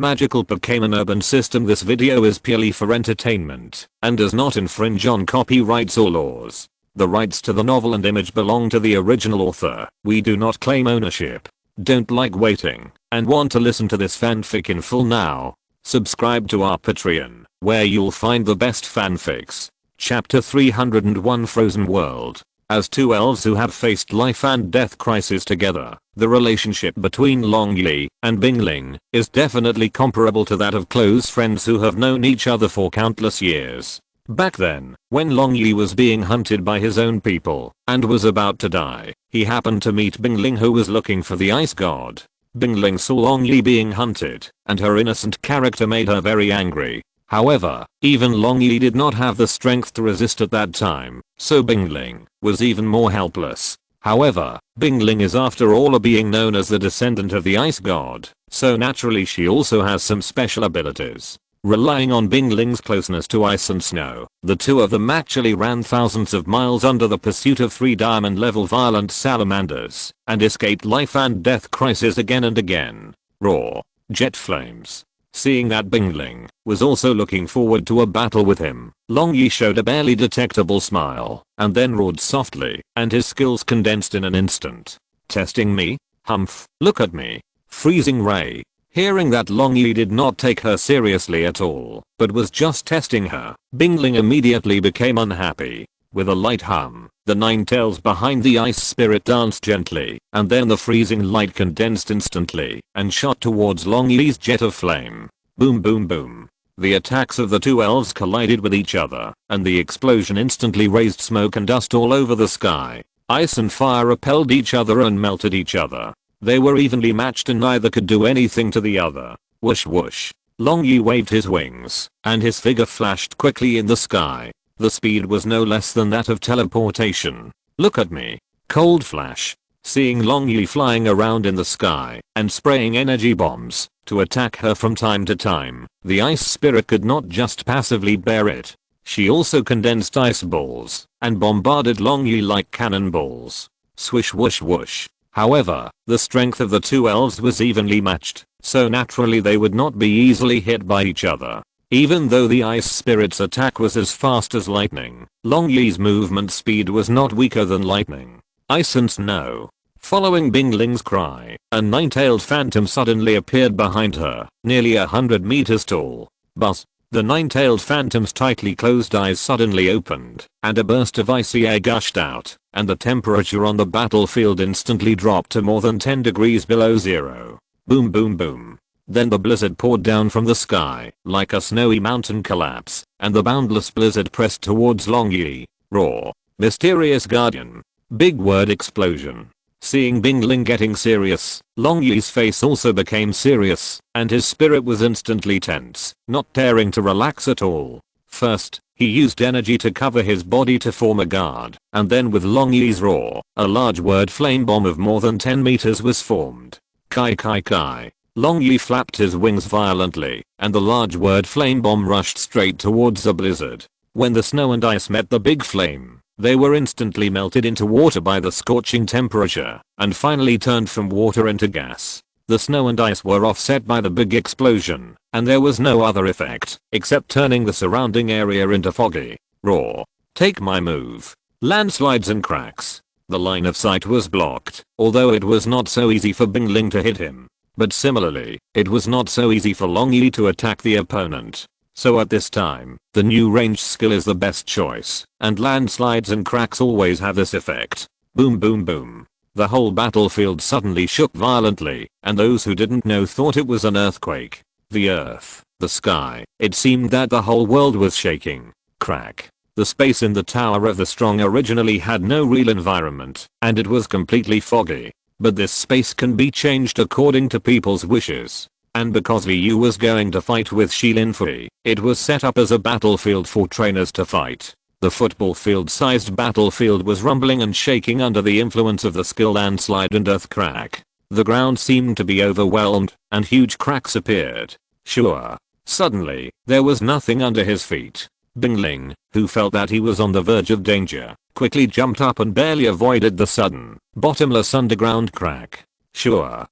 magical Pokémon urban system. This video is purely for entertainment and does not infringe on copyrights or laws. The rights to the novel and image belong to the original author. We do not claim ownership. Don't like waiting and want to listen to this fanfic in full now? Subscribe to our Patreon, where you'll find the best fanfics. Chapter 301 Frozen World. As two elves who have faced life and death crisis together, the relationship between Longyi and Bingling is definitely comparable to that of close friends who have known each other for countless years. Back then, when Longyi was being hunted by his own people and was about to die, he happened to meet Bingling, who was looking for the ice god. Bingling saw Longyi being hunted, and her innocent character made her very angry. However, even Longyi did not have the strength to resist at that time, so Bingling was even more helpless. However, Bingling is after all a being known as the descendant of the ice god, so naturally she also has some special abilities. Relying on Bingling's closeness to ice and snow, the two of them actually ran thousands of miles under the pursuit of 3 diamond level violent salamanders, and escaped life and death crisis again and again. Raw. Jet flames. Seeing that Bingling was also looking forward to a battle with him, Longyi showed a barely detectable smile, and then roared softly, and his skills condensed in an instant. Testing me? Humph, look at me. Freezing ray. Hearing that Longyi did not take her seriously at all, but was just testing her, Bingling immediately became unhappy. With a light hum, the 9 tails behind the ice spirit danced gently, and then the freezing light condensed instantly and shot towards Longyi's jet of flame. Boom boom boom. The attacks of the two elves collided with each other, and the explosion instantly raised smoke and dust all over the sky. Ice and fire repelled each other and melted each other. They were evenly matched and neither could do anything to the other. Whoosh whoosh. Longyi waved his wings, and his figure flashed quickly in the sky. The speed was no less than that of teleportation. Look at me. Cold flash. Seeing Longyi flying around in the sky and spraying energy bombs to attack her from time to time, the ice spirit could not just passively bear it. She also condensed ice balls and bombarded Longyi like cannonballs. Swish whoosh whoosh. However, the strength of the two elves was evenly matched, so naturally they would not be easily hit by each other. Even though the ice spirit's attack was as fast as lightning, Longyi's movement speed was not weaker than lightning. Ice and snow. Following Bingling's cry, a 9-tailed phantom suddenly appeared behind her, nearly 100 meters tall. Buzz. The 9-tailed phantom's tightly closed eyes suddenly opened, and a burst of icy air gushed out, and the temperature on the battlefield instantly dropped to more than 10 degrees below zero. Boom boom boom. Then the blizzard poured down from the sky, like a snowy mountain collapse, and the boundless blizzard pressed towards Longyi. Raw. Mysterious guardian. Big word explosion. Seeing Bingling getting serious, Longyi's face also became serious, and his spirit was instantly tense, not daring to relax at all. First, he used energy to cover his body to form a guard, and then with Longyi's roar, a large word flame bomb of more than 10 meters was formed. Kai kai kai. Longyi flapped his wings violently, and the large word flame bomb rushed straight towards the blizzard. When the snow and ice met the big flame, they were instantly melted into water by the scorching temperature, and finally turned from water into gas. The snow and ice were offset by the big explosion, and there was no other effect, except turning the surrounding area into foggy. Raw. Take my move. Landslides and cracks. The line of sight was blocked, although it was not so easy for Bingling to hit him. But similarly, it was not so easy for Longyi to attack the opponent. So at this time, the new ranged skill is the best choice, and landslides and cracks always have this effect. Boom boom boom. The whole battlefield suddenly shook violently, and those who didn't know thought it was an earthquake. The earth, the sky, it seemed that the whole world was shaking. Crack. The space in the Tower of the Strong originally had no real environment, and it was completely foggy. But this space can be changed according to people's wishes. And because VU was going to fight with Shilinfui, it was set up as a battlefield for trainers to fight. The football field sized battlefield was rumbling and shaking under the influence of the skill landslide and earth crack. The ground seemed to be overwhelmed, and huge cracks appeared. Sure. Suddenly, there was nothing under his feet. Bingling, who felt that he was on the verge of danger, quickly jumped up and barely avoided the sudden, bottomless underground crack. Sure.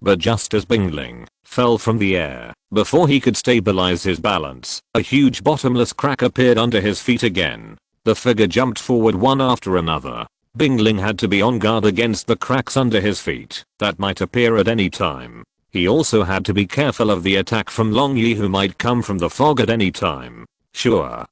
But just as Bingling fell from the air, before he could stabilize his balance, a huge bottomless crack appeared under his feet again. The figure jumped forward one after another. Bingling had to be on guard against the cracks under his feet that might appear at any time. He also had to be careful of the attack from Long Yi, who might come from the fog at any time. Sure.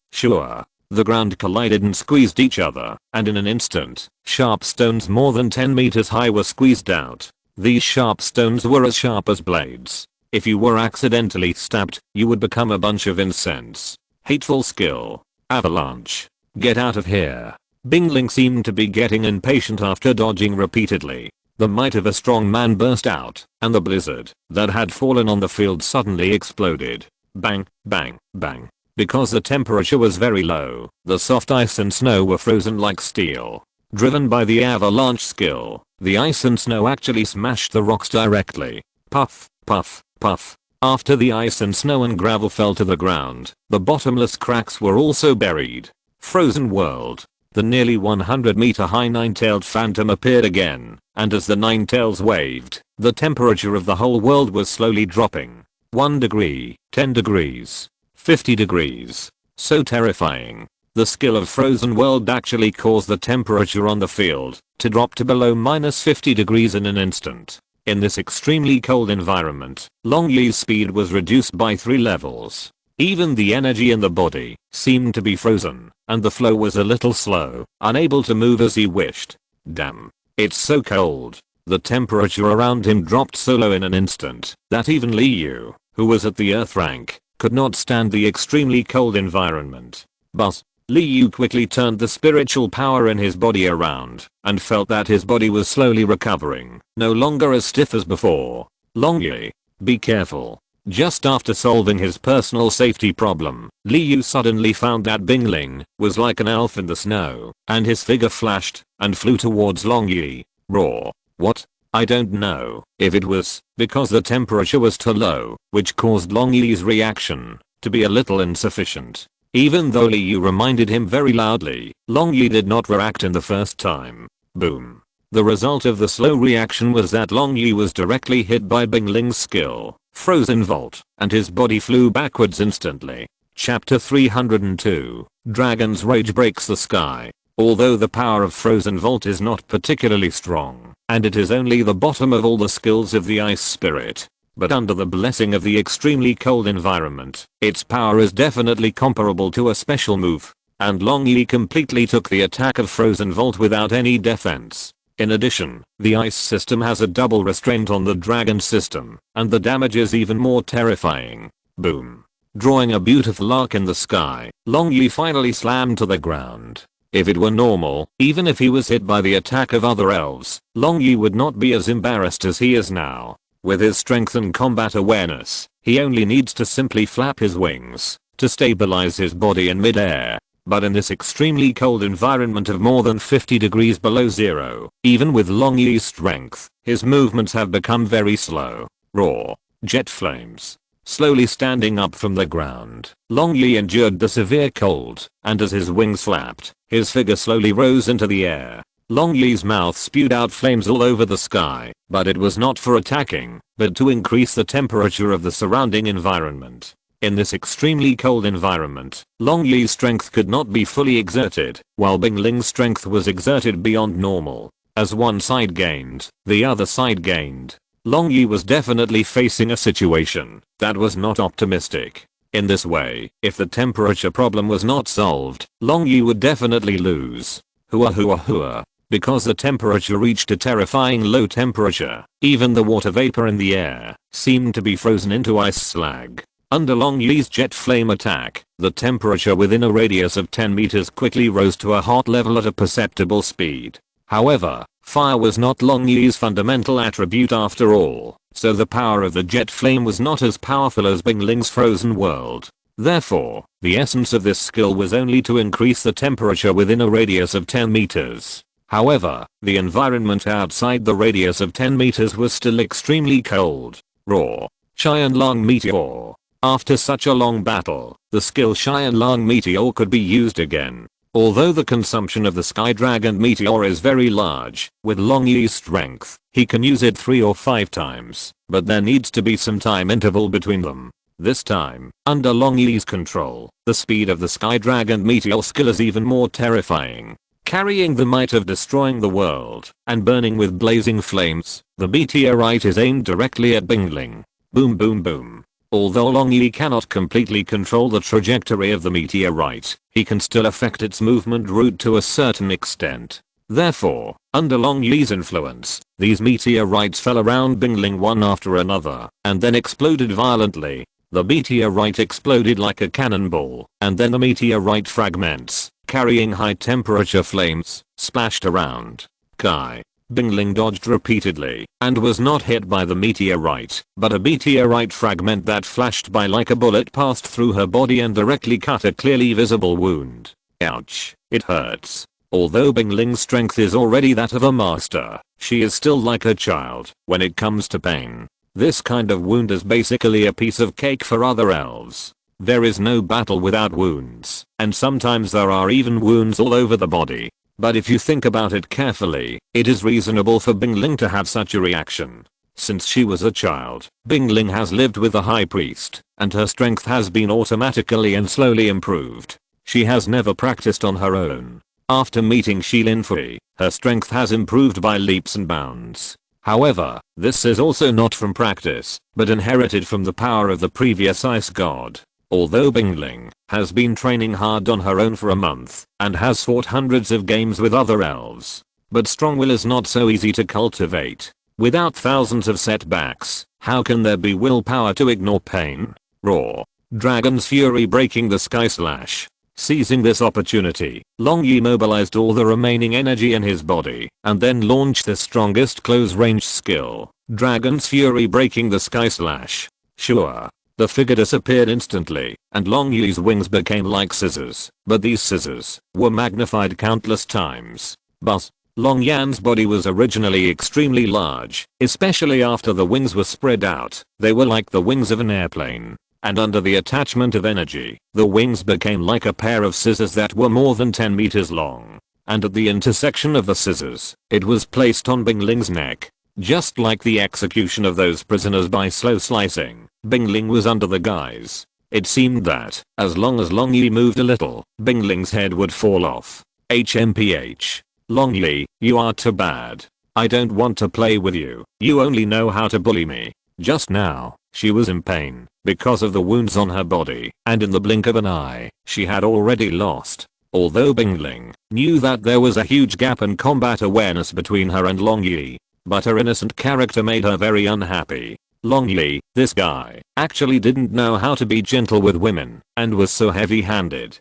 The ground collided and squeezed each other, and in an instant, sharp stones more than 10 meters high were squeezed out. These sharp stones were as sharp as blades. If you were accidentally stabbed, you would become a bunch of incense. Hateful skill. Avalanche. Get out of here. Bingling seemed to be getting impatient after dodging repeatedly. The might of a strong man burst out, and the blizzard that had fallen on the field suddenly exploded. Bang, bang, bang. Because the temperature was very low, the soft ice and snow were frozen like steel. Driven by the avalanche skill, the ice and snow actually smashed the rocks directly. Puff, puff, puff. After the ice and snow and gravel fell to the ground, the bottomless cracks were also buried. Frozen world. The nearly 100-meter high nine-tailed phantom appeared again, and as the nine-tails waved, the temperature of the whole world was slowly dropping. 1 degree, 10 degrees, 50 degrees. So terrifying. The skill of Frozen World actually caused the temperature on the field to drop to below -50 degrees in an instant. In this extremely cold environment, Long Yi's speed was reduced by 3 levels. Even the energy in the body seemed to be frozen, and the flow was a little slow, unable to move as he wished. Damn. It's so cold. The temperature around him dropped so low in an instant that even Liu, who was at the Earth rank, could not stand the extremely cold environment. But Liu quickly turned the spiritual power in his body around and felt that his body was slowly recovering, no longer as stiff as before. Long Yi, be careful. Just after solving his personal safety problem, Liu suddenly found that Bingling was like an elf in the snow, and his figure flashed and flew towards Long Yi. Raw. What? I don't know if it was because the temperature was too low, which caused Long Yi's reaction to be a little insufficient. Even though Liu reminded him very loudly, Long Yi did not react in the first time. Boom. The result of the slow reaction was that Long Yi was directly hit by Bingling's skill, Frozen Volt, and his body flew backwards instantly. Chapter 302. Dragon's Rage breaks the sky. Although the power of Frozen Volt is not particularly strong, and it is only the bottom of all the skills of the Ice Spirit, but under the blessing of the extremely cold environment, its power is definitely comparable to a special move, and Long Yi completely took the attack of Frozen Volt without any defense. In addition, the ice system has a double restraint on the dragon system, and the damage is even more terrifying. Boom. Drawing a beautiful arc in the sky, Long Yi finally slammed to the ground. If it were normal, even if he was hit by the attack of other elves, Long Yi would not be as embarrassed as he is now. With his strength and combat awareness, he only needs to simply flap his wings to stabilize his body in mid-air. But in this extremely cold environment of more than 50 degrees below zero, even with Long Yi's strength, his movements have become very slow. Raw. Jet flames. Slowly standing up from the ground, Long Yi endured the severe cold, and as his wings flapped, his figure slowly rose into the air. Long Yi's mouth spewed out flames all over the sky, but it was not for attacking, but to increase the temperature of the surrounding environment. In this extremely cold environment, Long Yi's strength could not be fully exerted, while Bingling's strength was exerted beyond normal. As one side gained, the other side gained. Long Yi was definitely facing a situation that was not optimistic. In this way, if the temperature problem was not solved, Long Yi would definitely lose. Hua. Because the temperature reached a terrifying low temperature, even the water vapor in the air seemed to be frozen into ice slag. Under Long Yi's jet flame attack, the temperature within a radius of 10 meters quickly rose to a hot level at a perceptible speed. However, fire was not Long Yi's fundamental attribute after all, so the power of the jet flame was not as powerful as Bingling's Frozen World. Therefore, the essence of this skill was only to increase the temperature within a radius of 10 meters. However, the environment outside the radius of 10 meters was still extremely cold. Raw. Qianlong Meteor. After such a long battle, the skill Qianlong Meteor could be used again. Although the consumption of the Sky Dragon meteor is very large, with Long Yi's strength, he can use it 3 or 5 times, but there needs to be some time interval between them. This time, under Long Yi's control, the speed of the Sky Dragon meteor skill is even more terrifying. Carrying the might of destroying the world and burning with blazing flames, the meteorite is aimed directly at Bingling. Boom boom boom. Although Long Yi cannot completely control the trajectory of the meteorite, he can still affect its movement route to a certain extent. Therefore, under Long Yi's influence, these meteorites fell around Bingling one after another, and then exploded violently. The meteorite exploded like a cannonball, and then the meteorite fragments, carrying high temperature flames, splashed around Kai. Bingling dodged repeatedly, and was not hit by the meteorite, but a meteorite fragment that flashed by like a bullet passed through her body and directly cut a clearly visible wound. Ouch, it hurts. Although Bingling's strength is already that of a master, she is still like a child when it comes to pain. This kind of wound is basically a piece of cake for other elves. There is no battle without wounds, and sometimes there are even wounds all over the body. But if you think about it carefully, it is reasonable for Bingling to have such a reaction. Since she was a child, Bingling has lived with the High Priest, and her strength has been automatically and slowly improved. She has never practiced on her own. After meeting Shilin Fui, her strength has improved by leaps and bounds. However, this is also not from practice, but inherited from the power of the previous ice god. Although Bingling has been training hard on her own for a month and has fought hundreds of games with other elves, but strong will is not so easy to cultivate. Without thousands of setbacks, how can there be willpower to ignore pain? Roar. Dragon's fury breaking the sky slash. Seizing this opportunity, Long Yi mobilized all the remaining energy in his body and then launched the strongest close-range skill, Dragon's Fury breaking the sky slash. Sure. The figure disappeared instantly, and Long Yi's wings became like scissors, but these scissors were magnified countless times. But Long Yan's body was originally extremely large, especially after the wings were spread out. They were like the wings of an airplane. And under the attachment of energy, the wings became like a pair of scissors that were more than 10 meters long. And at the intersection of the scissors, it was placed on Bingling's neck. Just like the execution of those prisoners by slow slicing, Bingling was under the guise. It seemed that, as long as Long Yi moved a little, Bingling's head would fall off. HMPH. Long Yi, you are too bad. I don't want to play with you. You only know how to bully me. Just now, she was in pain because of the wounds on her body, and in the blink of an eye, she had already lost. Although Bingling knew that there was a huge gap in combat awareness between her and Long Yi, but her innocent character made her very unhappy. Long Yi, this guy, actually didn't know how to be gentle with women, and was so heavy-handed.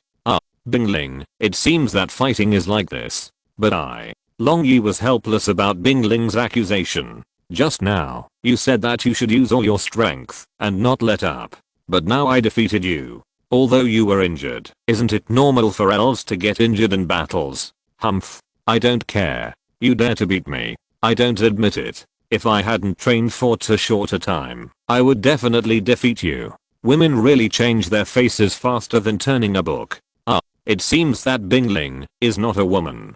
Bingling, it seems that fighting is like this. But Long Yi was helpless about Bingling's accusation. Just now, you said that you should use all your strength and not let up. But now I defeated you. Although you were injured, isn't it normal for elves to get injured in battles? Humph. I don't care. You dare to beat me. I don't admit it. If I hadn't trained for too short a time, I would definitely defeat you. Women really change their faces faster than turning a book. It seems that Bingling is not a woman.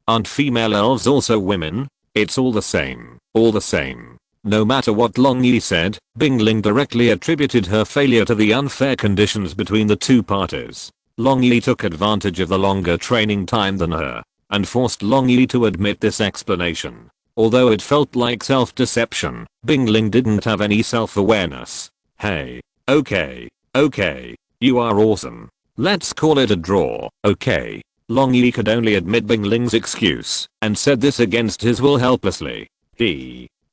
Aren't female elves also women? It's all the same. All the same. No matter what Long Yi said, Bingling directly attributed her failure to the unfair conditions between the two parties. Long Yi took advantage of the longer training time than her, and forced Long Yi to admit this explanation. Although it felt like self-deception, Bingling didn't have any self-awareness. Hey. Okay. You are awesome. Let's call it a draw, okay? Long Yi could only admit Bingling's excuse, and said this against his will helplessly.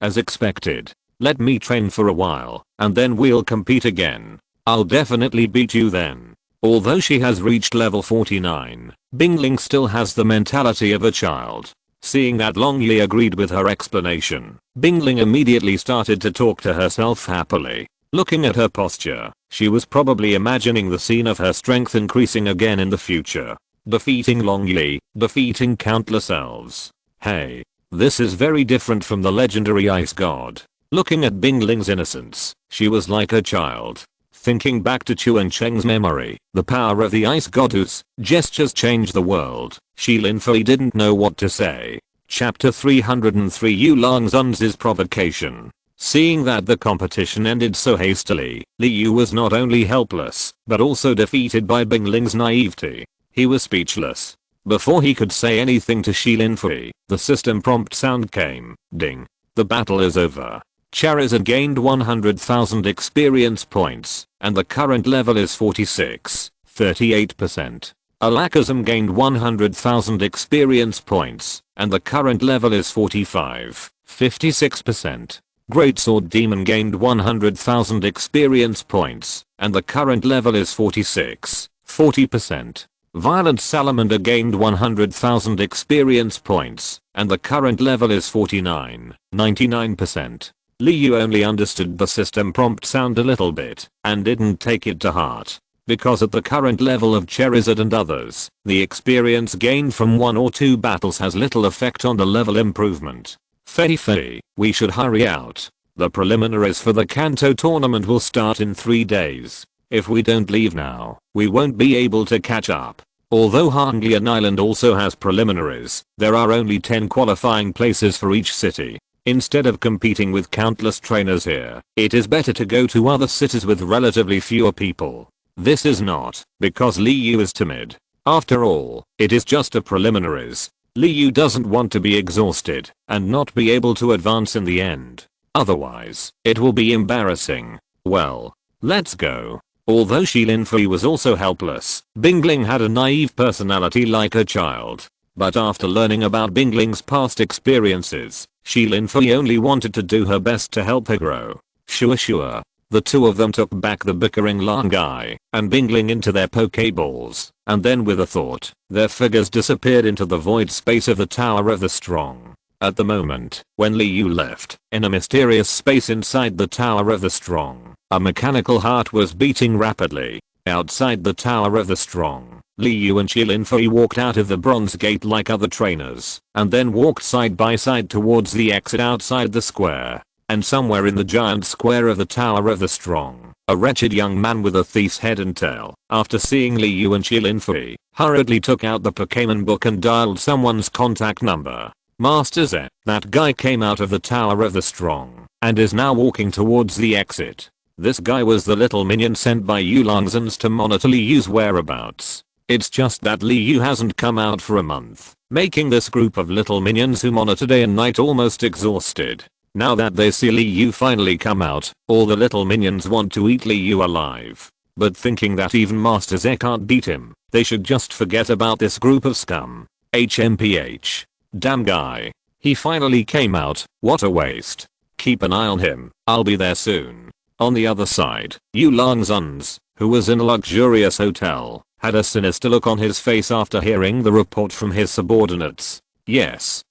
As expected. Let me train for a while, and then we'll compete again. I'll definitely beat you then. Although she has reached level 49, Bingling still has the mentality of a child. Seeing that Long Yi agreed with her explanation, Bingling immediately started to talk to herself happily. Looking at her posture, she was probably imagining the scene of her strength increasing again in the future. Defeating Long Yi, defeating countless elves. Hey. This is very different from the legendary ice god. Looking at Bingling's innocence, she was like a child. Thinking back to Chuan Cheng's memory, the power of the ice goddess, gestures change the world. Shi Linfei didn't know what to say. Chapter 303 Yu Longzun's provocation. Seeing that the competition ended so hastily, Li Yu was not only helpless, but also defeated by Bingling's naivety. He was speechless. Before he could say anything to Shi Linfei, the system prompt sound came. Ding. The battle is over. Charizard gained 100,000 experience points, and the current level is 46, 38%. Alakazam gained 100,000 experience points, and the current level is 45, 56%. Greatsword Demon gained 100,000 experience points, and the current level is 46, 40%. Violent Salamander gained 100,000 experience points, and the current level is 49, 99%. Li Yu only understood the system prompt sound a little bit, and didn't take it to heart. Because at the current level of Charizard and others, the experience gained from 1 or 2 battles has little effect on the level improvement. Fei, we should hurry out. The preliminaries for the Kanto tournament will start in 3 days. If we don't leave now, we won't be able to catch up. Although Hanglian Island also has preliminaries, there are only 10 qualifying places for each city. Instead of competing with countless trainers here, it is better to go to other cities with relatively fewer people. This is not because Li Yu is timid. After all, it is just a preliminaries. Li Yu doesn't want to be exhausted and not be able to advance in the end. Otherwise, it will be embarrassing. Well, let's go. Although Shi Linfei was also helpless, Bingling had a naive personality like a child. But after learning about Bingling's past experiences, Shi Linfei only wanted to do her best to help her grow. Sure. The two of them took back the bickering long guy and Bingling into their Pokeballs, and then with a thought, their figures disappeared into the void space of the Tower of the Strong. At the moment, when Li Yu left, in a mysterious space inside the Tower of the Strong, a mechanical heart was beating rapidly. Outside the Tower of the Strong, Li Yu and Shi Linfei walked out of the bronze gate like other trainers, and then walked side by side towards the exit outside the square. And somewhere in the giant square of the Tower of the Strong, a wretched young man with a thief's head and tail, after seeing Li Yu and Shi Linfei, hurriedly took out the Pokémon book and dialed someone's contact number. Master Z. That guy came out of the Tower of the Strong, and is now walking towards the exit. This guy was the little minion sent by Yu Longzans to monitor Li Yu's whereabouts. It's just that Li Yu hasn't come out for a month, making this group of little minions who monitor day and night almost exhausted. Now that they see Li Yu finally come out, all the little minions want to eat Li Yu alive. But thinking that even Master Z can't beat him, they should just forget about this group of scum. HMPH. Damn guy. He finally came out, what a waste. Keep an eye on him, I'll be there soon. On the other side, Yu Longzun's, who was in a luxurious hotel, had a sinister look on his face after hearing the report from his subordinates. Yes.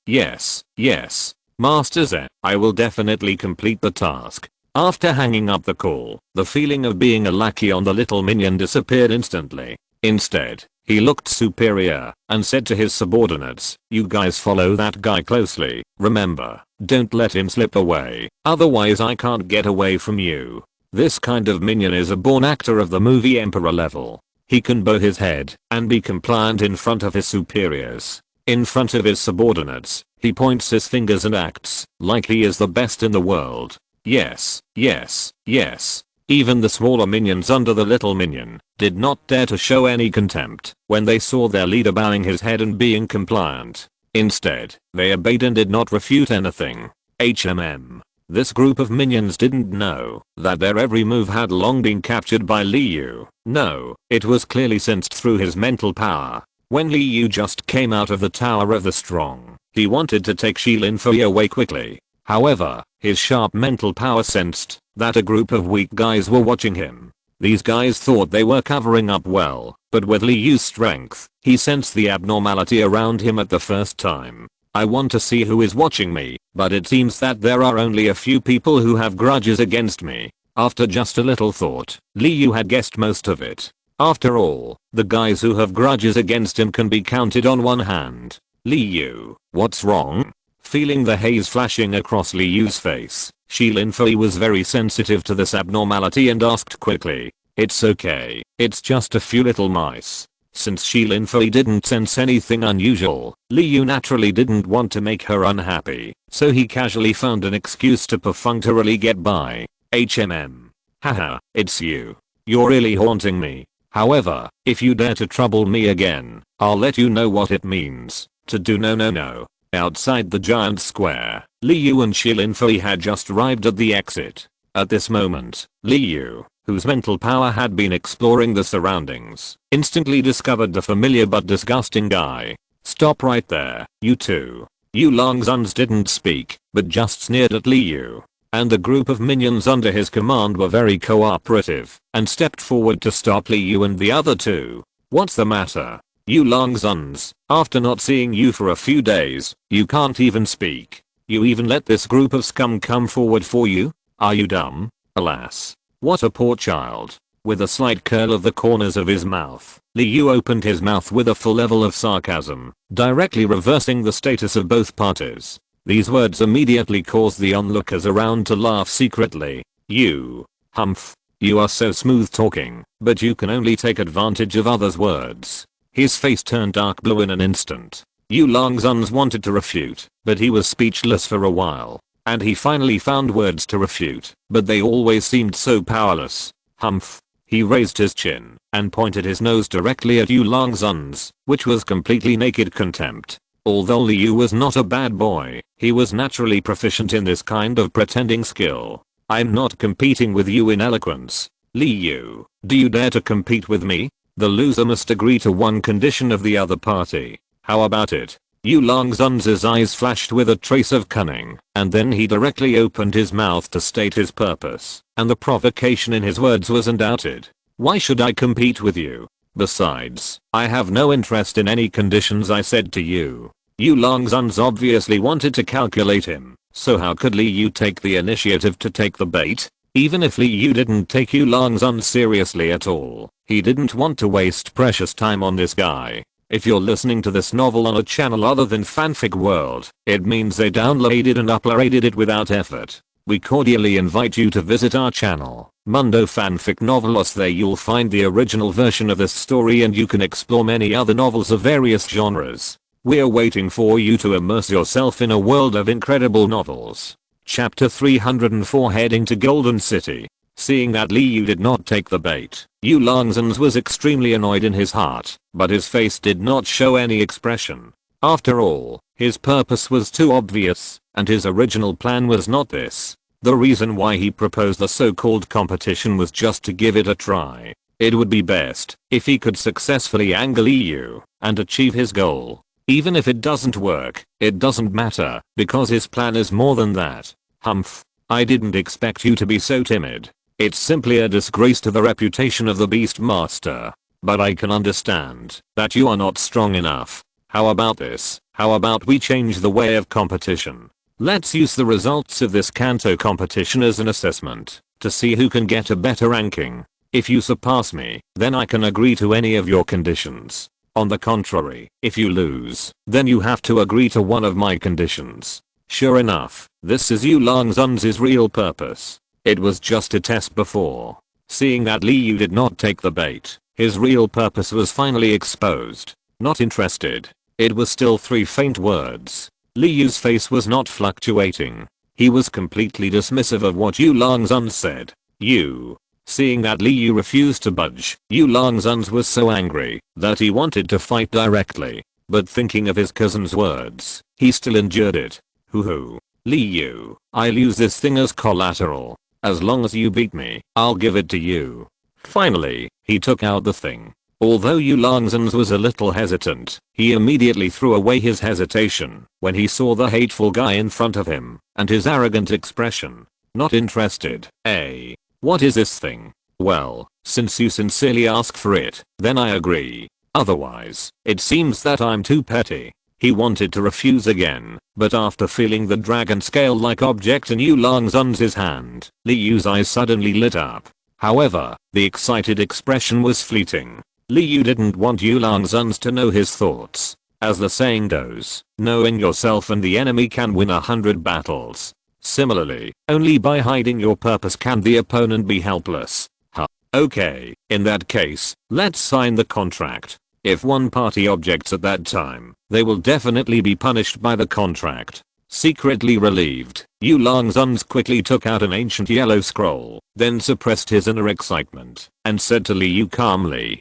Master Z, I will definitely complete the task. After hanging up the call, the feeling of being a lackey on the little minion disappeared instantly. Instead, he looked superior and said to his subordinates, you guys follow that guy closely. Remember, don't let him slip away, otherwise I can't get away from you. This kind of minion is a born actor of the movie Emperor level. He can bow his head and be compliant in front of his superiors. In front of his subordinates, he points his fingers and acts like he is the best in the world. Yes. Even the smaller minions under the little minion did not dare to show any contempt when they saw their leader bowing his head and being compliant. Instead, they obeyed and did not refute anything. This group of minions didn't know that their every move had long been captured by Li Yu. No, it was clearly sensed through his mental power. When Li Yu just came out of the Tower of the Strong, he wanted to take Shi Linfei away quickly. However, his sharp mental power sensed that a group of weak guys were watching him. These guys thought they were covering up well, but with Li Yu's strength, he sensed the abnormality around him at the first time. I want to see who is watching me, but it seems that there are only a few people who have grudges against me. After just a little thought, Li Yu had guessed most of it. After all, the guys who have grudges against him can be counted on one hand. Li Yu, what's wrong? Feeling the haze flashing across Li Yu's face, Shi Linfei was very sensitive to this abnormality and asked quickly. It's okay, it's just a few little mice. Since Shi Linfei didn't sense anything unusual, Li Yu naturally didn't want to make her unhappy, so he casually found an excuse to perfunctorily get by. Haha, it's you. You're really haunting me. However, if you dare to trouble me again, I'll let you know what it means to do no. Outside the giant square, Li Yu and Shi Linfei had just arrived at the exit. At this moment, Li Yu, whose mental power had been exploring the surroundings, instantly discovered the familiar but disgusting guy. Stop right there, you two. Yu Longzun's didn't speak, but just sneered at Li Yu. And the group of minions under his command were very cooperative, and stepped forward to stop Li Yu and the other two. What's the matter? Yu Longzuns, after not seeing you for a few days, you can't even speak. You even let this group of scum come forward for you? Are you dumb? Alas. What a poor child. With a slight curl of the corners of his mouth, Li Yu opened his mouth with a full level of sarcasm, directly reversing the status of both parties. These words immediately caused the onlookers around to laugh secretly. You, Humph, you are so smooth talking, but you can only take advantage of others' words. His face turned dark blue in an instant. Yu Longzuns wanted to refute, but he was speechless for a while. And he finally found words to refute, but they always seemed so powerless. Humph. He raised his chin and pointed his nose directly at Yu Longzuns, which was completely naked contempt. Although Li Yu was not a bad boy, he was naturally proficient in this kind of pretending skill. I'm not competing with you in eloquence. Li Yu, do you dare to compete with me? The loser must agree to one condition of the other party. How about it? Yu Longzun's eyes flashed with a trace of cunning, and then he directly opened his mouth to state his purpose, and the provocation in his words was undoubted. Why should I compete with you? Besides, I have no interest in any conditions I said to you. Yu Longzun's obviously wanted to calculate him, so how could Li Yu take the initiative to take the bait? Even if Li Yu didn't take Yu Longzun seriously at all, he didn't want to waste precious time on this guy. If you're listening to this novel on a channel other than Fanfic World, it means they downloaded and uploaded it without effort. We cordially invite you to visit our channel, Mundo Fanfic Novelos. There you'll find the original version of this story and you can explore many other novels of various genres. We're waiting for you to immerse yourself in a world of incredible novels. Chapter 304, Heading to Golden City. Seeing that Li Yu did not take the bait, Yu Longzun was extremely annoyed in his heart, but his face did not show any expression. After all, his purpose was too obvious, and his original plan was not this. The reason why he proposed the so-called competition was just to give it a try. It would be best if he could successfully angle Li Yu and achieve his goal. Even if it doesn't work, it doesn't matter, because his plan is more than that. Humph. I didn't expect you to be so timid. It's simply a disgrace to the reputation of the Beast Master. But I can understand that you are not strong enough. How about this? How about we change the way of competition? Let's use the results of this Kanto competition as an assessment to see who can get a better ranking. If you surpass me, then I can agree to any of your conditions. On the contrary, if you lose, then you have to agree to one of my conditions. Sure enough, this is Yu Longzun's real purpose. It was just a test before. Seeing that Li Yu did not take the bait, his real purpose was finally exposed. Not interested. It was still 3 faint words. Li Yu's face was not fluctuating. He was completely dismissive of what Yu Longzun said. You. Seeing that Li Yu refused to budge, Yu Longzun was so angry that he wanted to fight directly. But thinking of his cousin's words, he still endured it. Hoo. Li Yu, I'll use this thing as collateral. As long as you beat me, I'll give it to you. Finally, he took out the thing. Although Yu Longzun was a little hesitant, he immediately threw away his hesitation when he saw the hateful guy in front of him and his arrogant expression. Not interested. What is this thing? Well, since you sincerely ask for it, then I agree. Otherwise, it seems that I'm too petty. He wanted to refuse again, but after feeling the dragon scale-like object in Yu Longzun's hand, Li Yu's eyes suddenly lit up. However, the excited expression was fleeting. Li Yu didn't want Yu Longzun to know his thoughts. As the saying goes, knowing yourself and the enemy can win 100 battles. Similarly, only by hiding your purpose can the opponent be helpless. Okay, in that case, let's sign the contract. If one party objects at that time, they will definitely be punished by the contract. Secretly relieved, Yu Longzun's quickly took out an ancient yellow scroll, then suppressed his inner excitement, and said to Li Yu calmly,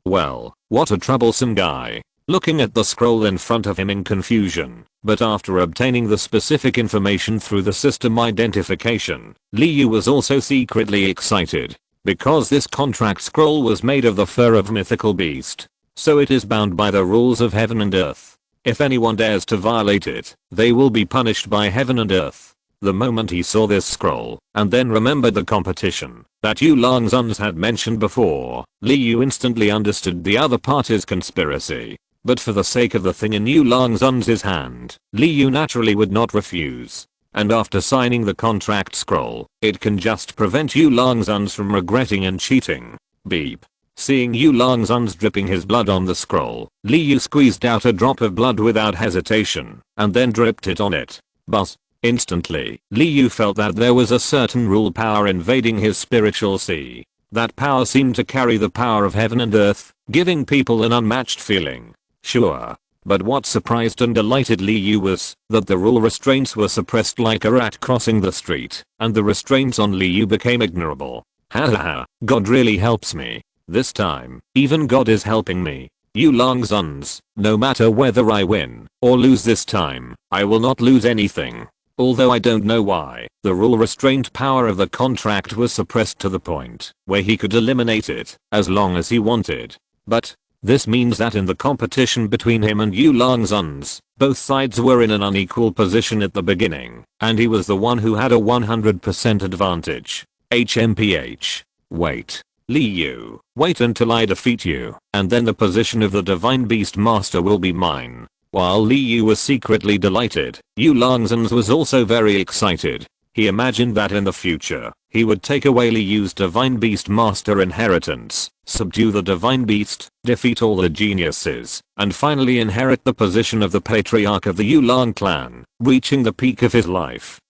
well, what a troublesome guy. Looking at the scroll in front of him in confusion, but after obtaining the specific information through the system identification, Li Yu was also secretly excited. Because this contract scroll was made of the fur of mythical beast, so it is bound by the rules of heaven and earth. If anyone dares to violate it, they will be punished by heaven and earth. The moment he saw this scroll, and then remembered the competition that Yu Longzun's had mentioned before, Li Yu instantly understood the other party's conspiracy. But for the sake of the thing in Yu Longzun's hand, Li Yu naturally would not refuse. And after signing the contract scroll, it can just prevent Yu Longzun's from regretting and cheating. Beep. Seeing Yu Longzun's dripping his blood on the scroll, Li Yu squeezed out a drop of blood without hesitation, and then dripped it on it. But instantly, Li Yu felt that there was a certain rule power invading his spiritual sea. That power seemed to carry the power of heaven and earth, giving people an unmatched feeling. Sure. But what surprised and delighted Li Yu was that the rule restraints were suppressed like a rat crossing the street, and the restraints on Li Yu became ignorable. Hahaha, God really helps me. This time, even God is helping me. Yu Longzun's, no matter whether I win or lose this time, I will not lose anything. Although I don't know why, the rule restraint power of the contract was suppressed to the point where he could eliminate it as long as he wanted. But this means that in the competition between him and Yu Longzun's, both sides were in an unequal position at the beginning, and he was the one who had a 100% advantage. HMPH. Wait. Li Yu, wait until I defeat you, and then the position of the Divine Beast Master will be mine. While Li Yu was secretly delighted, Yu Longzun's was also very excited. He imagined that in the future, he would take away Li Yu's Divine Beast Master inheritance, subdue the Divine Beast, defeat all the geniuses, and finally inherit the position of the Patriarch of the Yu Long clan, reaching the peak of his life.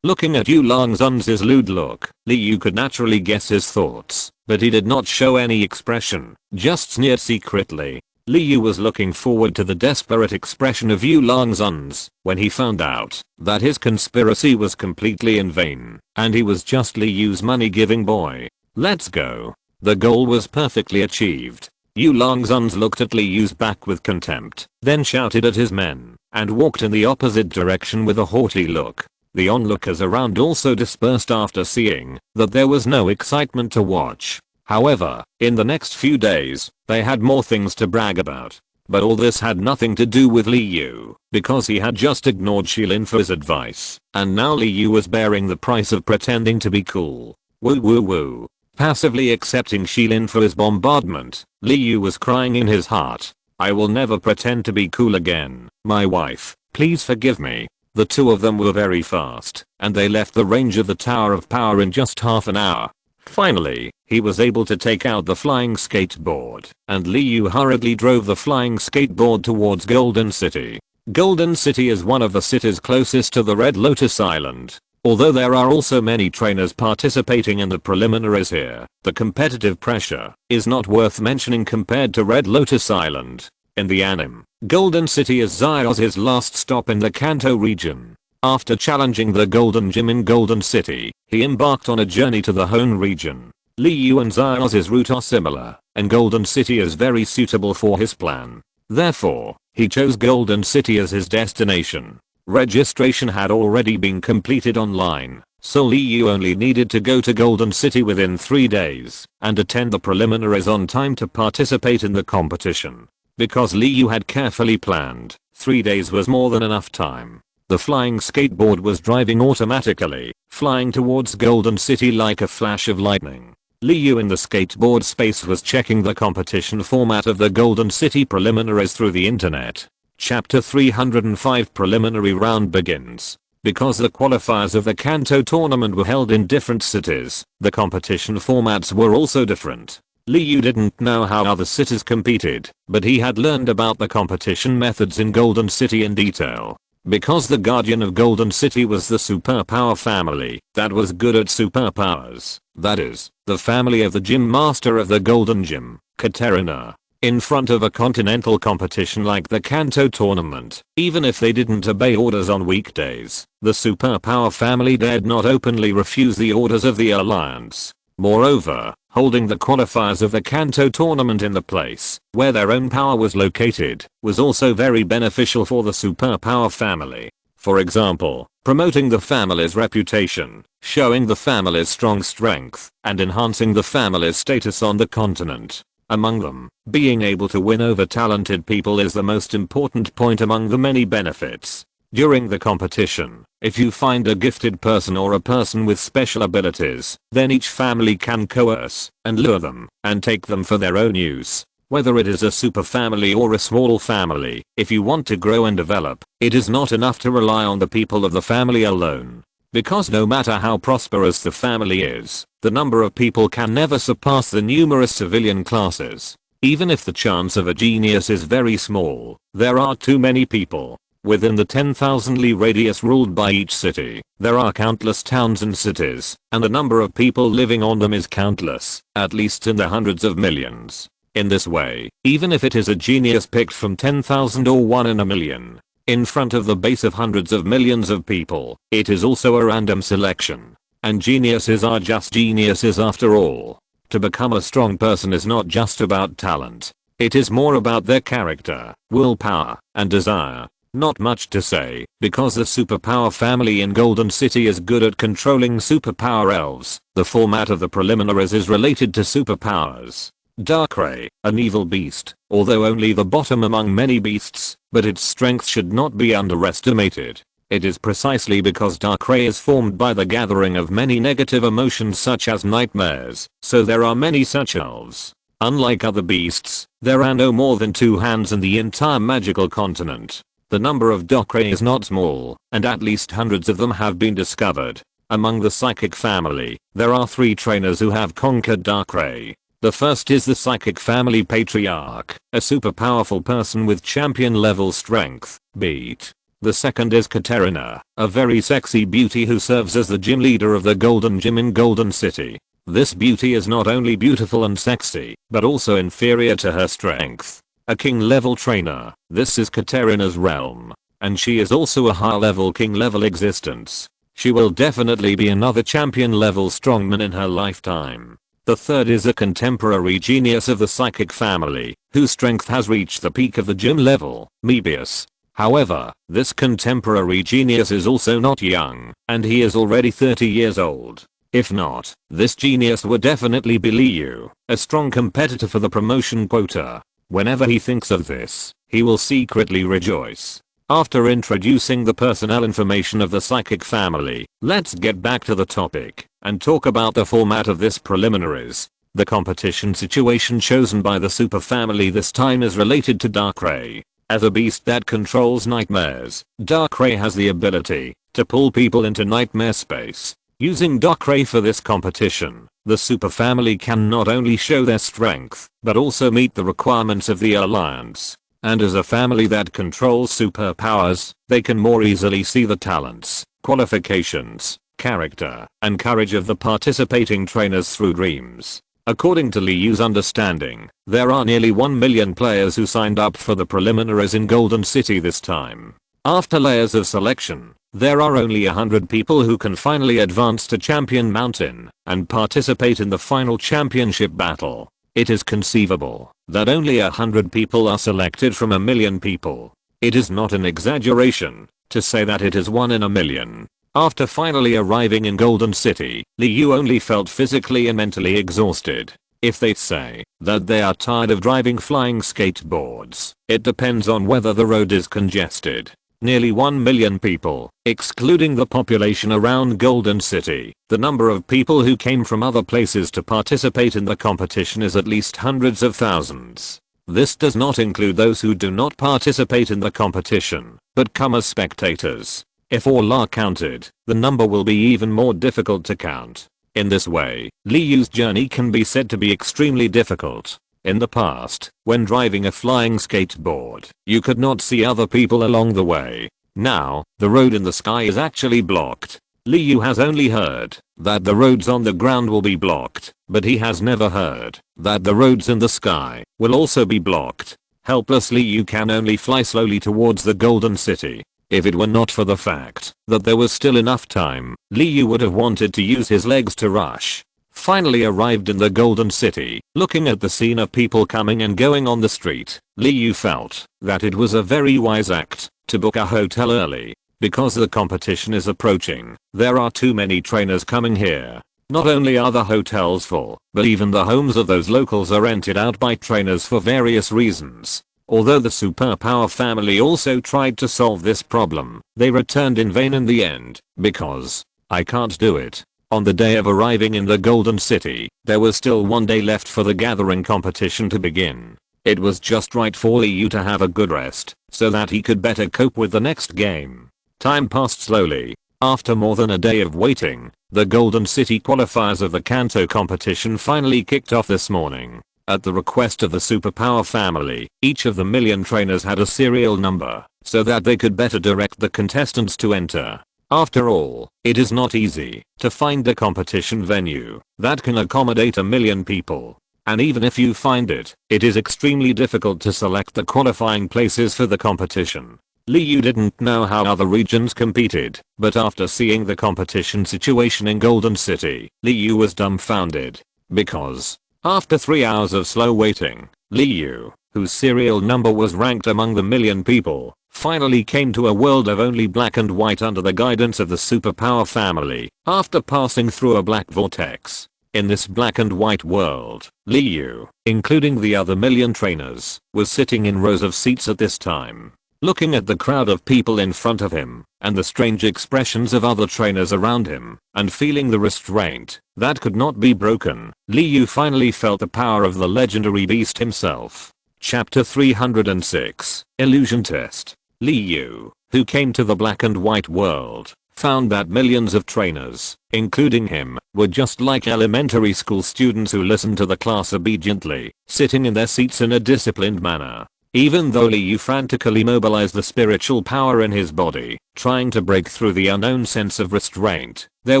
Looking at Yu Longzun's lewd look, Li Yu could naturally guess his thoughts, but he did not show any expression, just sneered secretly. Li Yu was looking forward to the desperate expression of Yu Longzun's when he found out that his conspiracy was completely in vain, and he was just Li Yu's money-giving boy. Let's go. The goal was perfectly achieved. Yu Longzun's looked at Li Yu's back with contempt, then shouted at his men, and walked in the opposite direction with a haughty look. The onlookers around also dispersed after seeing that there was no excitement to watch. However, in the next few days, they had more things to brag about. But all this had nothing to do with Li Yu, because he had just ignored Shilinfu's advice, and now Li Yu was bearing the price of pretending to be cool. Woo woo woo. Passively accepting Shilinfu's bombardment, Li Yu was crying in his heart. I will never pretend to be cool again. My wife, please forgive me. The two of them were very fast, and they left the range of the Tower of Power in just half an hour. Finally, he was able to take out the flying skateboard, and Li Yu hurriedly drove the flying skateboard towards Golden City. Golden City is one of the cities closest to the Red Lotus Island. Although there are also many trainers participating in the preliminaries here, the competitive pressure is not worth mentioning compared to Red Lotus Island. In the anime, Golden City is Xiao's last stop in the Kanto region. After challenging the Golden Gym in Golden City, he embarked on a journey to the Hone region. Li Yu and Xiao's route are similar, and Golden City is very suitable for his plan. Therefore, he chose Golden City as his destination. Registration had already been completed online, so Li Yu only needed to go to Golden City within 3 days and attend the preliminaries on time to participate in the competition. Because Li Yu had carefully planned, 3 days was more than enough time. The flying skateboard was driving automatically, flying towards Golden City like a flash of lightning. Li Yu in the skateboard space was checking the competition format of the Golden City preliminaries through the internet. Chapter 305 Preliminary Round begins. Because the qualifiers of the Kanto tournament were held in different cities, the competition formats were also different. Li Yu didn't know how other cities competed, but he had learned about the competition methods in Golden City in detail. Because the guardian of Golden City was the superpower family that was good at superpowers. That is, the family of the gym master of the Golden Gym, Katerina. In front of a continental competition like the Kanto tournament, even if they didn't obey orders on weekdays, the superpower family dared not openly refuse the orders of the alliance. Moreover, holding the qualifiers of the Kanto tournament in the place where their own power was located was also very beneficial for the superpower family. For example, promoting the family's reputation, showing the family's strong strength, and enhancing the family's status on the continent. Among them, being able to win over talented people is the most important point among the many benefits. During the competition, if you find a gifted person or a person with special abilities, then each family can coerce and lure them and take them for their own use. Whether it is a super family or a small family, if you want to grow and develop, it is not enough to rely on the people of the family alone. Because no matter how prosperous the family is, the number of people can never surpass the numerous civilian classes. Even if the chance of a genius is very small, there are too many people. Within the 10,000 li radius ruled by each city, there are countless towns and cities, and the number of people living on them is countless, at least in the hundreds of millions. In this way, even if it is a genius picked from 10,000 or 1 in a million, in front of the base of hundreds of millions of people, it is also a random selection. And geniuses are just geniuses after all. To become a strong person is not just about talent. It is more about their character, willpower, and desire. Not much to say, because the superpower family in Golden City is good at controlling superpower elves. The format of the preliminaries is related to superpowers. Darkrai, an evil beast, although only the bottom among many beasts, but its strength should not be underestimated. It is precisely because Darkrai is formed by the gathering of many negative emotions such as nightmares, so there are many such elves. Unlike other beasts, there are no more than 2 hands in the entire magical continent. The number of Darkrai is not small, and at least hundreds of them have been discovered. Among the psychic family, there are 3 trainers who have conquered Darkrai. The first is the Psychic Family Patriarch, a super powerful person with champion level strength, beat. The second is Katerina, a very sexy beauty who serves as the gym leader of the Golden Gym in Golden City. This beauty is not only beautiful and sexy, but also inferior to her strength. A king level trainer, this is Katerina's realm. And she is also a high level king level existence. She will definitely be another champion level strongman in her lifetime. The third is a contemporary genius of the psychic family, whose strength has reached the peak of the gym level, Mebius. However, this contemporary genius is also not young, and he is already 30 years old. If not, this genius would definitely be Liu, a strong competitor for the promotion quota. Whenever he thinks of this, he will secretly rejoice. After introducing the personnel information of the psychic family, let's get back to the topic and talk about the format of this preliminaries. The competition situation chosen by the super family this time is related to Darkrai. As a beast that controls nightmares, Darkrai has the ability to pull people into nightmare space. Using Darkrai for this competition, the super family can not only show their strength, but also meet the requirements of the alliance. And as a family that controls superpowers, they can more easily see the talents, qualifications, character, and courage of the participating trainers through dreams. According to Liu's understanding, there are nearly 1 million players who signed up for the preliminaries in Golden City this time. After layers of selection, there are only 100 people who can finally advance to Champion Mountain and participate in the final championship battle. It is conceivable that only 100 people are selected from 1 million people. It is not an exaggeration to say that it is 1 in a million. After finally arriving in Golden City, Liu only felt physically and mentally exhausted. If they say that they are tired of driving flying skateboards, it depends on whether the road is congested. Nearly 1 million people, excluding the population around Golden City. The number of people who came from other places to participate in the competition is at least hundreds of thousands. This does not include those who do not participate in the competition, but come as spectators. If all are counted, the number will be even more difficult to count. In this way, Liu's journey can be said to be extremely difficult. In the past, when driving a flying skateboard, you could not see other people along the way. Now, the road in the sky is actually blocked. Liu has only heard that the roads on the ground will be blocked, but he has never heard that the roads in the sky will also be blocked. Helpless Liu can only fly slowly towards the Golden City. If it were not for the fact that there was still enough time, Liu would have wanted to use his legs to rush. Finally arrived in the Golden City, looking at the scene of people coming and going on the street, Liu felt that it was a very wise act to book a hotel early. Because the competition is approaching, there are too many trainers coming here. Not only are the hotels full, but even the homes of those locals are rented out by trainers for various reasons. Although the superpower family also tried to solve this problem, they returned in vain in the end, because I can't do it. On the day of arriving in the Golden City, there was still one day left for the gathering competition to begin. It was just right for Liu to have a good rest, so that he could better cope with the next game. Time passed slowly. After more than a day of waiting, the Golden City qualifiers of the Kanto competition finally kicked off this morning. At the request of the superpower family, each of the million trainers had a serial number, so that they could better direct the contestants to enter. After all, it is not easy to find a competition venue that can accommodate a million people. And even if you find it, it is extremely difficult to select the qualifying places for the competition. Liu didn't know how other regions competed, but after seeing the competition situation in Golden City, Liu was dumbfounded. Because, after 3 hours of slow waiting, Liu, whose serial number was ranked among the million people, finally came to a world of only black and white under the guidance of the superpower family, after passing through a black vortex. In this black and white world, Liu, including the other million trainers, was sitting in rows of seats at this time. Looking at the crowd of people in front of him, and the strange expressions of other trainers around him, and feeling the restraint that could not be broken, Liu finally felt the power of the legendary beast himself. Chapter 306, Illusion Test. Liu, who came to the black and white world, found that millions of trainers, including him, were just like elementary school students who listened to the class obediently, sitting in their seats in a disciplined manner. Even though Liu frantically mobilized the spiritual power in his body, trying to break through the unknown sense of restraint, there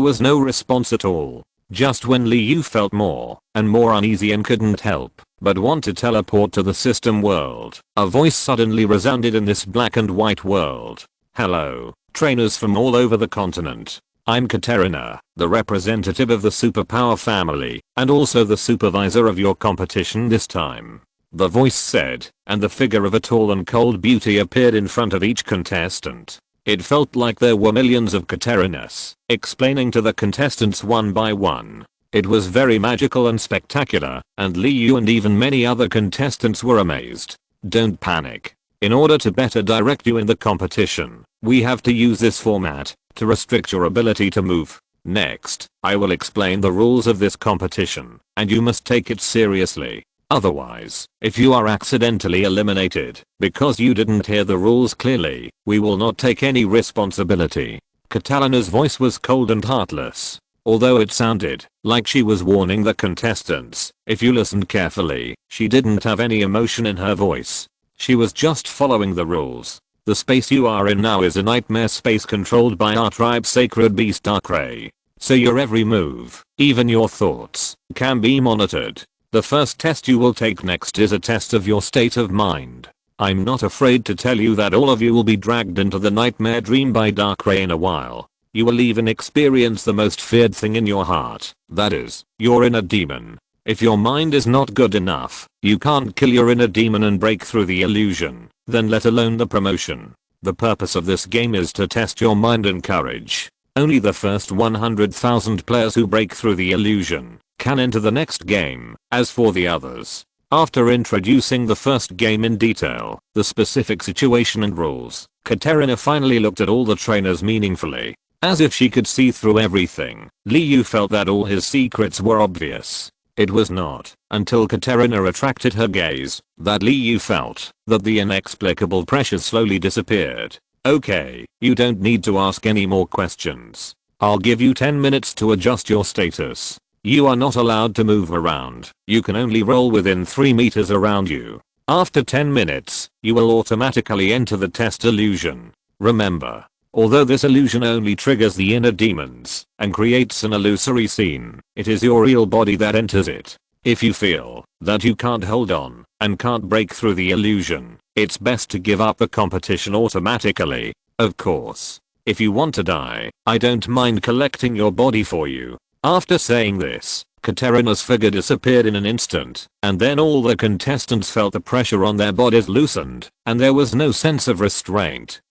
was no response at all. Just when Liu felt more and more uneasy and couldn't help but want to teleport to the system world, a voice suddenly resounded in this black and white world. Hello, trainers from all over the continent. I'm Katerina, the representative of the superpower family, and also the supervisor of your competition this time. The voice said, and the figure of a tall and cold beauty appeared in front of each contestant. It felt like there were millions of Katerinas, explaining to the contestants one by one. It was very magical and spectacular, and Liu and even many other contestants were amazed. Don't panic. In order to better direct you in the competition, we have to use this format to restrict your ability to move. Next, I will explain the rules of this competition, and you must take it seriously. Otherwise, if you are accidentally eliminated because you didn't hear the rules clearly, we will not take any responsibility. Katerina's voice was cold and heartless. Although it sounded like she was warning the contestants, if you listened carefully, she didn't have any emotion in her voice. She was just following the rules. The space you are in now is a nightmare space controlled by our tribe's sacred beast Darkrai. So your every move, even your thoughts, can be monitored. The first test you will take next is a test of your state of mind. I'm not afraid to tell you that all of you will be dragged into the nightmare dream by Darkrai in a while. You will even experience the most feared thing in your heart, that is, your inner demon. If your mind is not good enough, you can't kill your inner demon and break through the illusion, then let alone the promotion. The purpose of this game is to test your mind and courage. Only the first 100,000 players who break through the illusion can enter the next game. As for the others, after introducing the first game in detail, the specific situation and rules, Katerina finally looked at all the trainers meaningfully. As if she could see through everything, Liu felt that all his secrets were obvious. It was not until Katerina attracted her gaze that Liu felt that the inexplicable pressure slowly disappeared. Okay, you don't need to ask any more questions. I'll give you 10 minutes to adjust your status. You are not allowed to move around. You can only roll within 3 meters around you. After 10 minutes, you will automatically enter the test illusion. Remember, although this illusion only triggers the inner demons and creates an illusory scene, it is your real body that enters it. If you feel that you can't hold on and can't break through the illusion, it's best to give up the competition automatically. Of course, if you want to die, I don't mind collecting your body for you. After saying this, Katerina's figure disappeared in an instant, and then all the contestants felt the pressure on their bodies loosened, and there was no sense of restraint.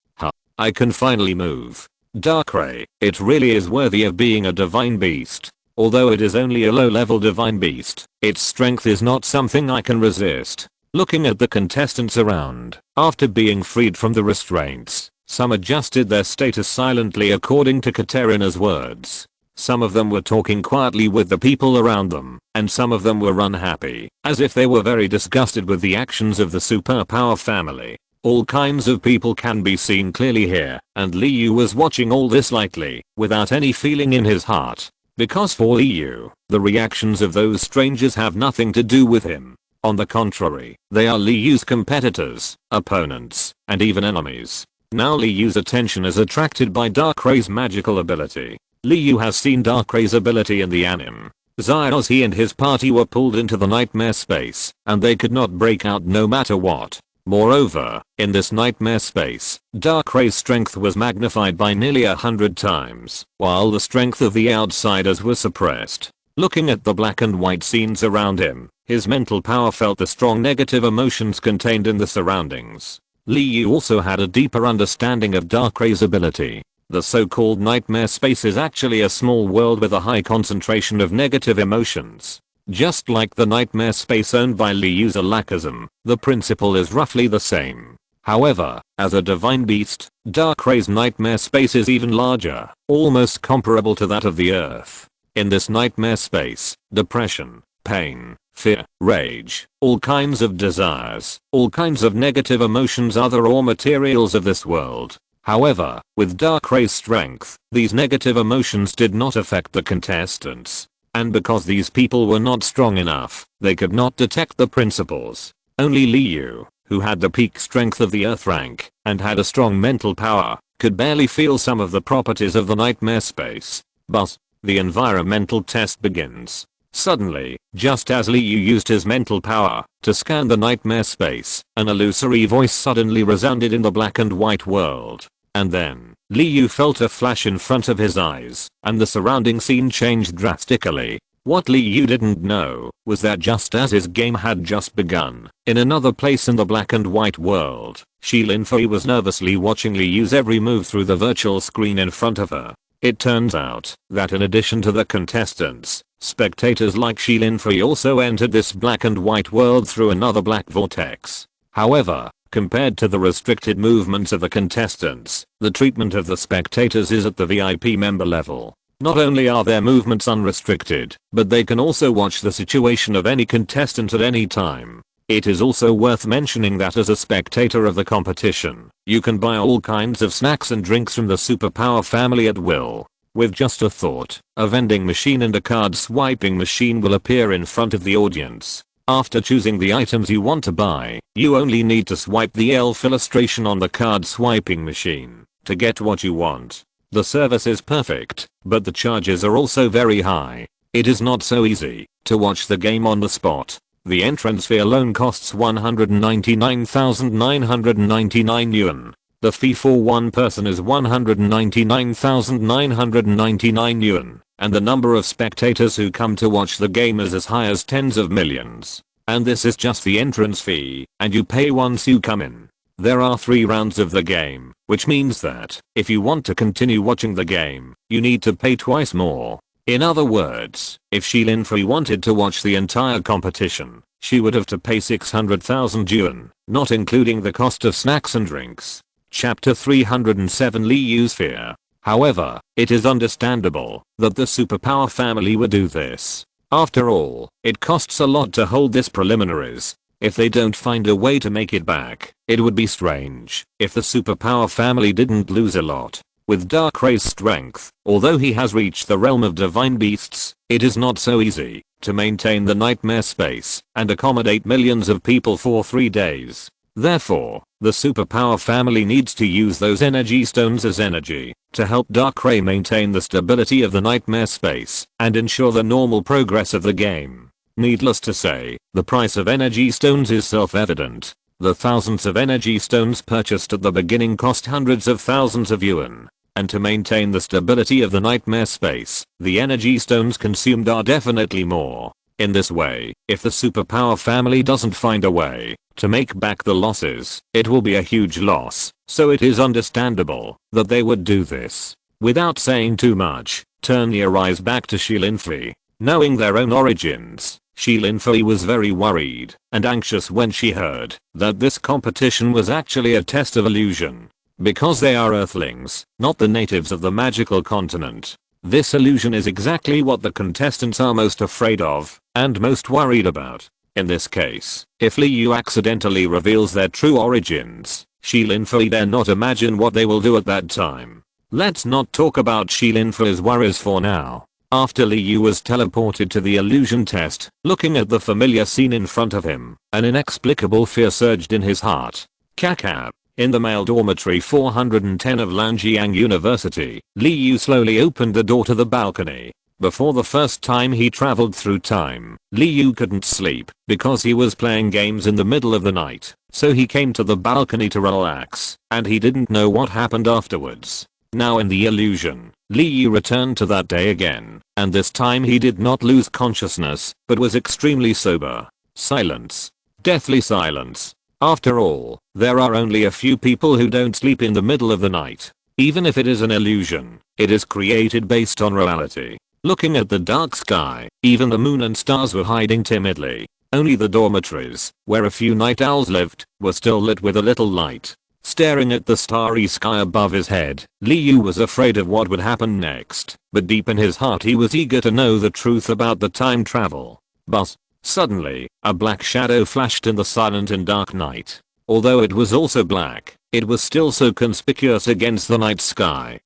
I can finally move. Darkrai, it really is worthy of being a divine beast. Although it is only a low-level divine beast, its strength is not something I can resist. Looking at the contestants around, after being freed from the restraints, some adjusted their status silently according to Katerina's words. Some of them were talking quietly with the people around them, and some of them were unhappy, as if they were very disgusted with the actions of the superpower family. All kinds of people can be seen clearly here, and Liu was watching all this lightly, without any feeling in his heart. Because for Liu, the reactions of those strangers have nothing to do with him. On the contrary, they are Liu's competitors, opponents, and even enemies. Now Liu's attention is attracted by Darkrai's magical ability. Liu has seen Darkrai's ability in the anime. Zyos, he and his party were pulled into the nightmare space, and they could not break out no matter what. Moreover, in this nightmare space, Darkrai's strength was magnified by nearly 100 times, while the strength of the outsiders was suppressed. Looking at the black and white scenes around him, his mental power felt the strong negative emotions contained in the surroundings. Liu also had a deeper understanding of Darkrai's ability. The so-called nightmare space is actually a small world with a high concentration of negative emotions. Just like the nightmare space owned by Liu's Alakazam, the principle is roughly the same. However, as a divine beast, Darkrai's nightmare space is even larger, almost comparable to that of the Earth. In this nightmare space, depression, pain, fear, rage, all kinds of desires, all kinds of negative emotions are the raw materials of this world. However, with Darkrai's strength, these negative emotions did not affect the contestants. And because these people were not strong enough, they could not detect the principles. Only Liu, who had the peak strength of the Earth rank, and had a strong mental power, could barely feel some of the properties of the nightmare space. But, the environmental test begins. Suddenly, just as Liu used his mental power to scan the nightmare space, an illusory voice suddenly resounded in the black and white world. And then, Liu felt a flash in front of his eyes, and the surrounding scene changed drastically. What Liu didn't know was that just as his game had just begun, in another place in the black and white world, Linfei was nervously watching Liu's every move through the virtual screen in front of her. It turns out that in addition to the contestants, spectators like Linfei also entered this black and white world through another black vortex. However, compared to the restricted movements of the contestants, the treatment of the spectators is at the VIP member level. Not only are their movements unrestricted, but they can also watch the situation of any contestant at any time. It is also worth mentioning that as a spectator of the competition, you can buy all kinds of snacks and drinks from the superpower family at will. With just a thought, a vending machine and a card swiping machine will appear in front of the audience. After choosing the items you want to buy, you only need to swipe the elf illustration on the card swiping machine to get what you want. The service is perfect, but the charges are also very high. It is not so easy to watch the game on the spot. The entrance fee alone costs 199,999 yuan. The fee for one person is 199,999 yuan, and the number of spectators who come to watch the game is as high as tens of millions. And this is just the entrance fee, and you pay once you come in. There are 3 rounds of the game, which means that, if you want to continue watching the game, you need to pay twice more. In other words, if Linfei wanted to watch the entire competition, she would have to pay 600,000 yuan, not including the cost of snacks and drinks. Chapter 307 Liu's Fear. However, it is understandable that the superpower family would do this. After all, it costs a lot to hold this preliminaries. If they don't find a way to make it back, it would be strange if the superpower family didn't lose a lot. With Darkrai's strength, although he has reached the realm of divine beasts, it is not so easy to maintain the nightmare space and accommodate millions of people for 3 days. Therefore, the superpower family needs to use those energy stones as energy to help Darkrai maintain the stability of the nightmare space and ensure the normal progress of the game. Needless to say, the price of energy stones is self-evident. The thousands of energy stones purchased at the beginning cost hundreds of thousands of yuan. And to maintain the stability of the nightmare space, the energy stones consumed are definitely more. In this way, if the superpower family doesn't find a way to make back the losses, it will be a huge loss, so it is understandable that they would do this. Without saying too much, turn your eyes back to Shilinfi. Knowing their own origins, Shilinfi was very worried and anxious when she heard that this competition was actually a test of illusion. Because they are Earthlings, not the natives of the magical continent. This illusion is exactly what the contestants are most afraid of and most worried about. In this case, if Liu accidentally reveals their true origins, Shilinfi dare not imagine what they will do at that time. Let's not talk about Shilinfi's worries for now. After Liu was teleported to the illusion test, looking at the familiar scene in front of him, an inexplicable fear surged in his heart. Caca. In the male dormitory 410 of Lanjiang University, Liu slowly opened the door to the balcony. Before the first time he traveled through time, Liu couldn't sleep because he was playing games in the middle of the night, so he came to the balcony to relax, and he didn't know what happened afterwards. Now in the illusion, Liu returned to that day again, and this time he did not lose consciousness, but was extremely sober. Silence. Deathly silence. After all, there are only a few people who don't sleep in the middle of the night. Even if it is an illusion, it is created based on reality. Looking at the dark sky, even the moon and stars were hiding timidly. Only the dormitories, where a few night owls lived, were still lit with a little light. Staring at the starry sky above his head, Liu was afraid of what would happen next, but deep in his heart he was eager to know the truth about the time travel. But suddenly, a black shadow flashed in the silent and dark night. Although it was also black, it was still so conspicuous against the night sky.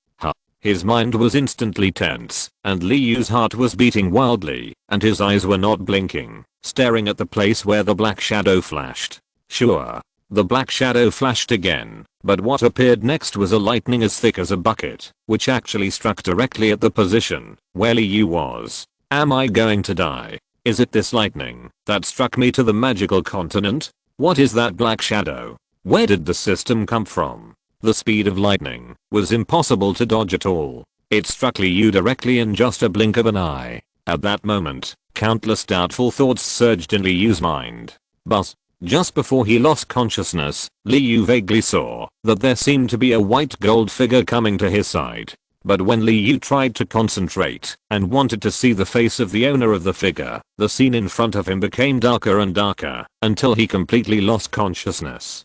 His mind was instantly tense, and Liu's heart was beating wildly, and his eyes were not blinking, staring at the place where the black shadow flashed. Sure. The black shadow flashed again, but what appeared next was a lightning as thick as a bucket, which actually struck directly at the position where Liu was. Am I going to die? Is it this lightning that struck me to the magical continent? What is that black shadow? Where did the system come from? The speed of lightning was impossible to dodge at all. It struck Liu directly in just a blink of an eye. At that moment, countless doubtful thoughts surged in Liu's mind. But just before he lost consciousness, Liu vaguely saw that there seemed to be a white gold figure coming to his side. But when Liu tried to concentrate and wanted to see the face of the owner of the figure, the scene in front of him became darker and darker until he completely lost consciousness.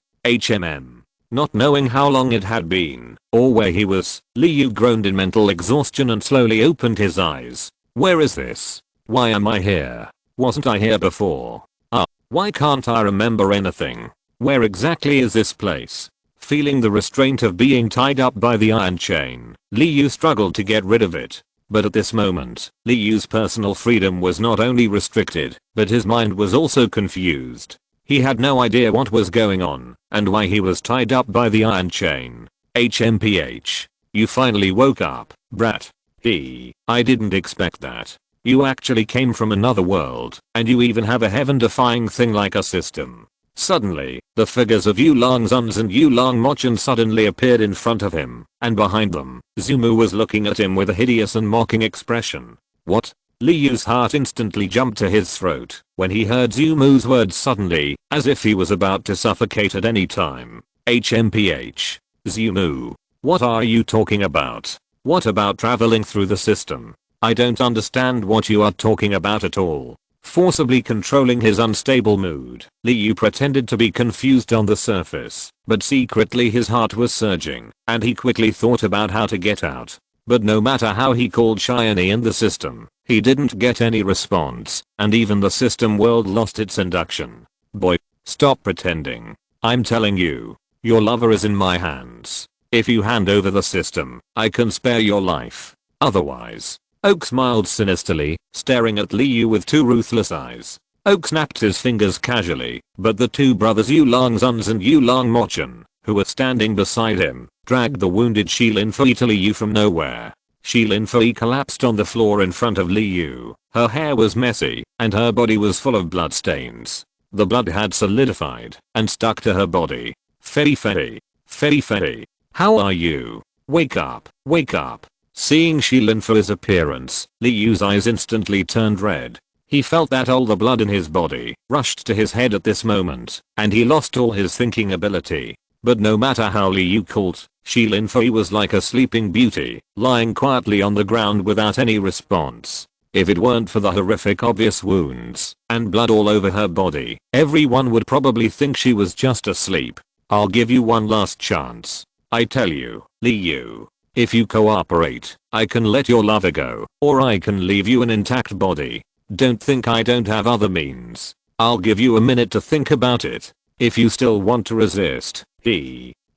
Not knowing how long it had been or where he was, Liu groaned in mental exhaustion and slowly opened his eyes. Where is this? Why am I here? Wasn't I here before? Why can't I remember anything? Where exactly is this place? Feeling the restraint of being tied up by the iron chain, Liu struggled to get rid of it. But at this moment, Liu's personal freedom was not only restricted, but his mind was also confused. He had no idea what was going on and why he was tied up by the iron chain. HMPH. You finally woke up, brat. I didn't expect that. You actually came from another world, and you even have a heaven-defying thing like a system. Suddenly, the figures of Yulong Zuns and Yulong Mochan suddenly appeared in front of him, and behind them, Zumu was looking at him with a hideous and mocking expression. What? Liu's heart instantly jumped to his throat when he heard Zumu's words suddenly, as if he was about to suffocate at any time. HMPH. Zumu. What are you talking about? What about traveling through the system? I don't understand what you are talking about at all. Forcibly controlling his unstable mood, Liu pretended to be confused on the surface, but secretly his heart was surging, and he quickly thought about how to get out. But no matter how he called Shiny in the system, he didn't get any response, and even the system world lost its induction. Boy, stop pretending. I'm telling you, your lover is in my hands. If you hand over the system, I can spare your life. Otherwise. Oak smiled sinisterly, staring at Liu with two ruthless eyes. Oak snapped his fingers casually, but the two brothers Yulong Zuns and Yulong Mochen, who were standing beside him, dragged the wounded Shi Linfei to Li Yu from nowhere. Shi Linfei collapsed on the floor in front of Li Yu. Her hair was messy, and her body was full of bloodstains. The blood had solidified and stuck to her body. Fei Fei. Fei Fei. How are you? Wake up, wake up. Seeing Shi Linfei's appearance, Li Yu's eyes instantly turned red. He felt that all the blood in his body rushed to his head at this moment, and he lost all his thinking ability. But no matter how Li Yu called, Shi Linfei was like a sleeping beauty, lying quietly on the ground without any response. If it weren't for the horrific obvious wounds and blood all over her body, everyone would probably think she was just asleep. I'll give you one last chance. I tell you, Li Yu. If you cooperate, I can let your lover go, or I can leave you an intact body. Don't think I don't have other means. I'll give you a minute to think about it. If you still want to resist,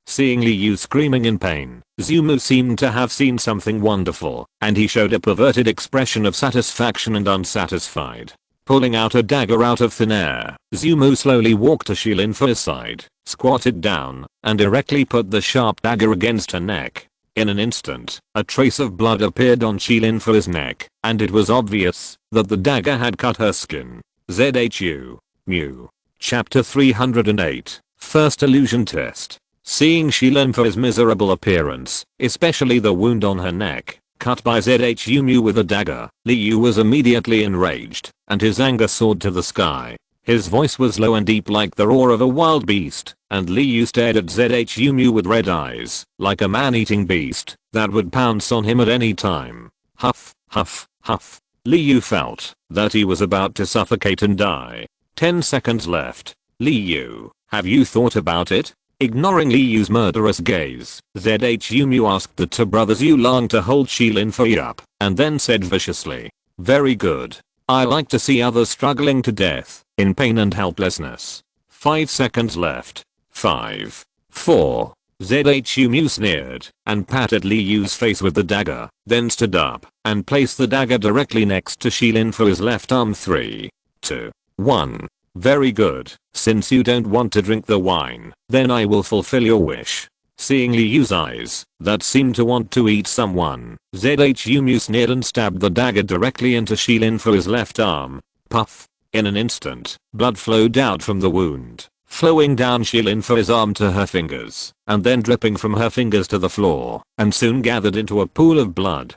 Seeing Li Yu screaming in pain, Zumu seemed to have seen something wonderful, and he showed a perverted expression of satisfaction and unsatisfied. Pulling out a dagger out of thin air, Zumu slowly walked to Shi Linfei's side, squatted down, and directly put the sharp dagger against her neck. In an instant, a trace of blood appeared on Shi Linfei's neck, and it was obvious that the dagger had cut her skin. ZHU. Mew. Chapter 308. First illusion test. Seeing Shi Linfei's miserable appearance, especially the wound on her neck, cut by ZHU Mew with a dagger, Li Yu was immediately enraged, and his anger soared to the sky. His voice was low and deep like the roar of a wild beast, and Li Yu stared at ZHU Mew with red eyes, like a man-eating beast that would pounce on him at any time. Huff, huff, huff. Li Yu felt that he was about to suffocate and die. 10 seconds left. Li Yu, have you thought about it? Ignoring Li Yu's murderous gaze, ZHU Mew asked the two brothers Yulong to hold Shi Linfei up, and then said viciously, "Very good. I like to see others struggling to death, in pain and helplessness." 5 seconds left. 5. 4. ZHU Mew sneered and patted Li Yu's face with the dagger, then stood up and placed the dagger directly next to Shi Linfei's left arm. 3. 2. 1. Very good. Since you don't want to drink the wine, then I will fulfill your wish. Seeing Li Yu's eyes that seemed to want to eat someone, ZHU Mew sneered and stabbed the dagger directly into Shi Linfei's left arm. Puff. In an instant, blood flowed out from the wound, flowing down Shi Linfei's arm to her fingers, and then dripping from her fingers to the floor, and soon gathered into a pool of blood.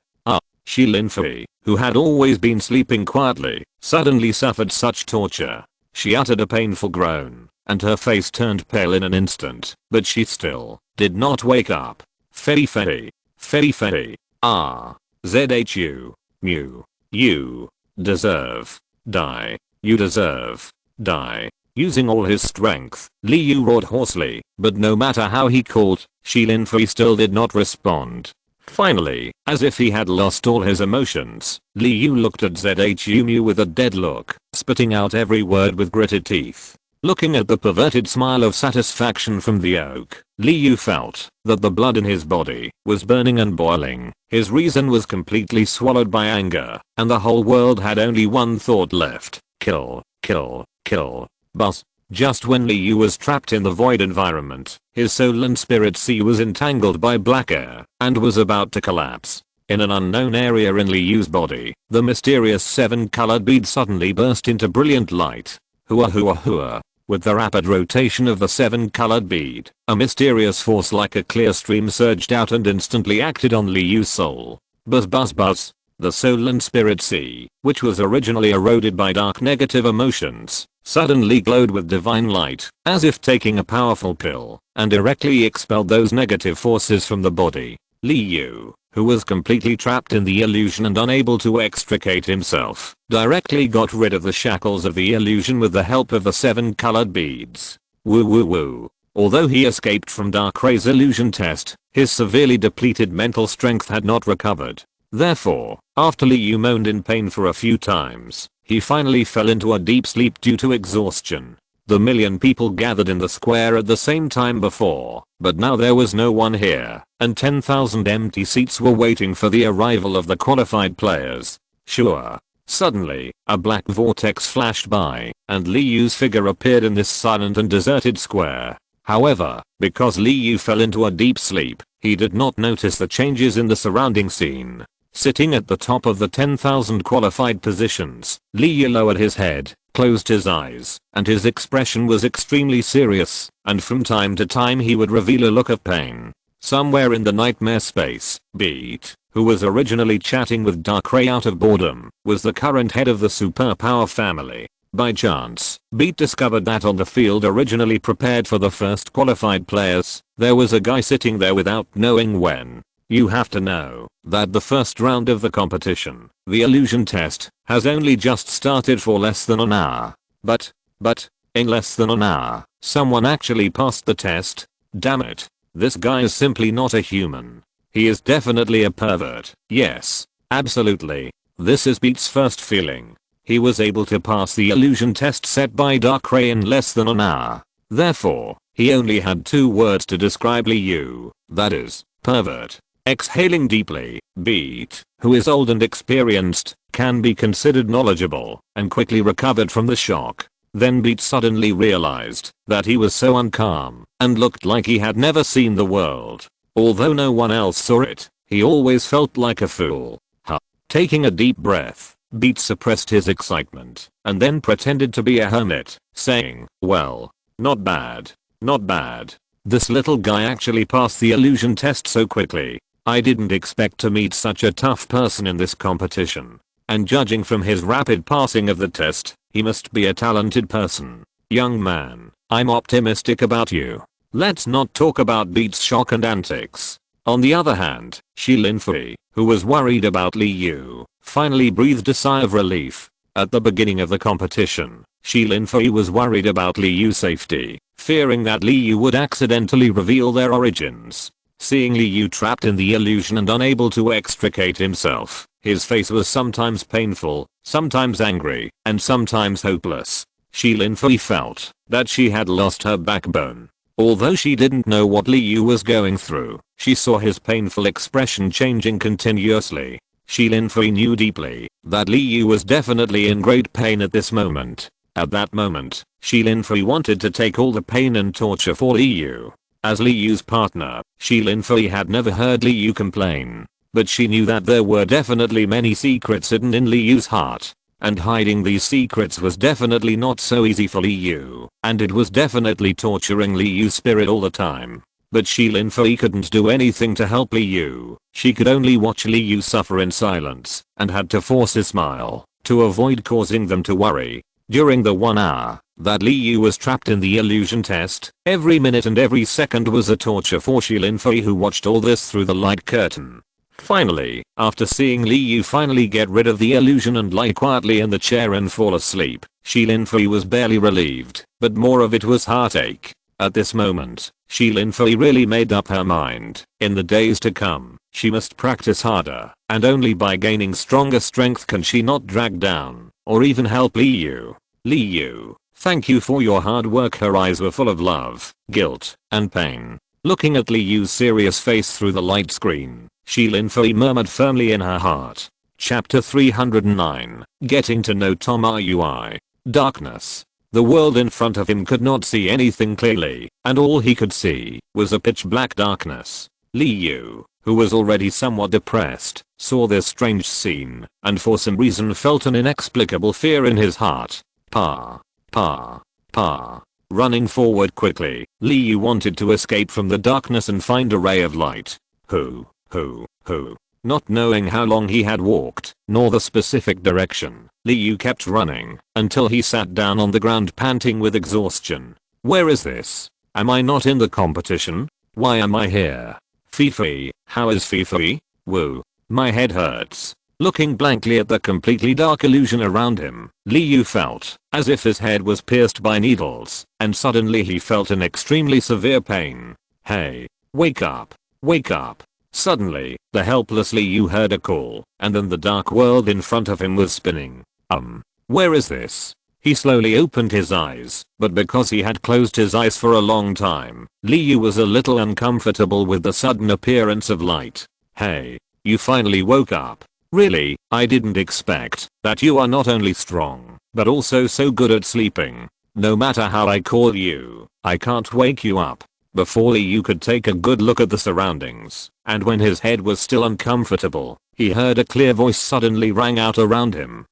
Shi Linfei, who had always been sleeping quietly, suddenly suffered such torture. She uttered a painful groan, and her face turned pale in an instant, but she still did not wake up. Fei Fei. Fei Fei. ZHU. Mew. You deserve die. You deserve die. Using all his strength, Li Yu roared hoarsely, but no matter how he called, Shi Linfei still did not respond. Finally, as if he had lost all his emotions, Li Yu looked at ZHU Mew with a dead look, spitting out every word with gritted teeth. Looking at the perverted smile of satisfaction from the oak, Li Yu felt that the blood in his body was burning and boiling. His reason was completely swallowed by anger, and the whole world had only one thought left: kill, kill, kill. But just when Li Yu was trapped in the void environment, his soul and spirit sea was entangled by black air and was about to collapse. In an unknown area in Li Yu's body, the mysterious 7-colored bead suddenly burst into brilliant light. Hua hua hua. With the rapid rotation of the 7-colored bead, a mysterious force like a clear stream surged out and instantly acted on Li Yu's soul. Buzz buzz buzz. The soul and spirit sea, which was originally eroded by dark negative emotions, suddenly glowed with divine light, as if taking a powerful pill, and directly expelled those negative forces from the body. Li Yu, who was completely trapped in the illusion and unable to extricate himself, directly got rid of the shackles of the illusion with the help of the 7-colored beads. Woo woo woo. Although he escaped from Darkray's illusion test, his severely depleted mental strength had not recovered. Therefore, after Li Yu moaned in pain for a few times, he finally fell into a deep sleep due to exhaustion. The million people gathered in the square at the same time before, but now there was no one here, and 10,000 empty seats were waiting for the arrival of the qualified players. Sure. Suddenly, a black vortex flashed by, and Li Yu's figure appeared in this silent and deserted square. However, because Li Yu fell into a deep sleep, he did not notice the changes in the surrounding scene. Sitting at the top of the 10,000 qualified positions, Li Yu lowered his head, closed his eyes, and his expression was extremely serious, and from time to time he would reveal a look of pain. Somewhere in the nightmare space, Beat, who was originally chatting with Darkrai out of boredom, was the current head of the superpower family. By chance, Beat discovered that on the field originally prepared for the first qualified players, there was a guy sitting there without knowing when. You have to know that the first round of the competition, the illusion test, has only just started for less than an hour. But, in less than an hour, someone actually passed the test. Damn it. This guy is simply not a human. He is definitely a pervert. Yes, absolutely. This is Beat's first feeling. He was able to pass the illusion test set by Darkrai in less than an hour. Therefore, he only had 2 words to describe Li Yu, that is, pervert. Exhaling deeply, Beat, who is old and experienced, can be considered knowledgeable, and quickly recovered from the shock. Then Beat suddenly realized that he was so uncalm and looked like he had never seen the world. Although no one else saw it, he always felt like a fool. Taking a deep breath, Beat suppressed his excitement and then pretended to be a hermit, saying, well, not bad, not bad. This little guy actually passed the illusion test so quickly. I didn't expect to meet such a tough person in this competition. And judging from his rapid passing of the test, he must be a talented person. Young man, I'm optimistic about you. Let's not talk about Beat's shock and antics. On the other hand, Shi Linfei, who was worried about Li Yu, finally breathed a sigh of relief. At the beginning of the competition, Shi Linfei was worried about Li Yu's safety, fearing that Li Yu would accidentally reveal their origins. Seeing Li Yu trapped in the illusion and unable to extricate himself, his face was sometimes painful, sometimes angry, and sometimes hopeless. Shi Linfei felt that she had lost her backbone. Although she didn't know what Li Yu was going through, she saw his painful expression changing continuously. Shi Linfei knew deeply that Li Yu was definitely in great pain at this moment. At that moment, Shi Linfei wanted to take all the pain and torture for Li Yu. As Li Yu's partner, Shi Linfei had never heard Li Yu complain, but she knew that there were definitely many secrets hidden in Li Yu's heart. And hiding these secrets was definitely not so easy for Li Yu, and it was definitely torturing Li Yu's spirit all the time. But Shi Linfei couldn't do anything to help Li Yu. She could only watch Li Yu suffer in silence, and had to force a smile to avoid causing them to worry. During the 1 hour that Li Yu was trapped in the illusion test, every minute and every second was a torture for Shi Linfei, who watched all this through the light curtain. Finally, after seeing Li Yu finally get rid of the illusion and lie quietly in the chair and fall asleep, Shi Linfei was barely relieved, but more of it was heartache. At this moment, Shi Linfei really made up her mind. In the days to come, she must practice harder, and only by gaining stronger strength can she not drag down, or even help Li Yu. Li Yu, thank you for your hard work. Her eyes were full of love, guilt, and pain. Looking at Li Yu's serious face through the light screen, Shi Linfei murmured firmly in her heart. Chapter 309, Getting to know Tom Rui. Darkness. The world in front of him could not see anything clearly, and all he could see was a pitch black darkness. Li Yu, who was already somewhat depressed, saw this strange scene, and for some reason felt an inexplicable fear in his heart. Pa. Running forward quickly, Li Yu wanted to escape from the darkness and find a ray of light. Who? Not knowing how long he had walked, nor the specific direction, Li Yu kept running until he sat down on the ground panting with exhaustion. Where is this? Am I not in the competition? Why am I here? Fifi, how is Fifi? Woo. My head hurts. Looking blankly at the completely dark illusion around him, Li Yu felt as if his head was pierced by needles, and suddenly he felt an extremely severe pain. Hey, wake up. Wake up. Suddenly, the helpless Li Yu heard a call, and then the dark world in front of him was spinning. Where is this? He slowly opened his eyes, but because he had closed his eyes for a long time, Li Yu was a little uncomfortable with the sudden appearance of light. Hey, you finally woke up. Really, I didn't expect that you are not only strong, but also so good at sleeping. No matter how I call you, I can't wake you up. Before Liu could take a good look at the surroundings, and when his head was still uncomfortable, he heard a clear voice suddenly rang out around him.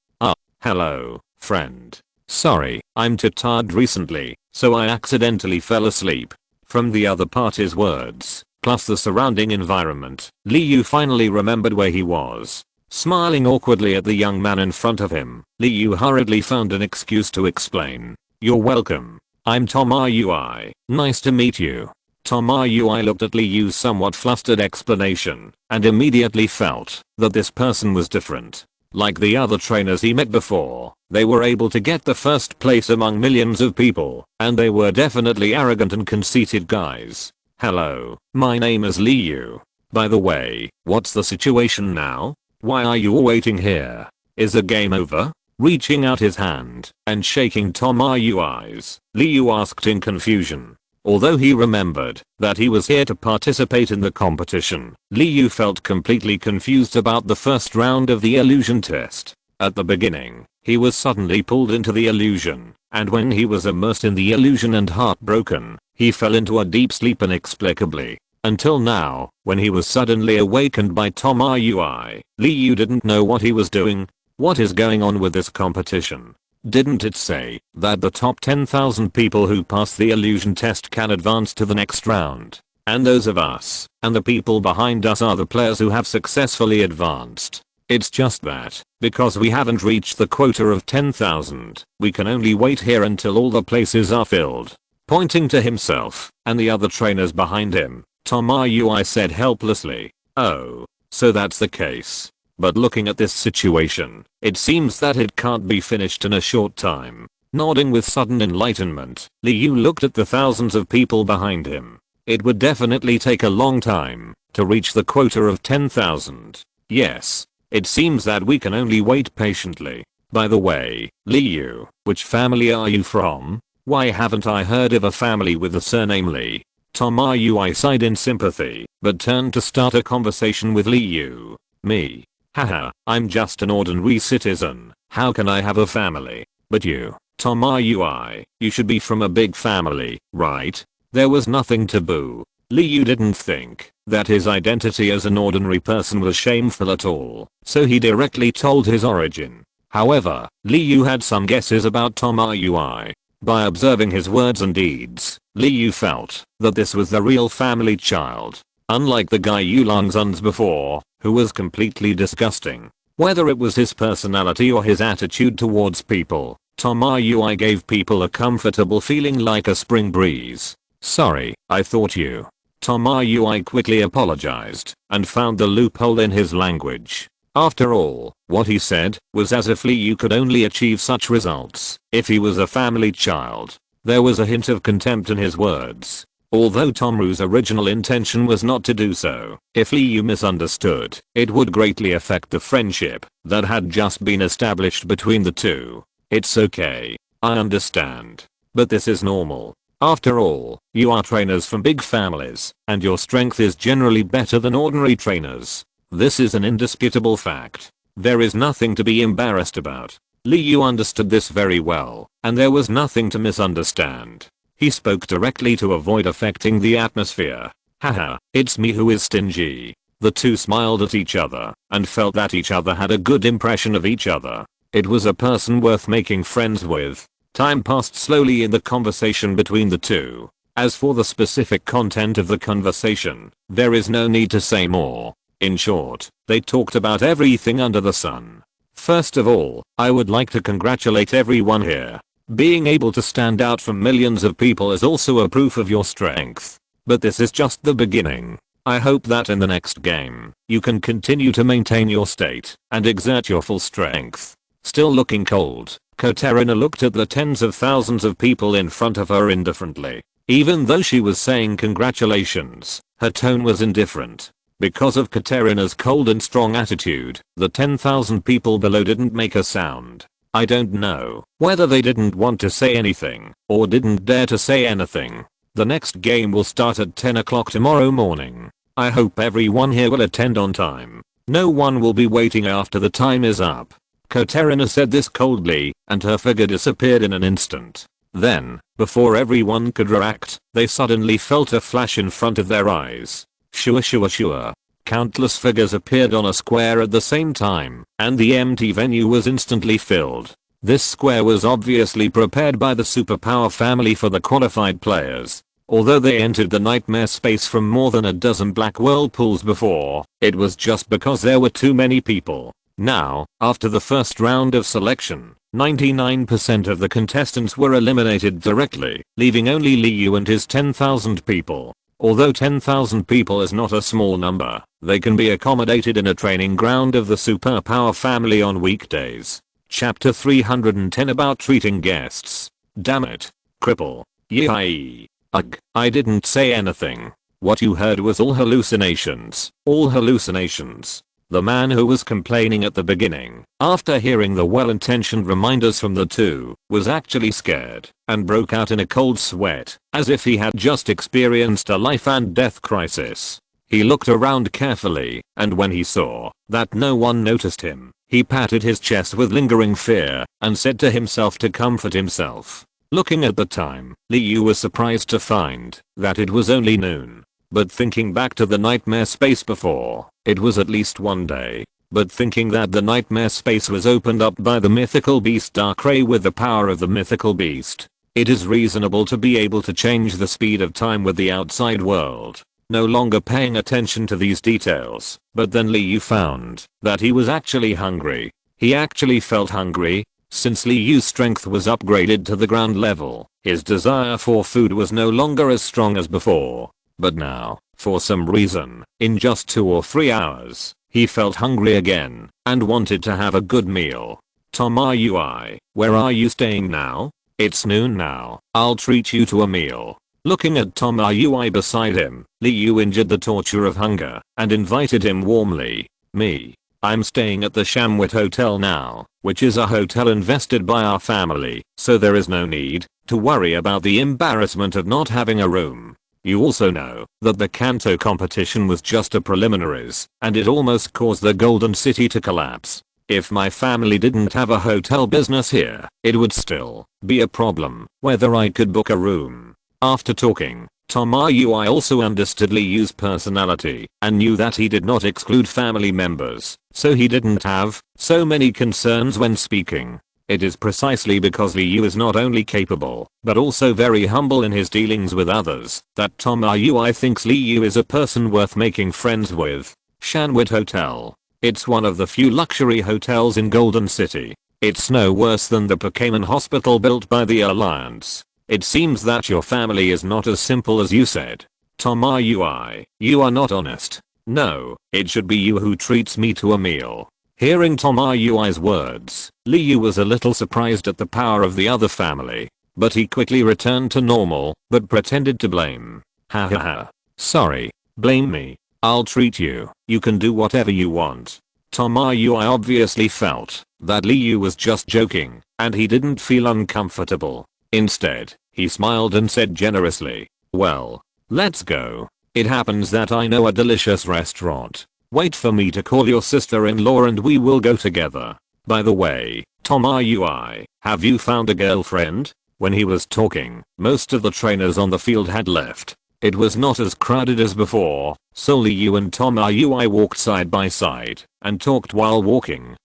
Hello, friend. Sorry, I'm too tired recently, so I accidentally fell asleep. From the other party's words, plus the surrounding environment, Liu finally remembered where he was. Smiling awkwardly at the young man in front of him, Liu hurriedly found an excuse to explain. You're welcome. I'm Tom Rui. Nice to meet you. Tom Rui looked at Liu's somewhat flustered explanation, and immediately felt that this person was different. Like the other trainers he met before, they were able to get the first place among millions of people, and they were definitely arrogant and conceited guys. Hello, my name is Liu. By the way, what's the situation now? Why are you waiting here? Is the game over? Reaching out his hand and shaking Tom Rui's, Liu asked in confusion. Although he remembered that he was here to participate in the competition, Liu felt completely confused about the first round of the illusion test. At the beginning, he was suddenly pulled into the illusion, and when he was immersed in the illusion and heartbroken, he fell into a deep sleep inexplicably. Until now, when he was suddenly awakened by Tom Rui, Liu didn't know what he was doing. What is going on with this competition? Didn't it say that the top 10,000 people who pass the illusion test can advance to the next round? And those of us, and the people behind us are the players who have successfully advanced. It's just that, because we haven't reached the quota of 10,000, we can only wait here until all the places are filled. Pointing to himself, and the other trainers behind him, Tom Rui said helplessly. Oh, so that's the case. But looking at this situation, it seems that it can't be finished in a short time. Nodding with sudden enlightenment, Liu looked at the thousands of people behind him. It would definitely take a long time to reach the quota of 10,000. Yes, it seems that we can only wait patiently. By the way, Liu, which family are you from? Why haven't I heard of a family with the surname Li? Tom Rui sighed in sympathy, but turned to start a conversation with Liu. Me? Haha, I'm just an ordinary citizen. How can I have a family? But you, Tom Rui, you should be from a big family, right? There was nothing taboo. Liu didn't think that his identity as an ordinary person was shameful at all, so he directly told his origin. However, Liu had some guesses about Tom Rui. By observing his words and deeds, Liu felt that this was the real family child. Unlike the guy Yulongzun's before, who was completely disgusting. Whether it was his personality or his attitude towards people, Tom Rui gave people a comfortable feeling like a spring breeze. Sorry, I thought you. Tom Rui quickly apologized and found the loophole in his language. After all, what he said was as if Liu could only achieve such results if he was a family child. There was a hint of contempt in his words. Although Tomru's original intention was not to do so, if Liu misunderstood, it would greatly affect the friendship that had just been established between the two. It's okay. I understand. But this is normal. After all, you are trainers from big families, and your strength is generally better than ordinary trainers. This is an indisputable fact. There is nothing to be embarrassed about. Liu understood this very well, and there was nothing to misunderstand. He spoke directly to avoid affecting the atmosphere. Haha, it's me who is stingy. The two smiled at each other and felt that each other had a good impression of each other. It was a person worth making friends with. Time passed slowly in the conversation between the two. As for the specific content of the conversation, there is no need to say more. In short, they talked about everything under the sun. First of all, I would like to congratulate everyone here. Being able to stand out from millions of people is also a proof of your strength. But this is just the beginning. I hope that in the next game, you can continue to maintain your state and exert your full strength. Still looking cold, Katerina looked at the tens of thousands of people in front of her indifferently. Even though she was saying congratulations, her tone was indifferent. Because of Katerina's cold and strong attitude, the 10,000 people below didn't make a sound. I don't know whether they didn't want to say anything or didn't dare to say anything. The next game will start at 10 o'clock tomorrow morning. I hope everyone here will attend on time. No one will be waiting after the time is up. Katerina said this coldly, and her figure disappeared in an instant. Then, before everyone could react, they suddenly felt a flash in front of their eyes. Shua shua shua. Countless figures appeared on a square at the same time, and the empty venue was instantly filled. This square was obviously prepared by the superpower family for the qualified players. Although they entered the nightmare space from more than a dozen black whirlpools before, it was just because there were too many people. Now, after the first round of selection, 99% of the contestants were eliminated directly, leaving only Liu and his 10,000 people. Although 10,000 people is not a small number, they can be accommodated in a training ground of the superpower family on weekdays. Chapter 310 about treating guests. Damn it. Cripple. Yee. Ugh, I didn't say anything. What you heard was all hallucinations. All hallucinations. The man who was complaining at the beginning, after hearing the well-intentioned reminders from the two, was actually scared and broke out in a cold sweat, as if he had just experienced a life and death crisis. He looked around carefully, and when he saw that no one noticed him, he patted his chest with lingering fear and said to himself to comfort himself. Looking at the time, Liu was surprised to find that it was only noon. But thinking back to the nightmare space before, it was at least one day. But thinking that the nightmare space was opened up by the mythical beast Darkrai with the power of the mythical beast, it is reasonable to be able to change the speed of time with the outside world. No longer paying attention to these details, but then Liu found that he was actually hungry. He actually felt hungry. Since Liu's strength was upgraded to the ground level, his desire for food was no longer as strong as before. But now, for some reason, in just 2 or 3 hours, he felt hungry again and wanted to have a good meal. Tomayui, where are you staying now? It's noon now. I'll treat you to a meal. Looking at Tomayui beside him, Liu endured the torture of hunger and invited him warmly. Me. I'm staying at the Shamwit Hotel now, which is a hotel invested by our family, so there is no need to worry about the embarrassment of not having a room. You also know that the Kanto competition was just a preliminaries, and it almost caused the Golden City to collapse. If my family didn't have a hotel business here, it would still be a problem whether I could book a room. After talking, Tomayui also understood Liu's personality and knew that he did not exclude family members, so he didn't have so many concerns when speaking. It is precisely because Liu is not only capable, but also very humble in his dealings with others, that Tomayui thinks Liu is a person worth making friends with. Shamwit Hotel. It's one of the few luxury hotels in Golden City. It's no worse than the Pokémon hospital built by the Alliance. It seems that your family is not as simple as you said. Tomayui, you are not honest. No, it should be you who treats me to a meal. Hearing Tomayui's words, Liu was a little surprised at the power of the other family, but he quickly returned to normal, but pretended to blame. Ha ha ha. Sorry, blame me. I'll treat you. You can do whatever you want. Tomayui obviously felt that Liu was just joking, and he didn't feel uncomfortable. Instead, he smiled and said generously, well, let's go. It happens that I know a delicious restaurant. Wait for me to call your sister-in-law and we will go together. By the way, Tomayui, have you found a girlfriend? When he was talking, most of the trainers on the field had left. It was not as crowded as before, so Liu and Tomayui walked side by side and talked while walking.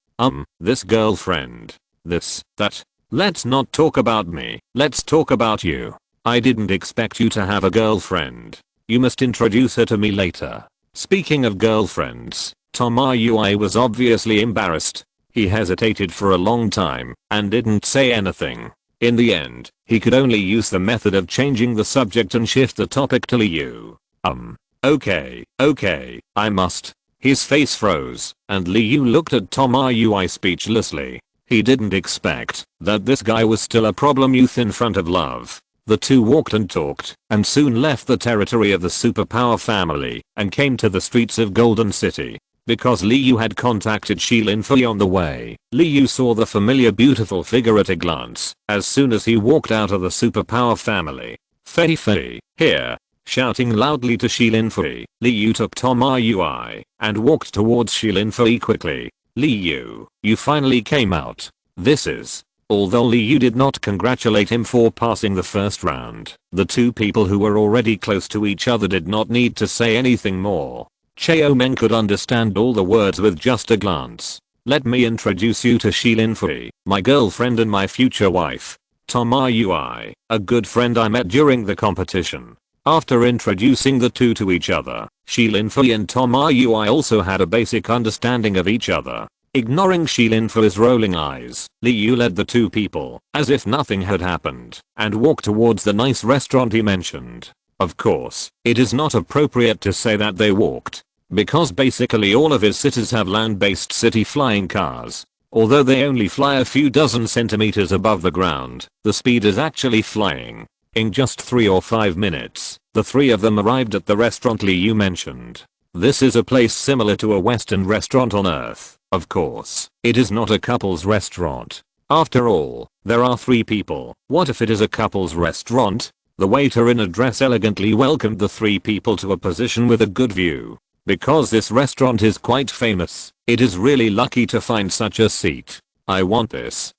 This girlfriend. This, that. Let's not talk about me, let's talk about you. I didn't expect you to have a girlfriend. You must introduce her to me later. Speaking of girlfriends, Tomayui was obviously embarrassed. He hesitated for a long time and didn't say anything. In the end, he could only use the method of changing the subject and shift the topic to Liu. Okay, I must. His face froze, and Liu looked at Tomayui speechlessly. He didn't expect that this guy was still a problem youth in front of love. The two walked and talked, and soon left the territory of the superpower family, and came to the streets of Golden City. Because Liu had contacted Shilin Fei on the way, Liu saw the familiar beautiful figure at a glance, as soon as he walked out of the superpower family. Fei, here. Shouting loudly to Shilinfui, Liu took Tomayui and walked towards Shilinfui quickly. Liu, you finally came out. This is. Although Liu did not congratulate him for passing the first round, the two people who were already close to each other did not need to say anything more. Cheomeng could understand all the words with just a glance. Let me introduce you to Shilinfui, my girlfriend and my future wife. Tomayui, a good friend I met during the competition. After introducing the two to each other, Shilinfui and Tomayui also had a basic understanding of each other. Ignoring Shilinfui's rolling eyes, Liu led the two people, as if nothing had happened, and walked towards the nice restaurant he mentioned. Of course, it is not appropriate to say that they walked, because basically all of his cities have land-based city flying cars. Although they only fly a few dozen centimeters above the ground, the speed is actually flying. In just 3 or 5 minutes, the three of them arrived at the restaurant Liu mentioned. This is a place similar to a Western restaurant on Earth. Of course, it is not a couple's restaurant. After all, there are 3 people. What if it is a couple's restaurant? The waiter in a dress elegantly welcomed the 3 people to a position with a good view. Because this restaurant is quite famous, it is really lucky to find such a seat. I want this,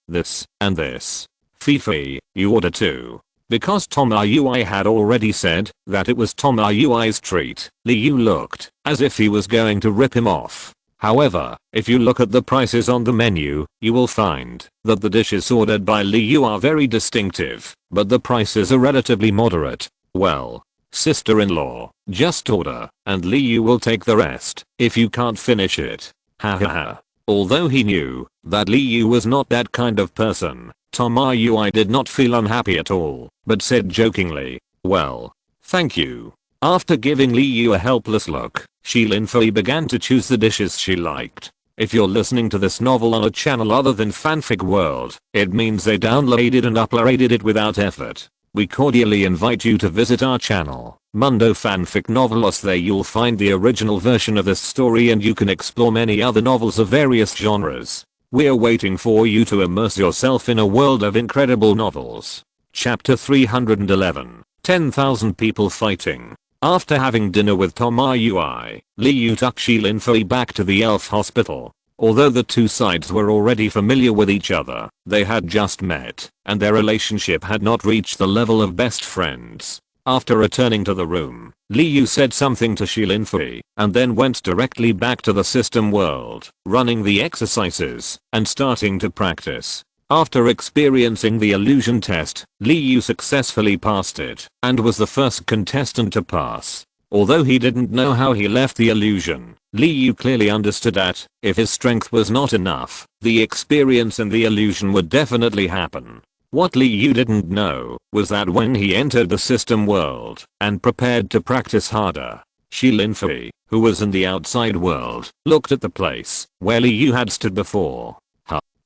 and this. Fifi, you order too. Because Tomayui had already said that it was Tomayui's treat, Liu looked as if he was going to rip him off. However, if you look at the prices on the menu, you will find that the dishes ordered by Liu are very distinctive, but the prices are relatively moderate. Well, sister-in-law, just order, and Liu will take the rest if you can't finish it. Hahaha. Although he knew that Liu was not that kind of person, Tomayui did not feel unhappy at all, but said jokingly, well, thank you. After giving Liu a helpless look, Shilinfui began to choose the dishes she liked. If you're listening to this novel on a channel other than Fanfic World, it means they downloaded and uploaded it without effort. We cordially invite you to visit our channel, Mundo Fanfic Novelos. There you'll find the original version of this story and you can explore many other novels of various genres. We're waiting for you to immerse yourself in a world of incredible novels. Chapter 311, 10,000 People Fighting. After having dinner with Tomayui, Liu took Shilinfui back to the elf hospital. Although the two sides were already familiar with each other, they had just met, and their relationship had not reached the level of best friends. After returning to the room, Liu said something to Shilinfui, and then went directly back to the system world, running the exercises, and starting to practice. After experiencing the illusion test, Liu successfully passed it, and was the first contestant to pass. Although he didn't know how he left the illusion, Liu clearly understood that, if his strength was not enough, the experience in the illusion would definitely happen. What Liu didn't know was that when he entered the system world and prepared to practice harder, Shilinfui, who was in the outside world, looked at the place where Liu had stood before.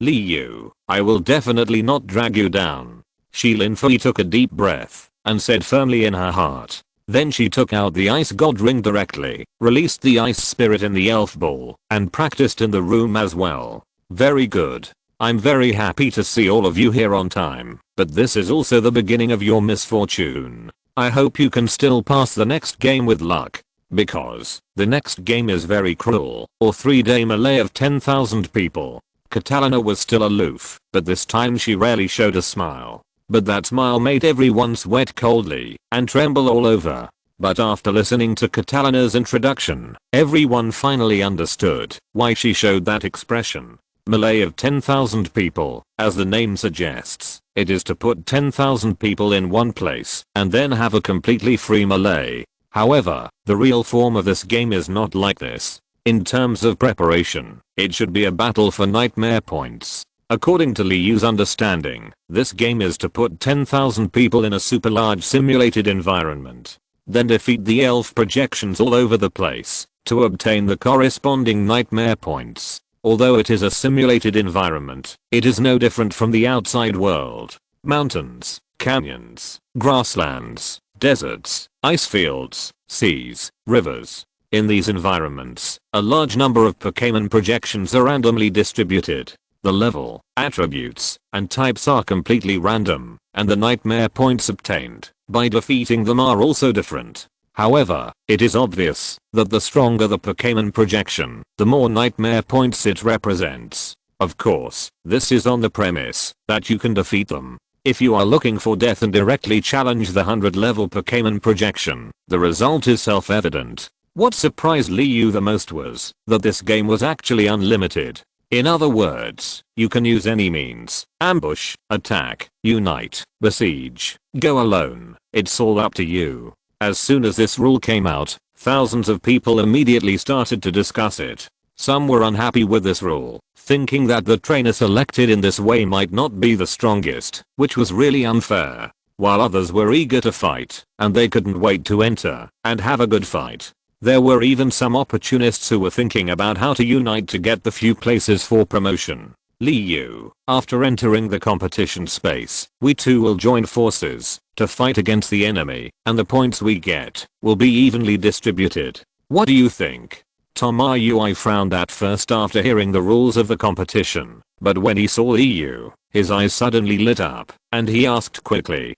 Liu, I will definitely not drag you down. Shilinfui took a deep breath and said firmly in her heart. Then she took out the ice god ring directly, released the ice spirit in the elf ball, and practiced in the room as well. Very good. I'm very happy to see all of you here on time, but this is also the beginning of your misfortune. I hope you can still pass the next game with luck, because the next game is very cruel, or 3-day melee of 10,000 people. Catalina was still aloof, but this time she rarely showed a smile. But that smile made everyone sweat coldly and tremble all over. But after listening to Catalina's introduction, everyone finally understood why she showed that expression. Melee of 10,000 people, as the name suggests, it is to put 10,000 people in one place and then have a completely free melee. However, the real form of this game is not like this. In terms of preparation, it should be a battle for nightmare points. According to Liu's understanding, this game is to put 10,000 people in a super large simulated environment. Then defeat the elf projections all over the place to obtain the corresponding nightmare points. Although it is a simulated environment, it is no different from the outside world. Mountains, canyons, grasslands, deserts, ice fields, seas, rivers. In these environments, a large number of Pokémon projections are randomly distributed. The level, attributes, and types are completely random, and the nightmare points obtained by defeating them are also different. However, it is obvious that the stronger the Pokémon projection, the more nightmare points it represents. Of course, this is on the premise that you can defeat them. If you are looking for death and directly challenge the 100 level Pokémon projection, the result is self-evident. What surprised Liu the most was that this game was actually unlimited. In other words, you can use any means: ambush, attack, unite, besiege, go alone. It's all up to you. As soon as this rule came out, thousands of people immediately started to discuss it. Some were unhappy with this rule, thinking that the trainer selected in this way might not be the strongest, which was really unfair, while others were eager to fight, and they couldn't wait to enter and have a good fight. There were even some opportunists who were thinking about how to unite to get the few places for promotion. Liu, after entering the competition space, we too will join forces to fight against the enemy, and the points we get will be evenly distributed. What do you think? Tomoyui frowned at first after hearing the rules of the competition, but when he saw Liu, his eyes suddenly lit up, and he asked quickly,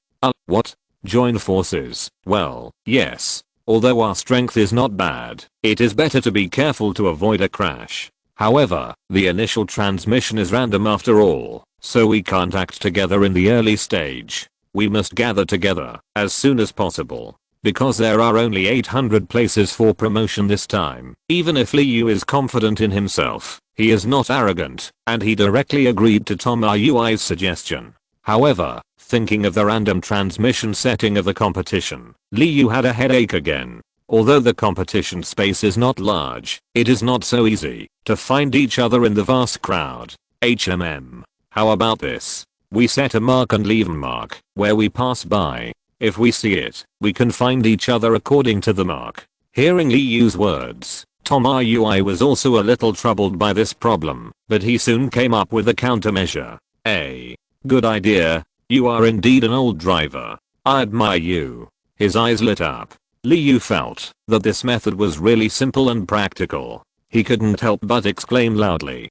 what? Join forces? Well, yes. Although our strength is not bad, it is better to be careful to avoid a crash. However, the initial transmission is random after all, so we can't act together in the early stage. We must gather together as soon as possible, because there are only 800 places for promotion this time. Even if Liu is confident in himself, he is not arrogant, and he directly agreed to Tomoyui's suggestion. However, thinking of the random transmission setting of the competition, Liu had a headache again. Although the competition space is not large, it is not so easy to find each other in the vast crowd. How about this? We set a mark and leave a mark where we pass by. If we see it, we can find each other according to the mark. Hearing Liu's words, Tomoyui was also a little troubled by this problem, but he soon came up with a countermeasure. Good idea. You are indeed an old driver. I admire you. His eyes lit up. Liu felt that this method was really simple and practical. He couldn't help but exclaim loudly,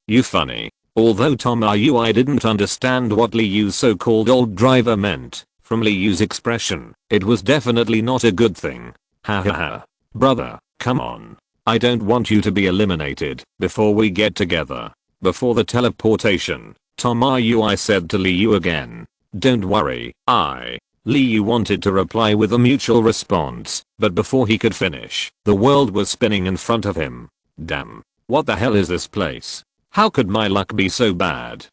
you funny. Although Tomoyui didn't understand what Liu's so-called old driver meant, from Liu's expression, it was definitely not a good thing. Ha ha ha. Brother, come on. I don't want you to be eliminated before we get together. Before the teleportation, Tomoyui said to Liu again. Don't worry, Liu wanted to reply with a mutual response, but before he could finish, the world was spinning in front of him. Damn. What the hell is this place? How could my luck be so bad?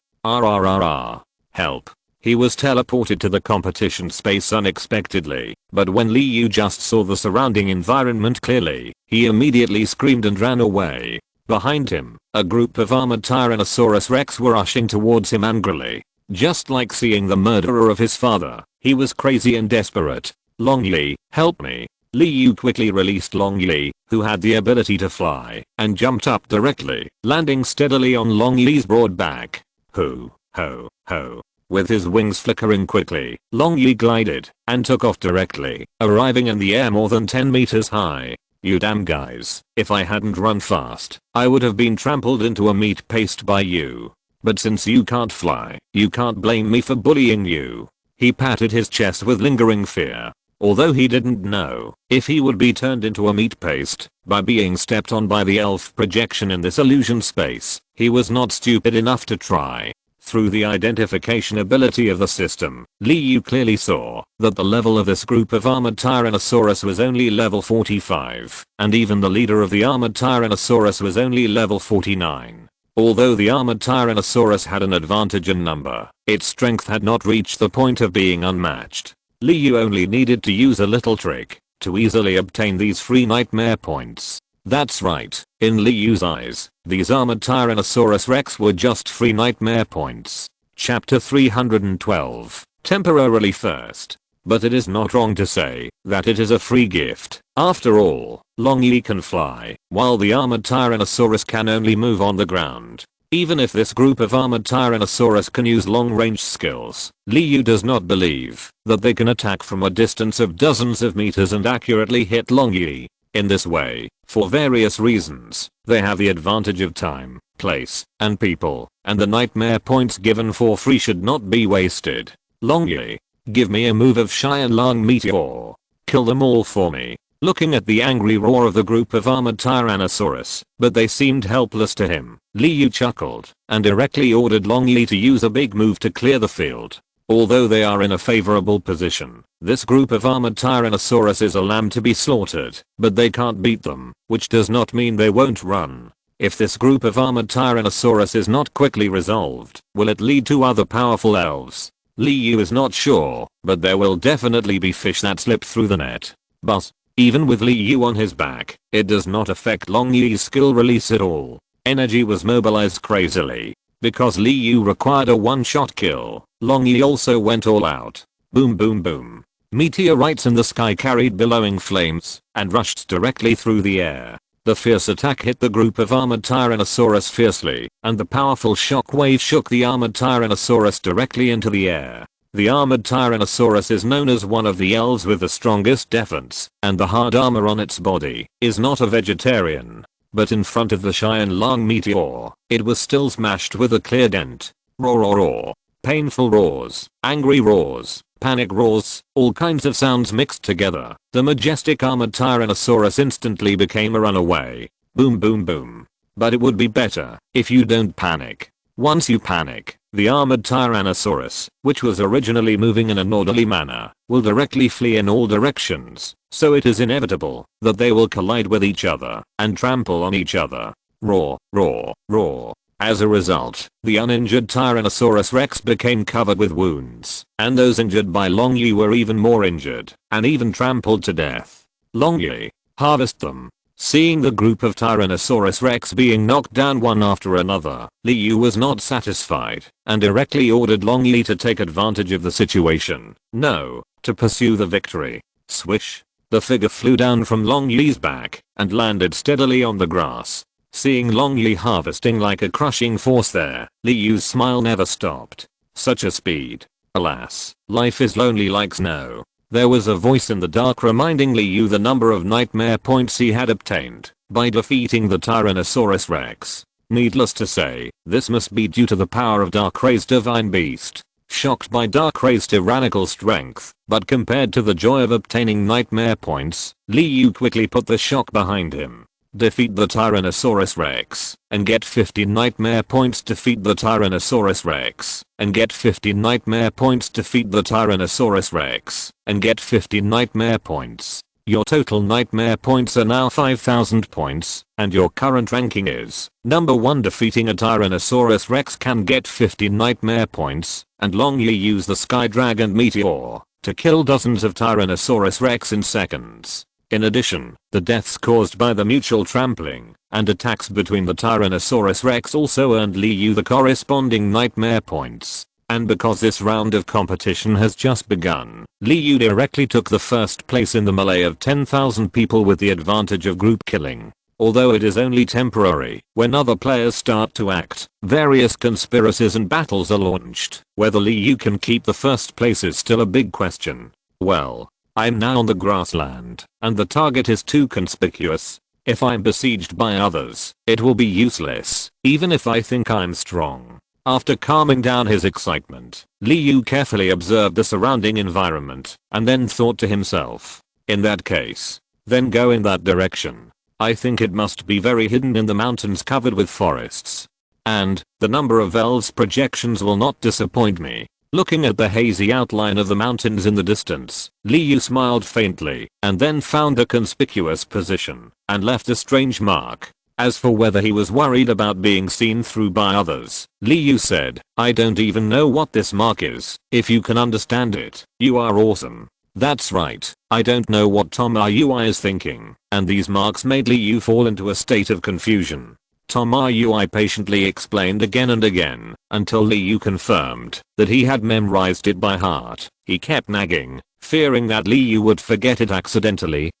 Help. He was teleported to the competition space unexpectedly, but when Liu just saw the surrounding environment clearly, he immediately screamed and ran away. Behind him, a group of armored Tyrannosaurus Rex were rushing towards him angrily. Just like seeing the murderer of his father, he was crazy and desperate. Longyi, help me. Liu quickly released Longyi, who had the ability to fly, and jumped up directly, landing steadily on Longyi's broad back. Ho, ho, ho. With his wings flickering quickly, Longyi glided and took off directly, arriving in the air more than 10 meters high. You damn guys, if I hadn't run fast, I would have been trampled into a meat paste by you. But since you can't fly, you can't blame me for bullying you. He patted his chest with lingering fear. Although he didn't know if he would be turned into a meat paste by being stepped on by the elf projection in this illusion space, he was not stupid enough to try. Through the identification ability of the system, Liu clearly saw that the level of this group of armored Tyrannosaurus was only level 45, and even the leader of the armored Tyrannosaurus was only level 49. Although the armored Tyrannosaurus had an advantage in number, its strength had not reached the point of being unmatched. Liu only needed to use a little trick to easily obtain these free nightmare points. That's right, in Liu's eyes, these armored Tyrannosaurus Rex were just free nightmare points. Chapter 312, temporarily first. But it is not wrong to say that it is a free gift. After all, Longyi can fly, while the armored Tyrannosaurus can only move on the ground. Even if this group of armored Tyrannosaurus can use long-range skills, Liu does not believe that they can attack from a distance of dozens of meters and accurately hit Longyi. In this way, for various reasons, they have the advantage of time, place, and people, and the nightmare points given for free should not be wasted. Longyi, give me a move of Xianlang Meteor. Kill them all for me. looking at the angry roar of the group of armored Tyrannosaurus, but they seemed helpless to him. Liu chuckled and directly ordered Long Yi to use a big move to clear the field. Although they are in a favorable position, this group of armored Tyrannosaurus is a lamb to be slaughtered, but they can't beat them, which does not mean they won't run. If this group of armored Tyrannosaurus is not quickly resolved, will it lead to other powerful elves? Liu is not sure, but there will definitely be fish that slip through the net. But even with Liu on his back, it does not affect Long Yi's skill release at all. Energy was mobilized crazily. Because Liu required a one-shot kill, Long Yi also went all out. Boom boom boom. Meteorites in the sky carried billowing flames and rushed directly through the air. The fierce attack hit the group of armored Tyrannosaurus fiercely, and the powerful shock wave shook the armored Tyrannosaurus directly into the air. The armored Tyrannosaurus is known as one of the elves with the strongest defense, and the hard armor on its body is not a vegetarian. But in front of the Xianlong meteor, it was still smashed with a clear dent. Roar roar roar. Painful roars, angry roars, panic roars, all kinds of sounds mixed together. The majestic armored Tyrannosaurus instantly became a runaway. Boom boom boom. But it would be better if you don't panic. Once you panic, the armored Tyrannosaurus, which was originally moving in an orderly manner, will directly flee in all directions, so it is inevitable that they will collide with each other and trample on each other. Roar, roar, roar. As a result, the uninjured Tyrannosaurus Rex became covered with wounds, and those injured by Long Yi were even more injured, and even trampled to death. Long Yi, harvest them. Seeing the group of Tyrannosaurus Rex being knocked down one after another, Liu was not satisfied and directly ordered Long Yi to take advantage of the situation. No, to pursue the victory. Swish. The figure flew down from Long Yi's back and landed steadily on the grass. Seeing Long Yi harvesting like a crushing force there, Liu's smile never stopped. Such a speed. Alas, life is lonely like snow. There was a voice in the dark reminding Liu the number of nightmare points he had obtained by defeating the Tyrannosaurus Rex. Needless to say, this must be due to the power of Darkray's divine beast. Shocked by Darkray's tyrannical strength, but compared to the joy of obtaining nightmare points, Liu quickly put the shock behind him. Defeat the Tyrannosaurus Rex and get 50 nightmare points. Defeat the Tyrannosaurus Rex and get 50 nightmare points. Defeat the Tyrannosaurus Rex and get 50 nightmare points. Your total nightmare points are now 5000 points, and your current ranking is number 1. Defeating a Tyrannosaurus Rex can get 50 nightmare points, and Long Yi used the Sky Dragon Meteor to kill dozens of Tyrannosaurus Rex in seconds. In addition, the deaths caused by the mutual trampling and attacks between the Tyrannosaurus Rex also earned Liu the corresponding nightmare points. And because this round of competition has just begun, Liu directly took the first place in the melee of 10,000 people with the advantage of group killing. Although it is only temporary, when other players start to act, various conspiracies and battles are launched. Whether Liu can keep the first place is still a big question. Well, I'm now on the grassland, and the target is too conspicuous. If I'm besieged by others, it will be useless, even if I think I'm strong. After calming down his excitement, Liu carefully observed the surrounding environment, and then thought to himself, in that case, then go in that direction. I think it must be very hidden in the mountains covered with forests. And, the number of elves projections will not disappoint me. Looking at the hazy outline of the mountains in the distance, Liu smiled faintly, and then found a conspicuous position, and left a strange mark. As for whether he was worried about being seen through by others, Liu said, I don't even know what this mark is. If you can understand it, you are awesome. That's right, I don't know what Tom Rui is thinking, and these marks made Liu fall into a state of confusion. Tom Rui patiently explained again and again, until Liu confirmed that he had memorized it by heart. He kept nagging, fearing that Liu would forget it accidentally.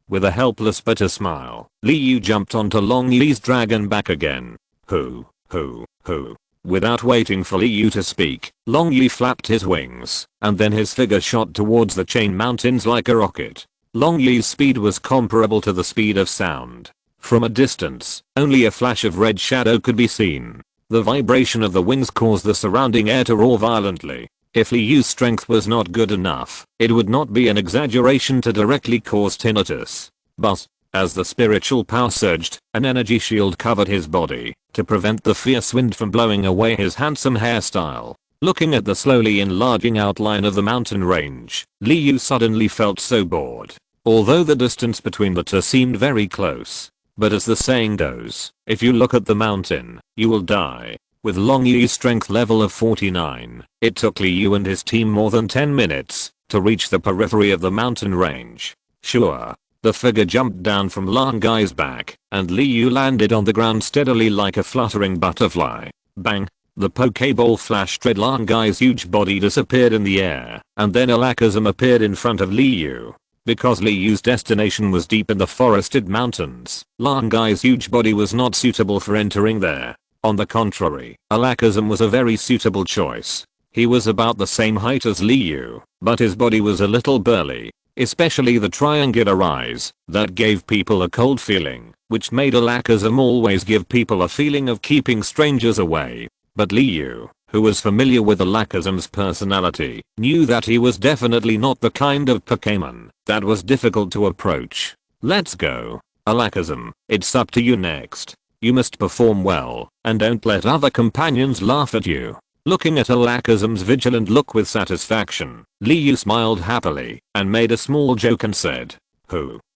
With a helpless bitter smile, Liu jumped onto Long Yi's dragon back again. Hoo. Without waiting for Liu to speak, Long Yi flapped his wings, and then his figure shot towards the chain mountains like a rocket. Long Yi's speed was comparable to the speed of sound. From a distance, only a flash of red shadow could be seen. The vibration of the wings caused the surrounding air to roar violently. If Liyu's strength was not good enough, it would not be an exaggeration to directly cause tinnitus. But, as the spiritual power surged, an energy shield covered his body to prevent the fierce wind from blowing away his handsome hairstyle. Looking at the slowly enlarging outline of the mountain range, Liyu suddenly felt so bored. Although the distance between the two seemed very close. But as the saying goes, if you look at the mountain, you will die. With Long Yu's strength level of 49, it took Liyu and his team more than 10 minutes to reach the periphery of the mountain range. Sure, the figure jumped down from Long Guy's back, and Liyu landed on the ground steadily like a fluttering butterfly. Bang! The Pokeball flashed. Red Long Guy's huge body disappeared in the air, and then Alakazam appeared in front of Liyu. Because Liyu's destination was deep in the forested mountains, Long Guy's huge body was not suitable for entering there. On the contrary, Alakazam was a very suitable choice. He was about the same height as Liyu, but his body was a little burly, especially the triangular eyes that gave people a cold feeling, which made Alakazam always give people a feeling of keeping strangers away. But Liyu, who was familiar with Alakazam's personality, knew that he was definitely not the kind of Pokémon that was difficult to approach. Let's go. Alakazam, it's up to you next. You must perform well, and don't let other companions laugh at you. Looking at Alakazam's vigilant look with satisfaction, Liyu smiled happily and made a small joke and said,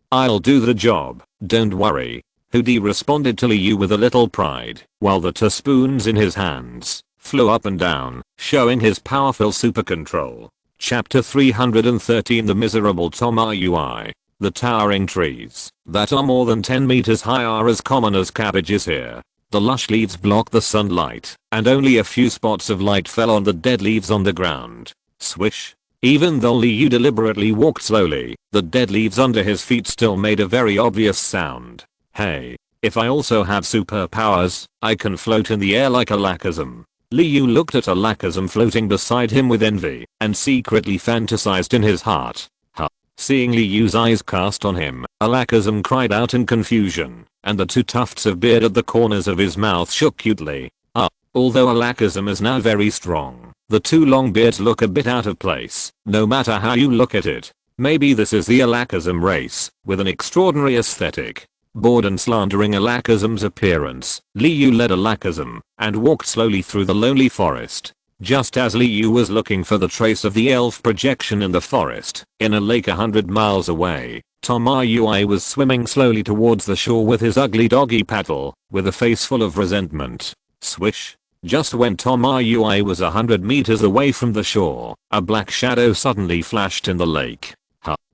I'll do the job, don't worry. Hoodie responded to Liyu with a little pride, while the two spoons in his hands flew up and down, showing his powerful super control. Chapter 313 The Miserable Tomayui. The towering trees that are more than 10 meters high are as common as cabbages here. The lush leaves block the sunlight, and only a few spots of light fell on the dead leaves on the ground. Swish. Even though Liyu deliberately walked slowly, the dead leaves under his feet still made a very obvious sound. Hey, if I also have superpowers, I can float in the air like Alakazam. Liyu looked at Alakazam floating beside him with envy, and secretly fantasized in his heart. Seeing Liyu's eyes cast on him, Alakazam cried out in confusion, and the two tufts of beard at the corners of his mouth shook cutely. Although Alakazam is now very strong, the two long beards look a bit out of place, no matter how you look at it. Maybe this is the Alakazam race, with an extraordinary aesthetic. Bored and slandering Alakazam's appearance, Liyu led Alakazam and walked slowly through the lonely forest. Just as Liyu was looking for the trace of the elf projection in the forest, in a lake 100 miles away, Tomayui was swimming slowly towards the shore with his ugly doggy paddle, with a face full of resentment. Swish. Just when Tomayui was 100 meters away from the shore, a black shadow suddenly flashed in the lake.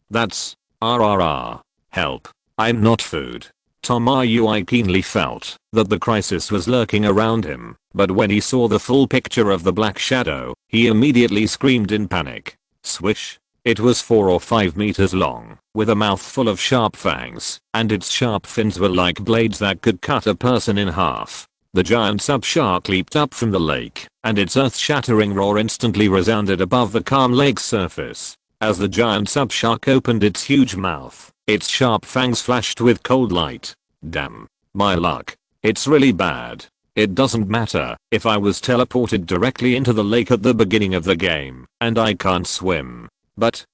That's RRR. Help. I'm not food. Tomayui keenly felt that the crisis was lurking around him, but when he saw the full picture of the black shadow, he immediately screamed in panic. Swish. It was 4 or 5 meters long, with a mouth full of sharp fangs, and its sharp fins were like blades that could cut a person in half. The giant subshark leaped up from the lake, and its earth-shattering roar instantly resounded above the calm lake's surface. As the giant subshark opened its huge mouth, its sharp fangs flashed with cold light. Damn. My luck. It's really bad. It doesn't matter if I was teleported directly into the lake at the beginning of the game, and I can't swim. But,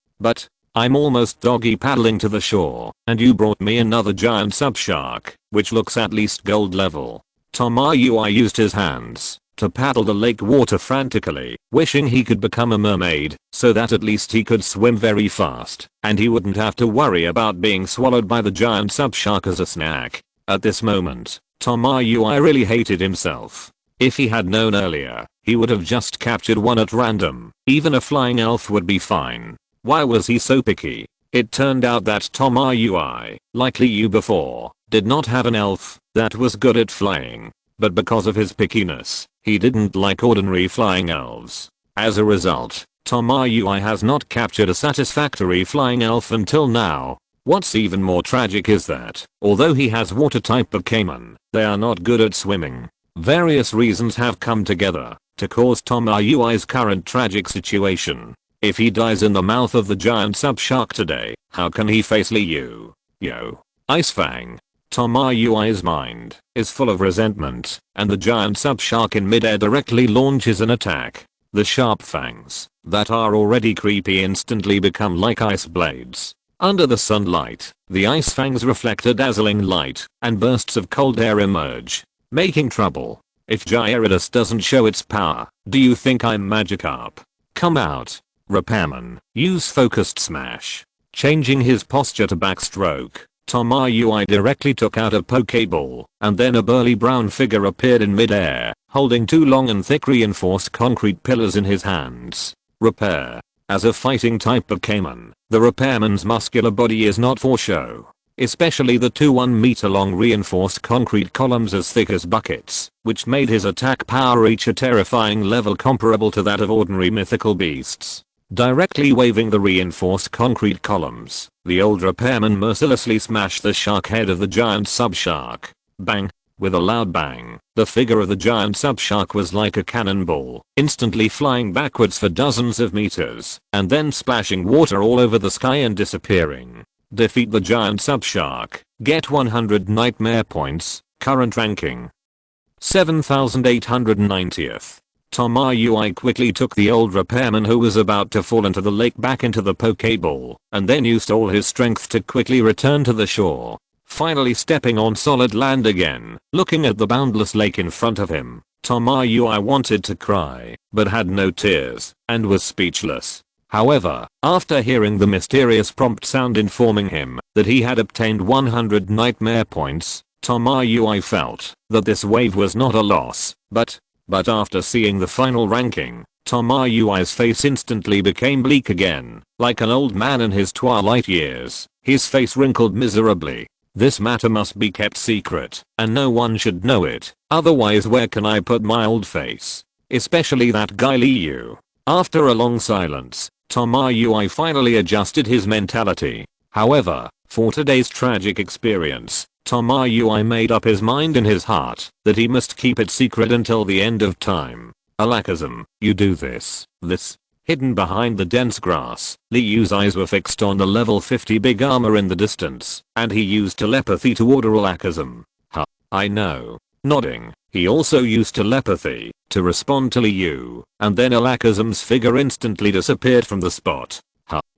I'm almost doggy paddling to the shore, and you brought me another giant subshark, which looks at least gold level. Tomayui used his hands to paddle the lake water frantically, wishing he could become a mermaid, so that at least he could swim very fast, and he wouldn't have to worry about being swallowed by the giant subshark as a snack. At this moment, Tomayui really hated himself. If he had known earlier, he would have just captured one at random. Even a flying elf would be fine. Why was he so picky? It turned out that Tomayui, like Liyu before, did not have an elf that was good at flying. But because of his pickiness, he didn't like ordinary flying elves. As a result, Tomayui has not captured a satisfactory flying elf until now. What's even more tragic is that, although he has water-type Pokémon, they are not good at swimming. Various reasons have come together to cause Tomayui's current tragic situation. If he dies in the mouth of the giant subshark today, how can he face Liyu? Yo. Ice Fang. Tomayui's mind is full of resentment, and the giant subshark in midair directly launches an attack. The sharp fangs that are already creepy instantly become like ice blades. Under the sunlight, the ice fangs reflect a dazzling light, and bursts of cold air emerge, making trouble. If Gyarados doesn't show its power, do you think I'm Magikarp? Come out. Repairman, use focused smash. Changing his posture to backstroke, Tomoyui directly took out a Pokeball, and then a burly brown figure appeared in midair, holding two long and thick reinforced concrete pillars in his hands. Repair. As a fighting type Pokémon, the Repairman's muscular body is not for show. Especially the two 1 meter long reinforced concrete columns as thick as buckets, which made his attack power reach a terrifying level comparable to that of ordinary mythical beasts. Directly waving the reinforced concrete columns, the old Repairman mercilessly smashed the shark head of the giant subshark. Bang! With a loud bang, the figure of the giant subshark was like a cannonball, instantly flying backwards for dozens of meters, and then splashing water all over the sky and disappearing. Defeat the giant subshark, get 100 nightmare points, current ranking 7890th. Tomoyui quickly took the old Repairman who was about to fall into the lake back into the Pokeball, and then used all his strength to quickly return to the shore. Finally stepping on solid land again, looking at the boundless lake in front of him, Tomoyui wanted to cry, but had no tears, and was speechless. However, after hearing the mysterious prompt sound informing him that he had obtained 100 nightmare points, Tomoyui felt that this wave was not a loss, but after seeing the final ranking, Tomoyui's face instantly became bleak again, like an old man in his twilight years. His face wrinkled miserably. This matter must be kept secret, and no one should know it, otherwise where can I put my old face? Especially that guy Liu. After a long silence, Tomoyui finally adjusted his mentality. However, for today's tragic experience, Tomoyui made up his mind in his heart that he must keep it secret until the end of time. Alakazam, you do this. Hidden behind the dense grass, Liu's eyes were fixed on the level 50 big armor in the distance, and he used telepathy to order Alakazam. I know. Nodding, he also used telepathy to respond to Liu, and then Alakazam's figure instantly disappeared from the spot.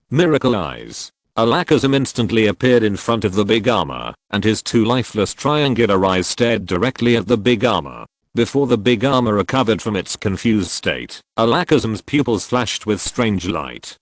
Miracle eyes. Alakazam instantly appeared in front of the big armor, and his two lifeless triangular eyes stared directly at the big armor. Before the big armor recovered from its confused state, Alakazam's pupils flashed with strange light.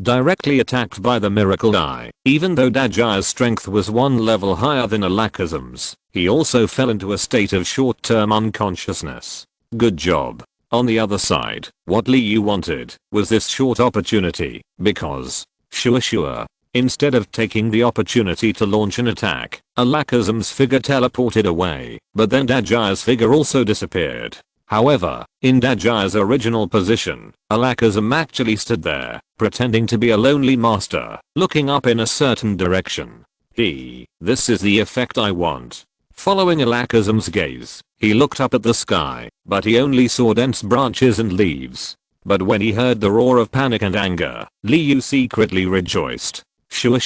Directly attacked by the miracle eye, even though Dajaya's strength was one level higher than Alakazam's, he also fell into a state of short-term unconsciousness. Good job. On the other side, what Liu wanted was this short opportunity, because, sure, instead of taking the opportunity to launch an attack, Alakazam's figure teleported away, but then Dajaya's figure also disappeared. However, in Dajaya's original position, Alakazam actually stood there, pretending to be a lonely master, looking up in a certain direction. This is the effect I want. Following Alakazam's gaze, he looked up at the sky, but he only saw dense branches and leaves. But when he heard the roar of panic and anger, Liu secretly rejoiced. Shua.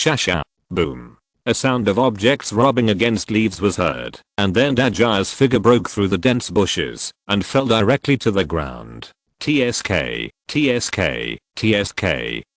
Boom. A sound of objects rubbing against leaves was heard, and then Dajaya's figure broke through the dense bushes, and fell directly to the ground. TSK,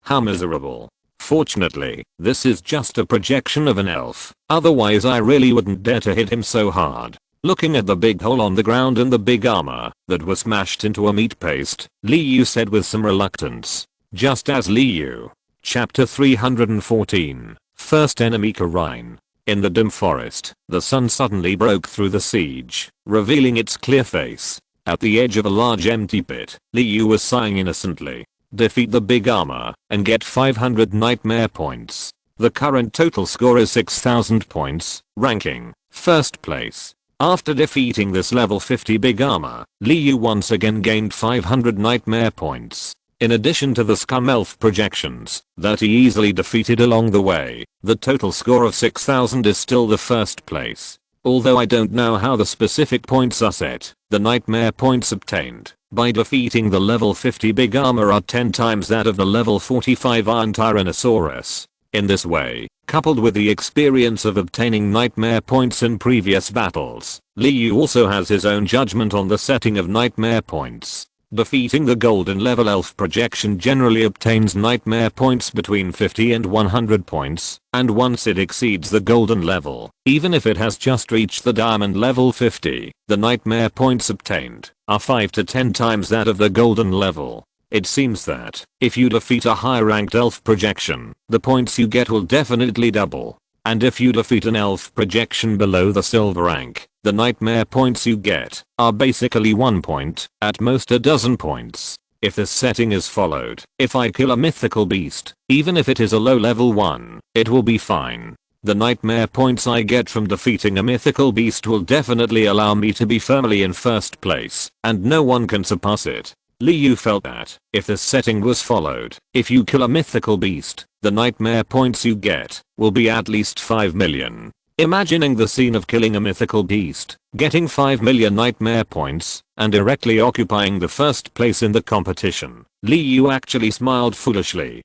how miserable. Fortunately, this is just a projection of an elf, otherwise I really wouldn't dare to hit him so hard. Looking at the big hole on the ground and the big armor that was smashed into a meat paste, Liu said with some reluctance. Just as Liu. Chapter 314. First enemy Karine. In the dim forest, the sun suddenly broke through the siege, revealing its clear face. At the edge of a large empty pit, Liu was sighing innocently. Defeat the big armor, and get 500 nightmare points. The current total score is 6000 points, ranking, first place. After defeating this level 50 big armor, Liu once again gained 500 nightmare points. In addition to the scum elf projections that he easily defeated along the way, the total score of 6000 is still the first place. Although I don't know how the specific points are set, the nightmare points obtained by defeating the level 50 big armor are 10 times that of the level 45 Iron Tyrannosaurus. In this way, coupled with the experience of obtaining nightmare points in previous battles, Liu also has his own judgment on the setting of nightmare points. Defeating the golden level elf projection generally obtains nightmare points between 50 and 100 points, and once it exceeds the golden level, even if it has just reached the diamond level 50, the nightmare points obtained are 5 to 10 times that of the golden level. It seems that if you defeat a high ranked elf projection, the points you get will definitely double. And if you defeat an elf projection below the silver rank, the nightmare points you get are basically 1 point, at most a dozen points. If this setting is followed, if I kill a mythical beast, even if it is a low level one, it will be fine. The nightmare points I get from defeating a mythical beast will definitely allow me to be firmly in first place, and no one can surpass it. Liu felt that, if this setting was followed, if you kill a mythical beast, the nightmare points you get will be at least 5 million. Imagining the scene of killing a mythical beast, getting 5 million nightmare points, and directly occupying the first place in the competition, Liu actually smiled foolishly.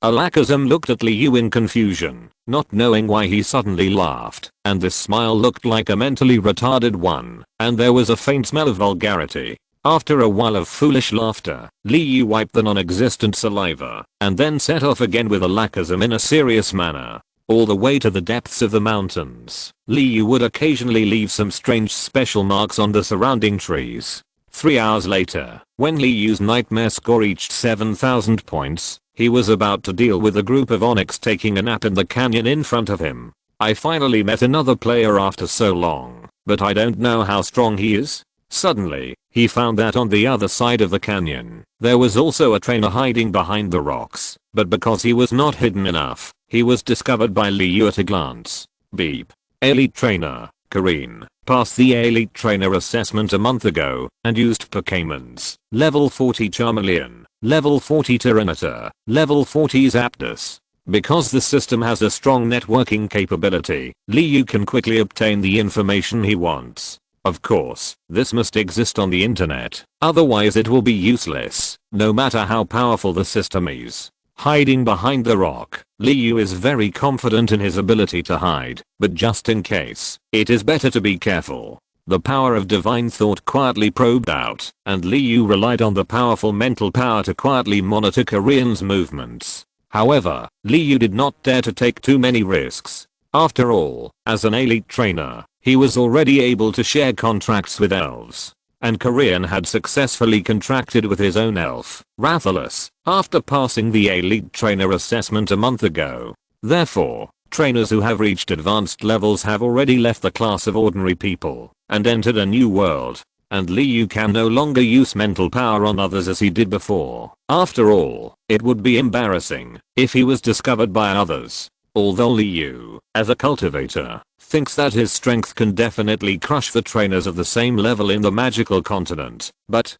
Alakazam looked at Liu in confusion, not knowing why he suddenly laughed, and this smile looked like a mentally retarded one, and there was a faint smell of vulgarity. After a while of foolish laughter, Liu wiped the non-existent saliva, and then set off again with Alakazam in a serious manner. All the way to the depths of the mountains, Liu would occasionally leave some strange special marks on the surrounding trees. 3 hours later, when Liu's nightmare score reached 7,000 points, he was about to deal with a group of Onyx taking a nap in the canyon in front of him. I finally met another player after so long, but I don't know how strong he is. Suddenly, he found that on the other side of the canyon, there was also a trainer hiding behind the rocks, but because he was not hidden enough, he was discovered by Liu at a glance. Beep. Elite Trainer, Kareen, passed the Elite Trainer assessment a month ago, and used Pokémons. Level 40 Charmeleon, Level 40 Tyranitar, Level 40 Zapdos. Because the system has a strong networking capability, Liu can quickly obtain the information he wants. Of course, this must exist on the internet, otherwise it will be useless, no matter how powerful the system is. Hiding behind the rock, Liu is very confident in his ability to hide, but just in case, it is better to be careful. The power of divine thought quietly probed out, and Liu relied on the powerful mental power to quietly monitor Kareen's movements. However, Liu did not dare to take too many risks. After all, as an elite trainer, he was already able to share contracts with elves. And Kareen had successfully contracted with his own elf, Rathalos, after passing the elite trainer assessment a month ago. Therefore, trainers who have reached advanced levels have already left the class of ordinary people, and entered a new world. And Liu can no longer use mental power on others as he did before. After all, it would be embarrassing if he was discovered by others. Although Liu, as a cultivator, thinks that his strength can definitely crush the trainers of the same level in the magical continent, but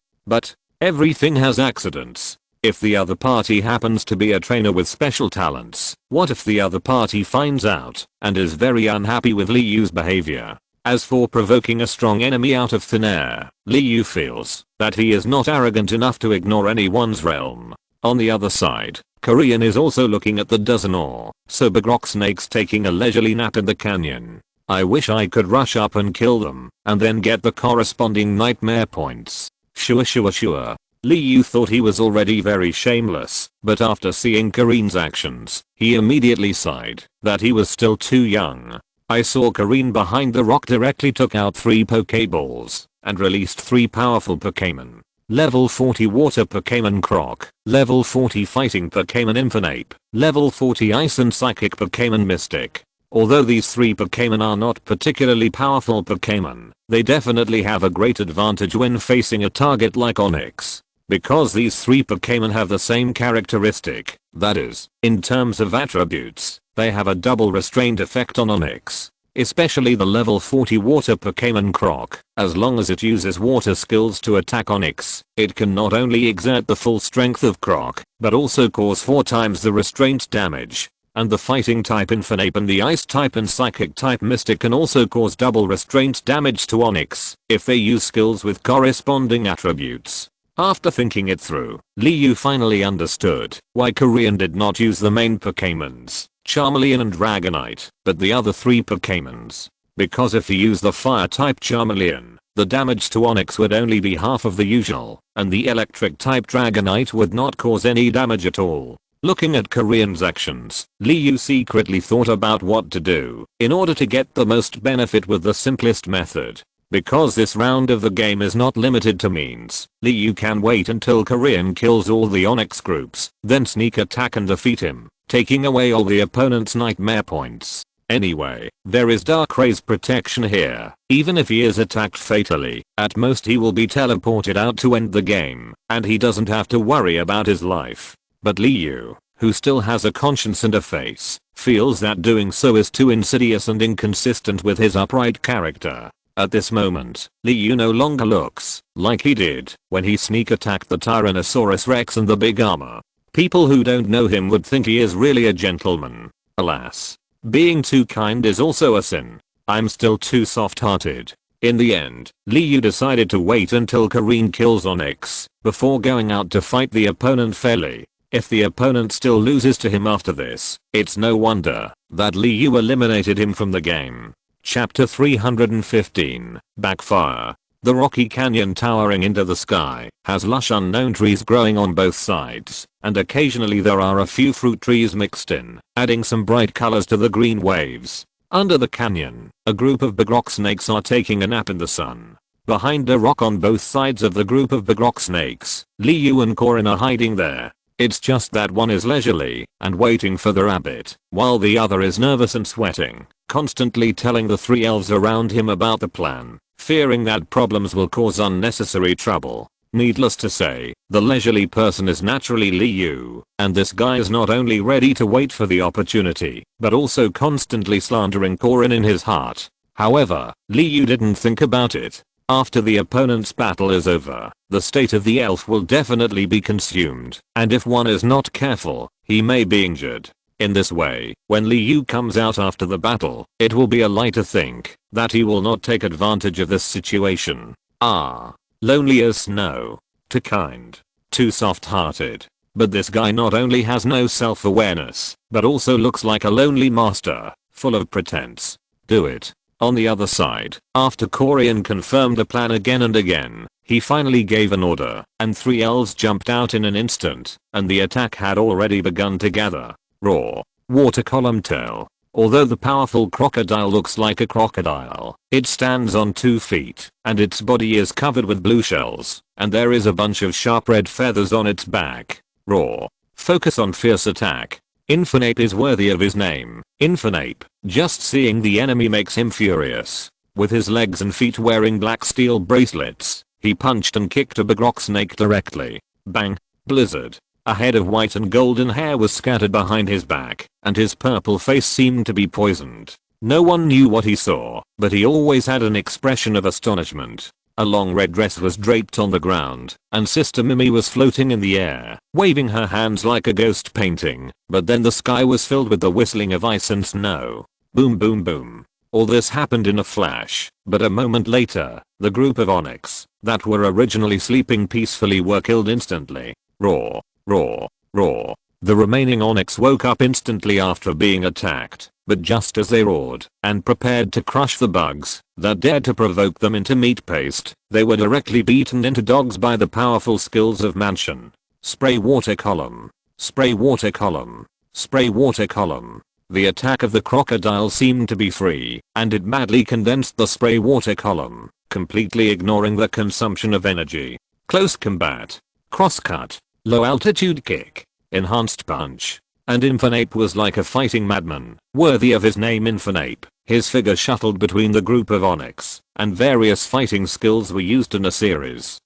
everything has accidents. If the other party happens to be a trainer with special talents, what if the other party finds out and is very unhappy with Liu's behavior? As for provoking a strong enemy out of thin air, Liu feels that he is not arrogant enough to ignore anyone's realm. On the other side, Kareen is also looking at the dozen or so big rock snakes taking a leisurely nap in the canyon. I wish I could rush up and kill them, and then get the corresponding nightmare points. Sure. Liu thought he was already very shameless, but after seeing Kareen's actions, he immediately sighed that he was still too young. I saw Kareen behind the rock directly took out 3 Pokeballs, and released 3 powerful Pokémon. Level 40 Water Pokémon Croc, Level 40 Fighting Pokémon Infernape, Level 40 Ice and Psychic Pokémon Mystic. Although these 3 Pokémon are not particularly powerful Pokémon, they definitely have a great advantage when facing a target like Onix. Because these 3 Pokémon have the same characteristic, that is, in terms of attributes, they have a double restraint effect on Onix. Especially the level 40 water Pokémon Croc. As long as it uses water skills to attack Onix, it can not only exert the full strength of Croc, but also cause 4 times the restraint damage. And the fighting type Infernape and the ice type and psychic type Mystic can also cause double restraint damage to Onix if they use skills with corresponding attributes. After thinking it through, Liu finally understood why Kareen did not use the main Pokémons, Charmeleon and Dragonite, but the other 3 Pokémons. Because if he used the fire type Charmeleon, the damage to Onyx would only be half of the usual, and the electric type Dragonite would not cause any damage at all. Looking at Korean's actions, Liu secretly thought about what to do in order to get the most benefit with the simplest method. Because this round of the game is not limited to means, Liu can wait until Korean kills all the Onyx groups, then sneak attack and defeat him, taking away all the opponent's nightmare points. Anyway, there is Dark Rays protection here. Even if he is attacked fatally, at most he will be teleported out to end the game, and he doesn't have to worry about his life. But Liu, who still has a conscience and a face, feels that doing so is too insidious and inconsistent with his upright character. At this moment, Liu no longer looks like he did when he sneak attacked the Tyrannosaurus Rex and the big armor. People who don't know him would think he is really a gentleman. Alas, being too kind is also a sin. I'm still too soft-hearted. In the end, Liu decided to wait until Korean kills Onyx before going out to fight the opponent fairly. If the opponent still loses to him after this, it's no wonder that Liu eliminated him from the game. Chapter 315, Backfire. The rocky canyon towering into the sky has lush unknown trees growing on both sides, and occasionally there are a few fruit trees mixed in, adding some bright colors to the green waves. Under the canyon, a group of big rock snakes are taking a nap in the sun. Behind a rock on both sides of the group of big rock snakes, Liu and Korin are hiding there. It's just that one is leisurely and waiting for the rabbit, while the other is nervous and sweating, constantly telling the three elves around him about the plan, fearing that problems will cause unnecessary trouble. Needless to say, the leisurely person is naturally Liu, and this guy is not only ready to wait for the opportunity, but also constantly slandering Korin in his heart. However, Liu didn't think about it. After the opponent's battle is over, the state of the elf will definitely be consumed, and if one is not careful, he may be injured. In this way, when Liu comes out after the battle, it will be a lie to think that he will not take advantage of this situation. Lonely as snow. Too kind. Too soft-hearted. But this guy not only has no self-awareness, but also looks like a lonely master, full of pretense. Do it. On the other side, after Korean confirmed the plan again and again, he finally gave an order, and three elves jumped out in an instant, and the attack had already begun to gather. Raw. Water column tail. Although the powerful crocodile looks like a crocodile, it stands on 2 feet, and its body is covered with blue shells, and there is a bunch of sharp red feathers on its back. Raw. Focus on fierce attack. Infinape is worthy of his name. Infinape. Just seeing the enemy makes him furious. With his legs and feet wearing black steel bracelets, he punched and kicked a big rock snake directly. Bang. Blizzard. A head of white and golden hair was scattered behind his back, and his purple face seemed to be poisoned. No one knew what he saw, but he always had an expression of astonishment. A long red dress was draped on the ground, and Sister Mimi was floating in the air, waving her hands like a ghost painting, but then the sky was filled with the whistling of ice and snow. Boom boom boom. All this happened in a flash, but a moment later, the group of Onyx that were originally sleeping peacefully were killed instantly. Roar. Roar. Roar. The remaining Onyx woke up instantly after being attacked, but just as they roared and prepared to crush the bugs that dared to provoke them into meat paste, they were directly beaten into dogs by the powerful skills of Mansion. Spray water column. Spray water column. Spray water column. The attack of the crocodile seemed to be free, and it madly condensed the spray water column, completely ignoring the consumption of energy. Close combat. Crosscut. Low altitude kick. Enhanced punch. And Infinape was like a fighting madman, worthy of his name Infinape. His figure shuttled between the group of Onyx, and various fighting skills were used in a series.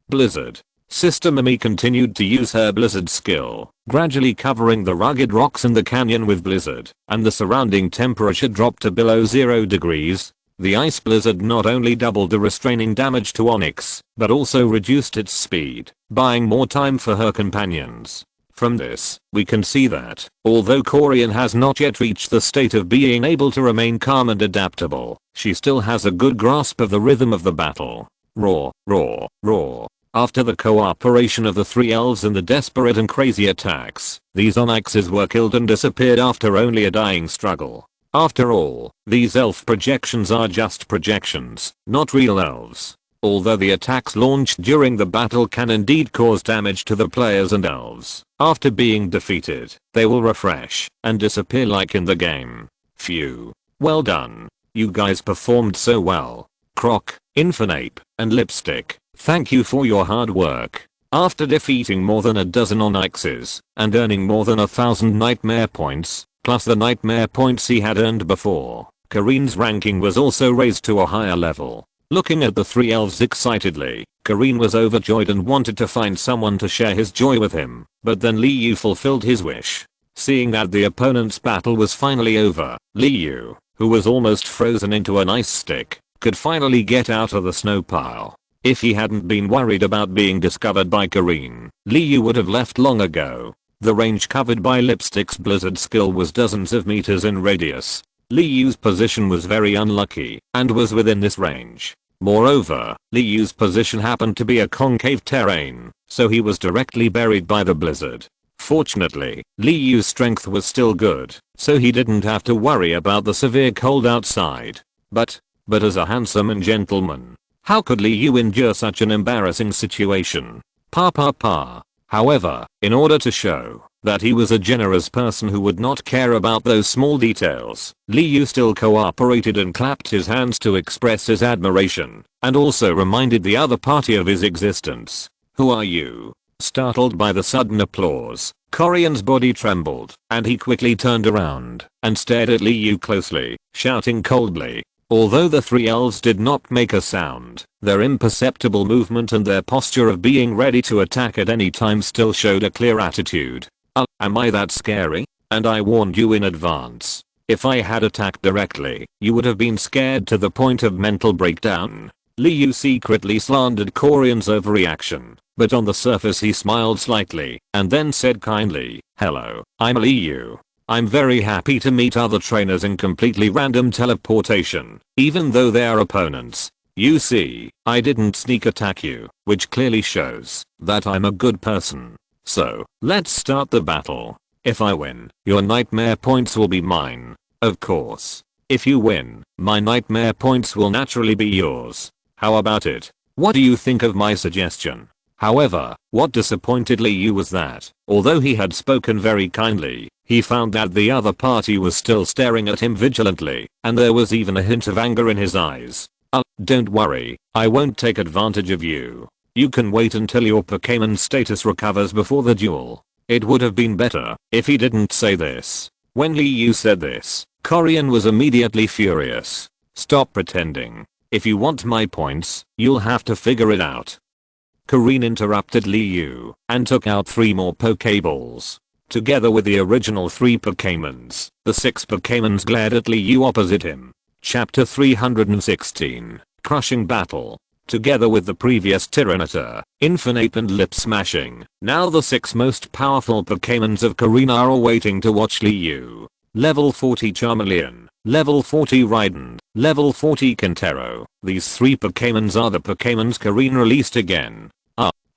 Blizzard. Sister Mimi continued to use her blizzard skill, gradually covering the rugged rocks in the canyon with blizzard, and the surrounding temperature dropped to below 0 degrees. The ice blizzard not only doubled the restraining damage to Onyx, but also reduced its speed, buying more time for her companions. From this, we can see that, although Korean has not yet reached the state of being able to remain calm and adaptable, she still has a good grasp of the rhythm of the battle. Roar, roar, roar. After the cooperation of the three elves and the desperate and crazy attacks, these Onyxes were killed and disappeared after only a dying struggle. After all, these elf projections are just projections, not real elves. Although the attacks launched during the battle can indeed cause damage to the players and elves, after being defeated, they will refresh and disappear like in the game. Phew. Well done. You guys performed so well. Croc, Infinape, and Lipstick, thank you for your hard work. After defeating more than a dozen Onyxes and earning more than 1,000 nightmare points, plus the nightmare points he had earned before, Kareen's ranking was also raised to a higher level. Looking at the three elves excitedly, Kareen was overjoyed and wanted to find someone to share his joy with him, but then Liu fulfilled his wish. Seeing that the opponent's battle was finally over, Liu, who was almost frozen into an ice stick, could finally get out of the snow pile. If he hadn't been worried about being discovered by Kareen, Liu would have left long ago. The range covered by Lipstick's blizzard skill was dozens of meters in radius. Liu's position was very unlucky and was within this range. Moreover, Liu's position happened to be a concave terrain, so he was directly buried by the blizzard. Fortunately, Liu's strength was still good, so he didn't have to worry about the severe cold outside. But as a handsome gentleman, how could Liu endure such an embarrassing situation? However, in order to show that he was a generous person who would not care about those small details, Liu still cooperated and clapped his hands to express his admiration, and also reminded the other party of his existence. Who are you? Startled by the sudden applause, Corian's body trembled, and he quickly turned around and stared at Liu closely, shouting coldly. Although the three elves did not make a sound, their imperceptible movement and their posture of being ready to attack at any time still showed a clear attitude. Am I that scary? And I warned you in advance. If I had attacked directly, you would have been scared to the point of mental breakdown. Liu secretly slandered Corian's overreaction, but on the surface he smiled slightly and then said kindly, "Hello, I'm Liu. I'm very happy to meet other trainers in completely random teleportation, even though they are opponents. You see, I didn't sneak attack you, which clearly shows that I'm a good person. So, let's start the battle. If I win, your nightmare points will be mine. Of course. If you win, my nightmare points will naturally be yours. How about it? What do you think of my suggestion?" However, what disappointed Liu was that, although he had spoken very kindly, he found that the other party was still staring at him vigilantly, and there was even a hint of anger in his eyes. Don't worry, I won't take advantage of you. You can wait until your Pokémon status recovers before the duel. It would have been better if he didn't say this. When Liu said this, Corian was immediately furious. Stop pretending. If you want my points, you'll have to figure it out. Kareen interrupted Liu and took out 3 more Pokeballs. Together with the original 3 Pokémons, the 6 Pokémons glared at Liu opposite him. Chapter 316, Crushing Battle. Together with the previous Tyranitar, Infinape and Lip Smashing, now the 6 most powerful Pokémons of Kareen are all waiting to watch Liu. Level 40 Charmeleon, Level 40 Rhydon, Level 40 Quintero. These 3 Pokémons are the Pokémons Kareen released again.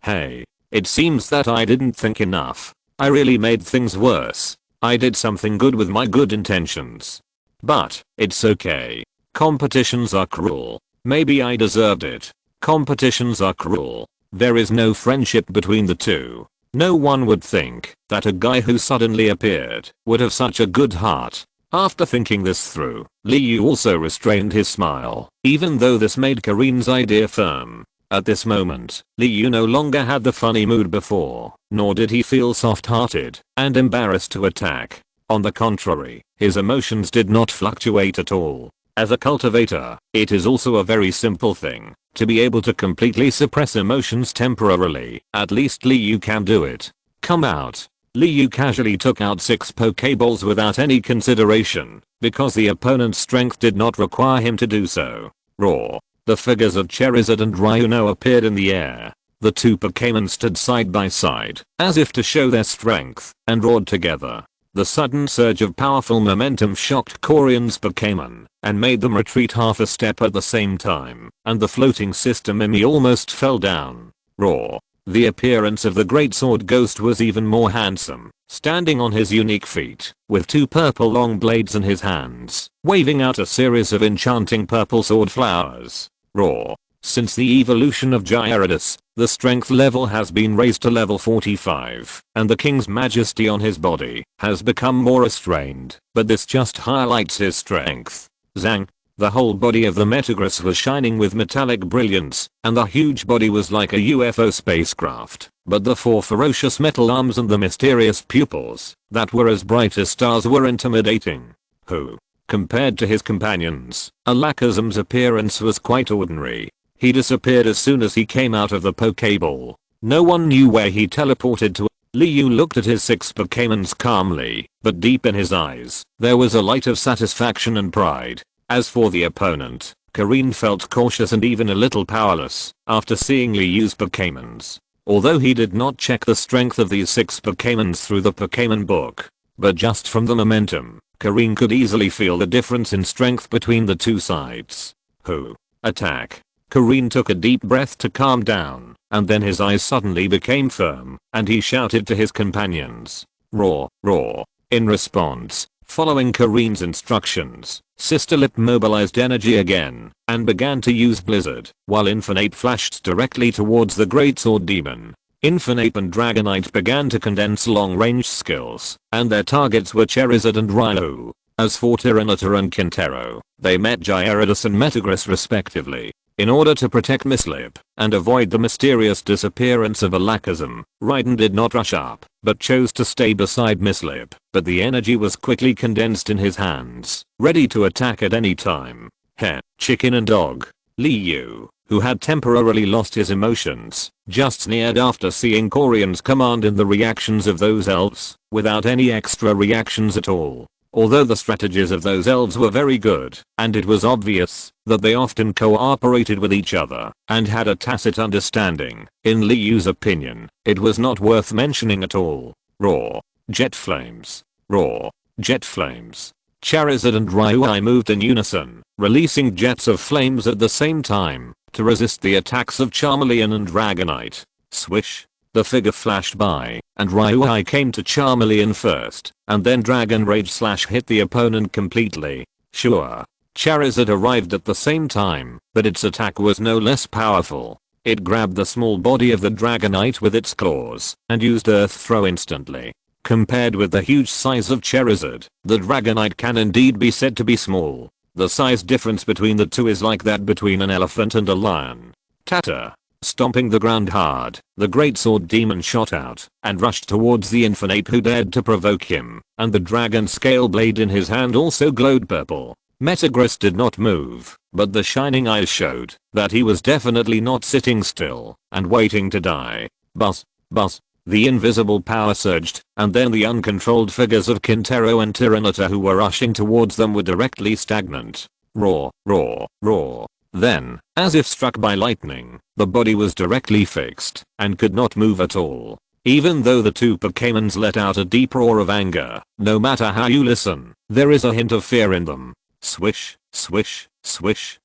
Hey. It seems that I didn't think enough. I really made things worse. I did something good with my good intentions. But, it's okay. Competitions are cruel. Maybe I deserved it. Competitions are cruel. There is no friendship between the two. No one would think that a guy who suddenly appeared would have such a good heart. After thinking this through, Liu also restrained his smile, even though this made Kareen's idea firm. At this moment, Liu no longer had the funny mood before, nor did he feel soft-hearted and embarrassed to attack. On the contrary, his emotions did not fluctuate at all. As a cultivator, it is also a very simple thing to be able to completely suppress emotions temporarily. At least Liu can do it. Come out. Liu casually took out 6 Pokeballs without any consideration, because the opponent's strength did not require him to do so. Roar. The figures of Charizard and Rhino appeared in the air. The 2 Pokémon stood side by side, as if to show their strength, and roared together. The sudden surge of powerful momentum shocked Corian's Pokémon, and made them retreat half a step at the same time, and the floating system Mimi almost fell down. Roar. The appearance of the Great Sword Ghost was even more handsome. standing on his unique feet, with two purple long blades in his hands, waving out a series of enchanting purple sword flowers. Roar. Since the evolution of Gyarados, the strength level has been raised to level 45, and the king's majesty on his body has become more restrained, but this just highlights his strength. Zang. The whole body of the Metagross was shining with metallic brilliance, and the huge body was like a UFO spacecraft, but the four ferocious metal arms and the mysterious pupils that were as bright as stars were intimidating. Who? Compared to his companions, Alakazam's appearance was quite ordinary. He disappeared as soon as he came out of the Pokeball. No one knew where he teleported to. Liu looked at his 6 Pokémons calmly, but deep in his eyes, there was a light of satisfaction and pride. As for the opponent, Karin felt cautious and even a little powerless after seeing Liu's Pokémons. Although he did not check the strength of these 6 Pokémons through the Pokémon book, but just from the momentum, Karin could easily feel the difference in strength between the two sides. Who? Attack. Karin took a deep breath to calm down, and then his eyes suddenly became firm, and he shouted to his companions. Roar, roar. In response, following Karin's instructions, Sister Lip mobilized energy again, and began to use Blizzard, while Infernape flashed directly towards the Greatsword Demon. Infernape and Dragonite began to condense long-range skills, and their targets were Charizard and Raikou. As for Tyranitar and Quintero, they met Gyarados and Metagross respectively. In order to protect Miss Lip and avoid the mysterious disappearance of Alakazam, Raiden did not rush up, but chose to stay beside Miss Lip, but the energy was quickly condensed in his hands, ready to attack at any time. Heh, chicken and dog. Liu, who had temporarily lost his emotions, just sneered after seeing Corian's command and the reactions of those elves, without any extra reactions at all. Although the strategies of those elves were very good, and it was obvious that they often cooperated with each other and had a tacit understanding, in Liu's opinion, it was not worth mentioning at all. Roar. Jet flames. Roar. Jet flames. Charizard and Raikou moved in unison, releasing jets of flames at the same time to resist the attacks of Charmeleon and Dragonite. Swish. The figure flashed by, and Raikou came to Charmeleon first, and then Dragon Rage Slash hit the opponent completely. Sure. Charizard arrived at the same time, but its attack was no less powerful. It grabbed the small body of the Dragonite with its claws, and used Earth Throw instantly. Compared with the huge size of Charizard, the Dragonite can indeed be said to be small. The size difference between the two is like that between an elephant and a lion. Tata. Stomping the ground hard, the Greatsword Demon shot out and rushed towards the Infernape who dared to provoke him, and the dragon scale blade in his hand also glowed purple. Metagross did not move, but the shining eyes showed that he was definitely not sitting still and waiting to die. Buzz, buzz. The invisible power surged, and then the uncontrolled figures of Quintero and Tyranitar who were rushing towards them were directly stagnant. Roar, roar, roar. Then, as if struck by lightning, the body was directly fixed and could not move at all. Even though the two Pokémons let out a deep roar of anger, no matter how you listen, there is a hint of fear in them. Swish, swish, swish.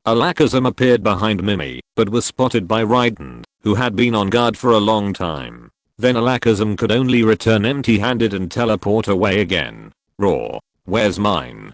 Alakazam appeared behind Mimi, but was spotted by Raiden, who had been on guard for a long time. Then Alakazam could only return empty-handed and teleport away again. Roar. Where's mine?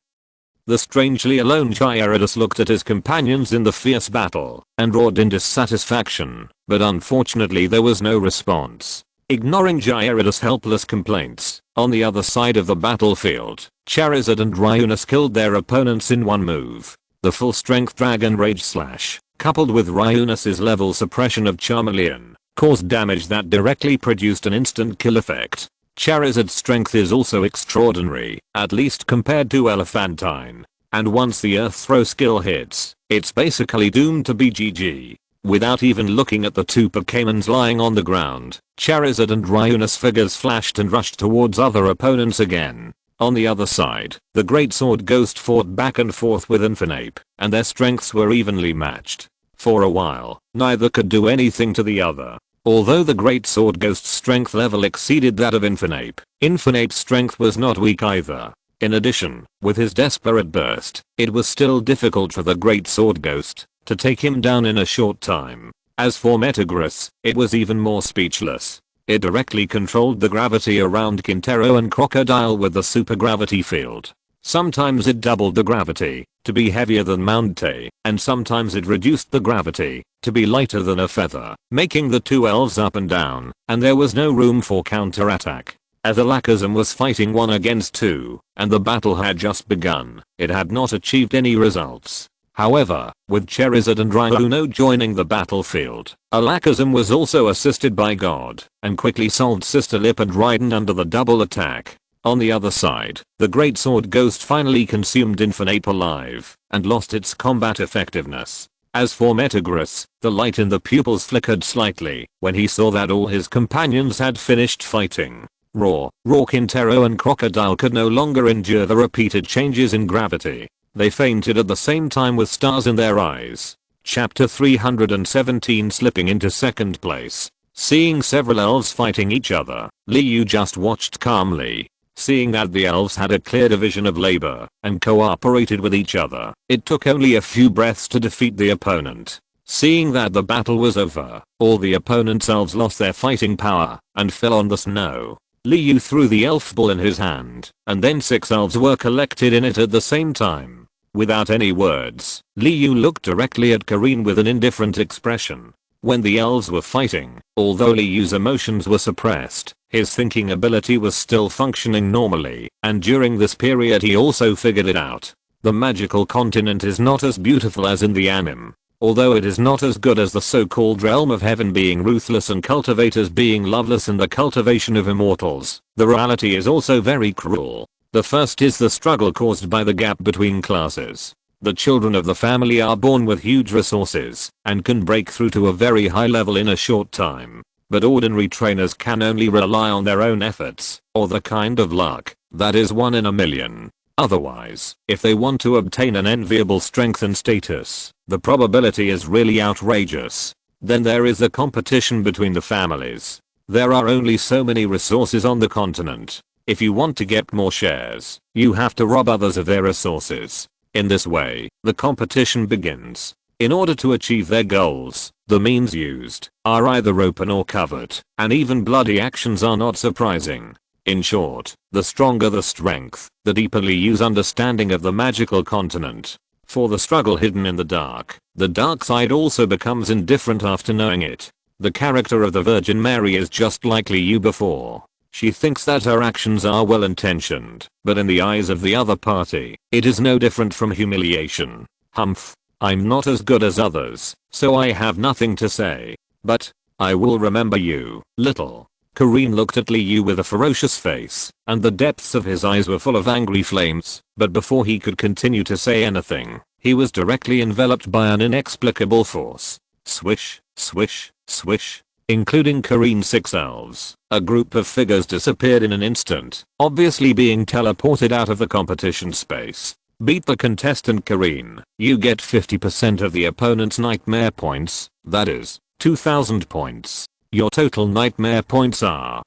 The strangely alone Gyarados looked at his companions in the fierce battle and roared in dissatisfaction, but unfortunately there was no response. Ignoring Gyarados' helpless complaints, on the other side of the battlefield, Charizard and Raikou killed their opponents in one move. The full-strength Dragon Rage Slash, coupled with Raikou' level suppression of Charmeleon, caused damage that directly produced an instant kill effect. Charizard's strength is also extraordinary, at least compared to Elephantine. And once the Earth Throw skill hits, it's basically doomed to be GG. Without even looking at the two Pokémons lying on the ground, Charizard and Raikou figures flashed and rushed towards other opponents again. On the other side, the Greatsword Ghost fought back and forth with Infernape, and their strengths were evenly matched. For a while, neither could do anything to the other. Although the Greatsword Ghost's strength level exceeded that of Infernape, Infernape's strength was not weak either. In addition, with his desperate burst, it was still difficult for the Greatsword Ghost to take him down in a short time. As for Metagross, it was even more speechless. It directly controlled the gravity around Quintero and Crocodile with the super gravity field. Sometimes it doubled the gravity, to be heavier than Mount, and sometimes it reduced the gravity, to be lighter than a feather, making the two elves up and down, and there was no room for counterattack. As Alakazam was fighting 1 against 2, and the battle had just begun, it had not achieved any results. However, with Charizard and Raiouno joining the battlefield, Alakazam was also assisted by God, and quickly solved Sister Lip and Raiden under the double attack. On the other side, the Great Sword Ghost finally consumed Infernape alive, and lost its combat effectiveness. As for Metagross, the light in the pupils flickered slightly, when he saw that all his companions had finished fighting. Raw, Quintero and Crocodile could no longer endure the repeated changes in gravity. They fainted at the same time with stars in their eyes. Chapter 317 Slipping into second place. Seeing several elves fighting each other, Liu just watched calmly. Seeing that the elves had a clear division of labor and cooperated with each other, it took only a few breaths to defeat the opponent. Seeing that the battle was over, all the opponent's elves lost their fighting power and fell on the snow. Liu threw the elf ball in his hand, and then 6 elves were collected in it at the same time. Without any words, Liu looked directly at Karine with an indifferent expression. When the elves were fighting, although Liu's emotions were suppressed, his thinking ability was still functioning normally, and during this period he also figured it out. The magical continent is not as beautiful as in the anime. Although it is not as good as the so-called realm of heaven being ruthless and cultivators being loveless in the cultivation of immortals, the reality is also very cruel. The first is the struggle caused by the gap between classes. The children of the family are born with huge resources and can break through to a very high level in a short time. But ordinary trainers can only rely on their own efforts or the kind of luck that is 1 in a million. Otherwise, if they want to obtain an enviable strength and status, the probability is really outrageous. Then there is the competition between the families. There are only so many resources on the continent. If you want to get more shares, you have to rob others of their resources. In this way, the competition begins. In order to achieve their goals, the means used are either open or covert, and even bloody actions are not surprising. In short, the stronger the strength, the deeper Liu's understanding of the magical continent. For the struggle hidden in the dark side also becomes indifferent after knowing it. The character of the Virgin Mary is just like Liu before. She thinks that her actions are well intentioned, but in the eyes of the other party, it is no different from humiliation. Humph. I'm not as good as others, so I have nothing to say. But I will remember you, little. Karine looked at Liu with a ferocious face, and the depths of his eyes were full of angry flames, but before he could continue to say anything, he was directly enveloped by an inexplicable force. Swish, swish, swish. Including Karine's 6 elves, a group of figures disappeared in an instant, obviously being teleported out of the competition space. Beat the contestant Karine, you get 50% of the opponent's nightmare points, that is, 2000 points. Your total nightmare points are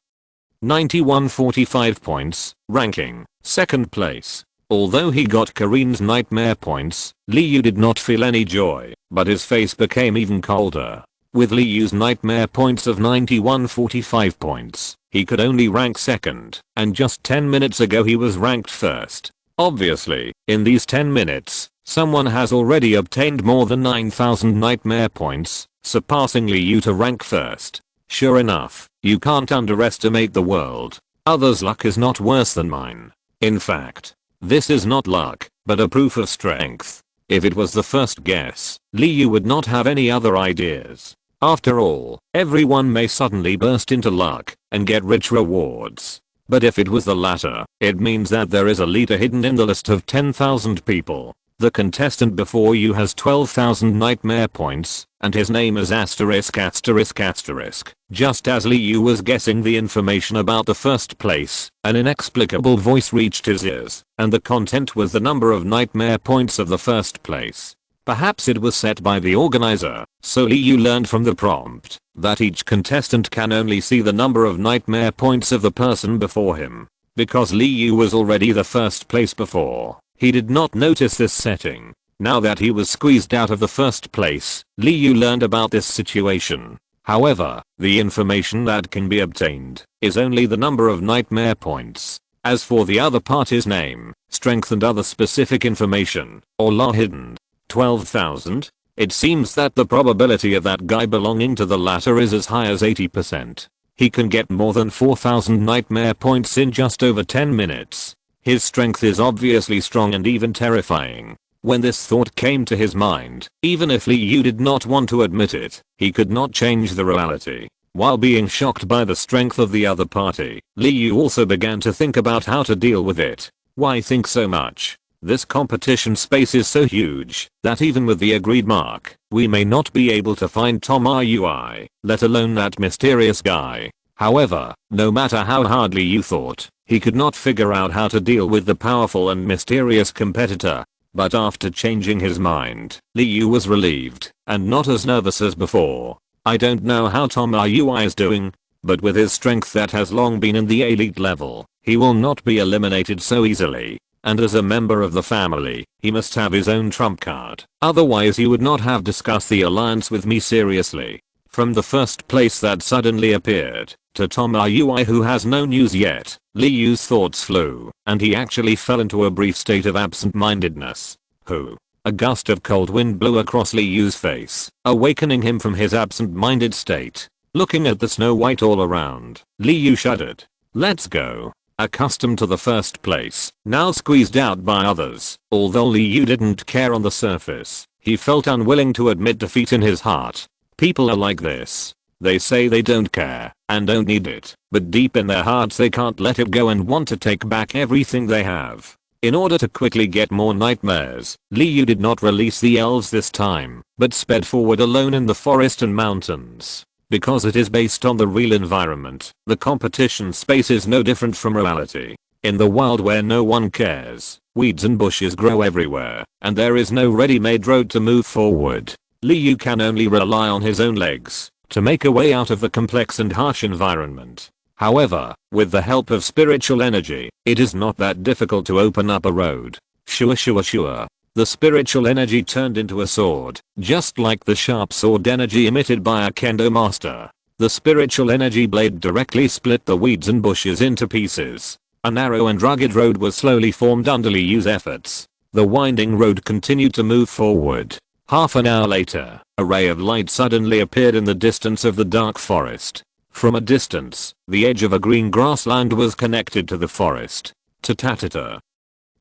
9145 points, ranking, 2nd place. Although he got Karine's nightmare points, Liu did not feel any joy, but his face became even colder. With Liu's nightmare points of 9145 points, he could only rank 2nd, and just 10 minutes ago he was ranked 1st. Obviously, in these 10 minutes, someone has already obtained more than 9000 nightmare points, surpassing Liu to rank 1st. Sure enough, you can't underestimate the world. Others' luck is not worse than mine. In fact, this is not luck, but a proof of strength. If it was the first guess, Liu would not have any other ideas. After all, everyone may suddenly burst into luck and get rich rewards. But if it was the latter, it means that there is a leader hidden in the list of 10,000 people. The contestant before you has 12,000 nightmare points, and his name is asterisk asterisk asterisk. Just as Liu was guessing the information about the first place, an inexplicable voice reached his ears, and the content was the number of nightmare points of the first place. Perhaps it was set by the organizer, so Liu learned from the prompt that each contestant can only see the number of nightmare points of the person before him. Because Liu was already the first place before, he did not notice this setting. Now that he was squeezed out of the first place, Liu learned about this situation. However, the information that can be obtained is only the number of nightmare points. As for the other party's name, strength and other specific information, all are hidden. 12,000? It seems that the probability of that guy belonging to the latter is as high as 80%. He can get more than 4,000 nightmare points in just over 10 minutes. His strength is obviously strong and even terrifying. When this thought came to his mind, even if Li Yu did not want to admit it, he could not change the reality. While being shocked by the strength of the other party, Li Yu also began to think about how to deal with it. Why think so much? This competition space is so huge that even with the agreed mark, we may not be able to find Tom Rui, let alone that mysterious guy. However, no matter how hard Li Yu thought, he could not figure out how to deal with the powerful and mysterious competitor. But after changing his mind, Li Yu was relieved and not as nervous as before. I don't know how Tom Rui is doing, but with his strength that has long been in the elite level, he will not be eliminated so easily. And as a member of the family, he must have his own trump card. Otherwise he would not have discussed the alliance with me seriously. From the first place that suddenly appeared, to Tom Rui who has no news yet, Li Yu's thoughts flew, and he actually fell into a brief state of absent-mindedness. Who? A gust of cold wind blew across Li Yu's face, awakening him from his absent-minded state. Looking at the snow white all around, Li Yu shuddered. Let's go. Accustomed to the first place, now squeezed out by others, although Li Yu didn't care on the surface, he felt unwilling to admit defeat in his heart. People are like this. They say they don't care and don't need it, but deep in their hearts they can't let it go and want to take back everything they have. In order to quickly get more nightmares, Li Yu did not release the elves this time, but sped forward alone in the forest and mountains. Because it is based on the real environment, the competition space is no different from reality. In the world where no one cares, weeds and bushes grow everywhere, and there is no ready-made road to move forward. Li Yu can only rely on his own legs to make a way out of the complex and harsh environment. However, with the help of spiritual energy, it is not that difficult to open up a road. Sure. The spiritual energy turned into a sword, just like the sharp sword energy emitted by a kendo master. The spiritual energy blade directly split the weeds and bushes into pieces. A narrow and rugged road was slowly formed under Li Yu's efforts. The winding road continued to move forward. Half an hour later, a ray of light suddenly appeared in the distance of the dark forest. From a distance, the edge of a green grassland was connected to the forest. Ta-ta-ta-ta.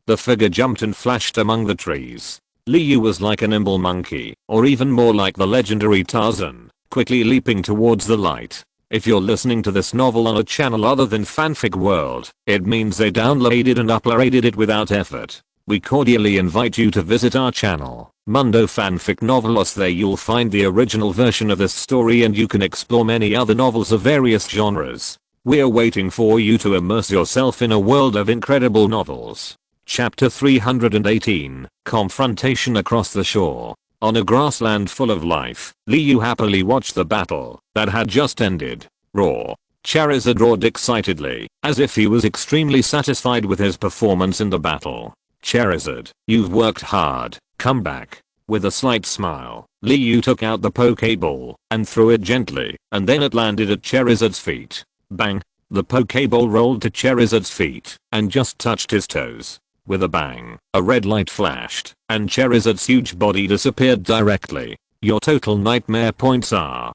The figure jumped and flashed among the trees. Li Yu was like a nimble monkey, or even more like the legendary Tarzan, quickly leaping towards the light. If you're listening to this novel on a channel other than Fanfic World, it means they downloaded and uploaded it without effort. We cordially invite you to visit our channel, Mundo Fanfic Novelos. There you'll find the original version of this story and you can explore many other novels of various genres. We're waiting for you to immerse yourself in a world of incredible novels. Chapter 318, Confrontation Across the Shore. On a grassland full of life, Li Yu happily watched the battle that had just ended. Roar. Charizard roared excitedly, as if he was extremely satisfied with his performance in the battle. Charizard, you've worked hard, come back. With a slight smile, Li Yu took out the Pokeball and threw it gently, and then it landed at Charizard's feet. Bang! The Pokeball rolled to Charizard's feet and just touched his toes. With a bang, a red light flashed, and Charizard's huge body disappeared directly. Your total nightmare points are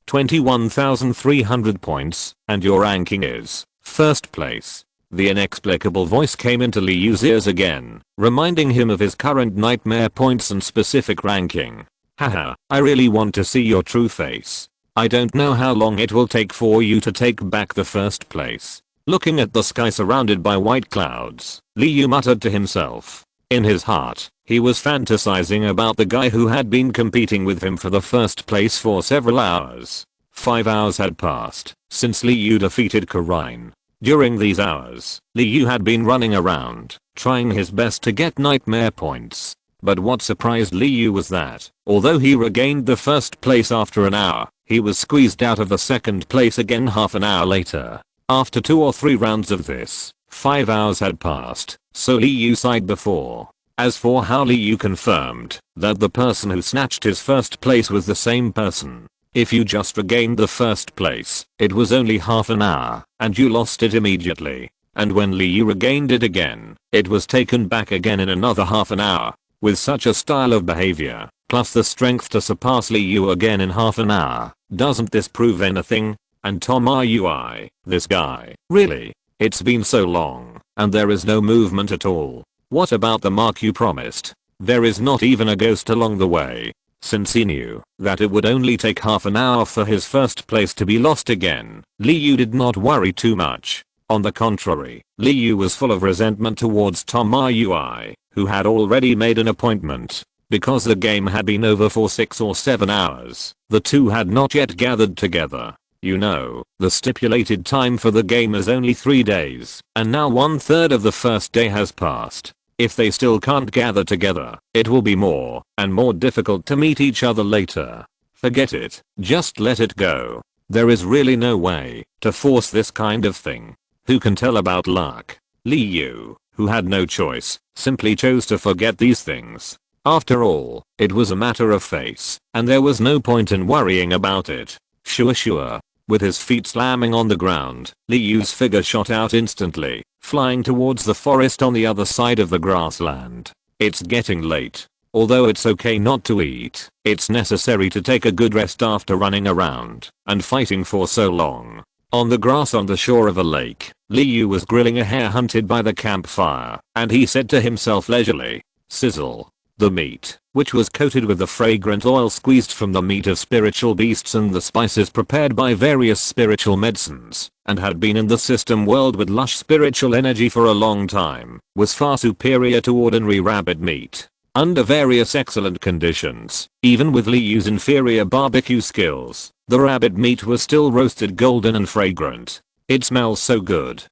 21,300 points, and your ranking is first place. The inexplicable voice came into Li Yu's ears again, reminding him of his current nightmare points and specific ranking. Haha, I really want to see your true face. I don't know how long it will take for you to take back the first place. Looking at the sky surrounded by white clouds, Li Yu muttered to himself. In his heart, he was fantasizing about the guy who had been competing with him for the first place for several hours. 5 hours had passed since Li Yu defeated Karine. During these hours, Li Yu had been running around, trying his best to get nightmare points. But what surprised Li Yu was that, although he regained the first place after an hour, he was squeezed out of the second place again half an hour later. After 2 or 3 rounds of this, 5 hours had passed, so Li Yu sighed before. As for how Li Yu confirmed that the person who snatched his first place was the same person, If you just regained the first place, it was only half an hour, and you lost it immediately. And when Liu regained it again, it was taken back again in another half an hour. With such a style of behavior, plus the strength to surpass Liu again in half an hour, doesn't this prove anything? And Tom RUI, this guy, really? It's been so long, and there is no movement at all. What about the mark you promised? There is not even a ghost along the way. Since he knew that it would only take half an hour for his first place to be lost again, Liu did not worry too much. On the contrary, Liu was full of resentment towards Tom RUI, who had already made an appointment. Because the game had been over for 6 or 7 hours, the two had not yet gathered together. You know, the stipulated time for the game is only 3 days, and now 1/3 of the first day has passed. If they still can't gather together, it will be more and more difficult to meet each other later. Forget it, just let it go. There is really no way to force this kind of thing. Who can tell about luck? Liu, who had no choice, simply chose to forget these things. After all, it was a matter of face, and there was no point in worrying about it. Sure. With his feet slamming on the ground, Liu's figure shot out instantly, flying towards the forest on the other side of the grassland. It's getting late. Although it's okay not to eat, it's necessary to take a good rest after running around and fighting for so long. On the grass on the shore of a lake, Liu was grilling a hare hunted by the campfire, and he said to himself leisurely, "Sizzle." The meat, which was coated with the fragrant oil squeezed from the meat of spiritual beasts and the spices prepared by various spiritual medicines, and had been in the system world with lush spiritual energy for a long time, was far superior to ordinary rabbit meat. Under various excellent conditions, even with Liu's inferior barbecue skills, the rabbit meat was still roasted golden and fragrant. It smells so good.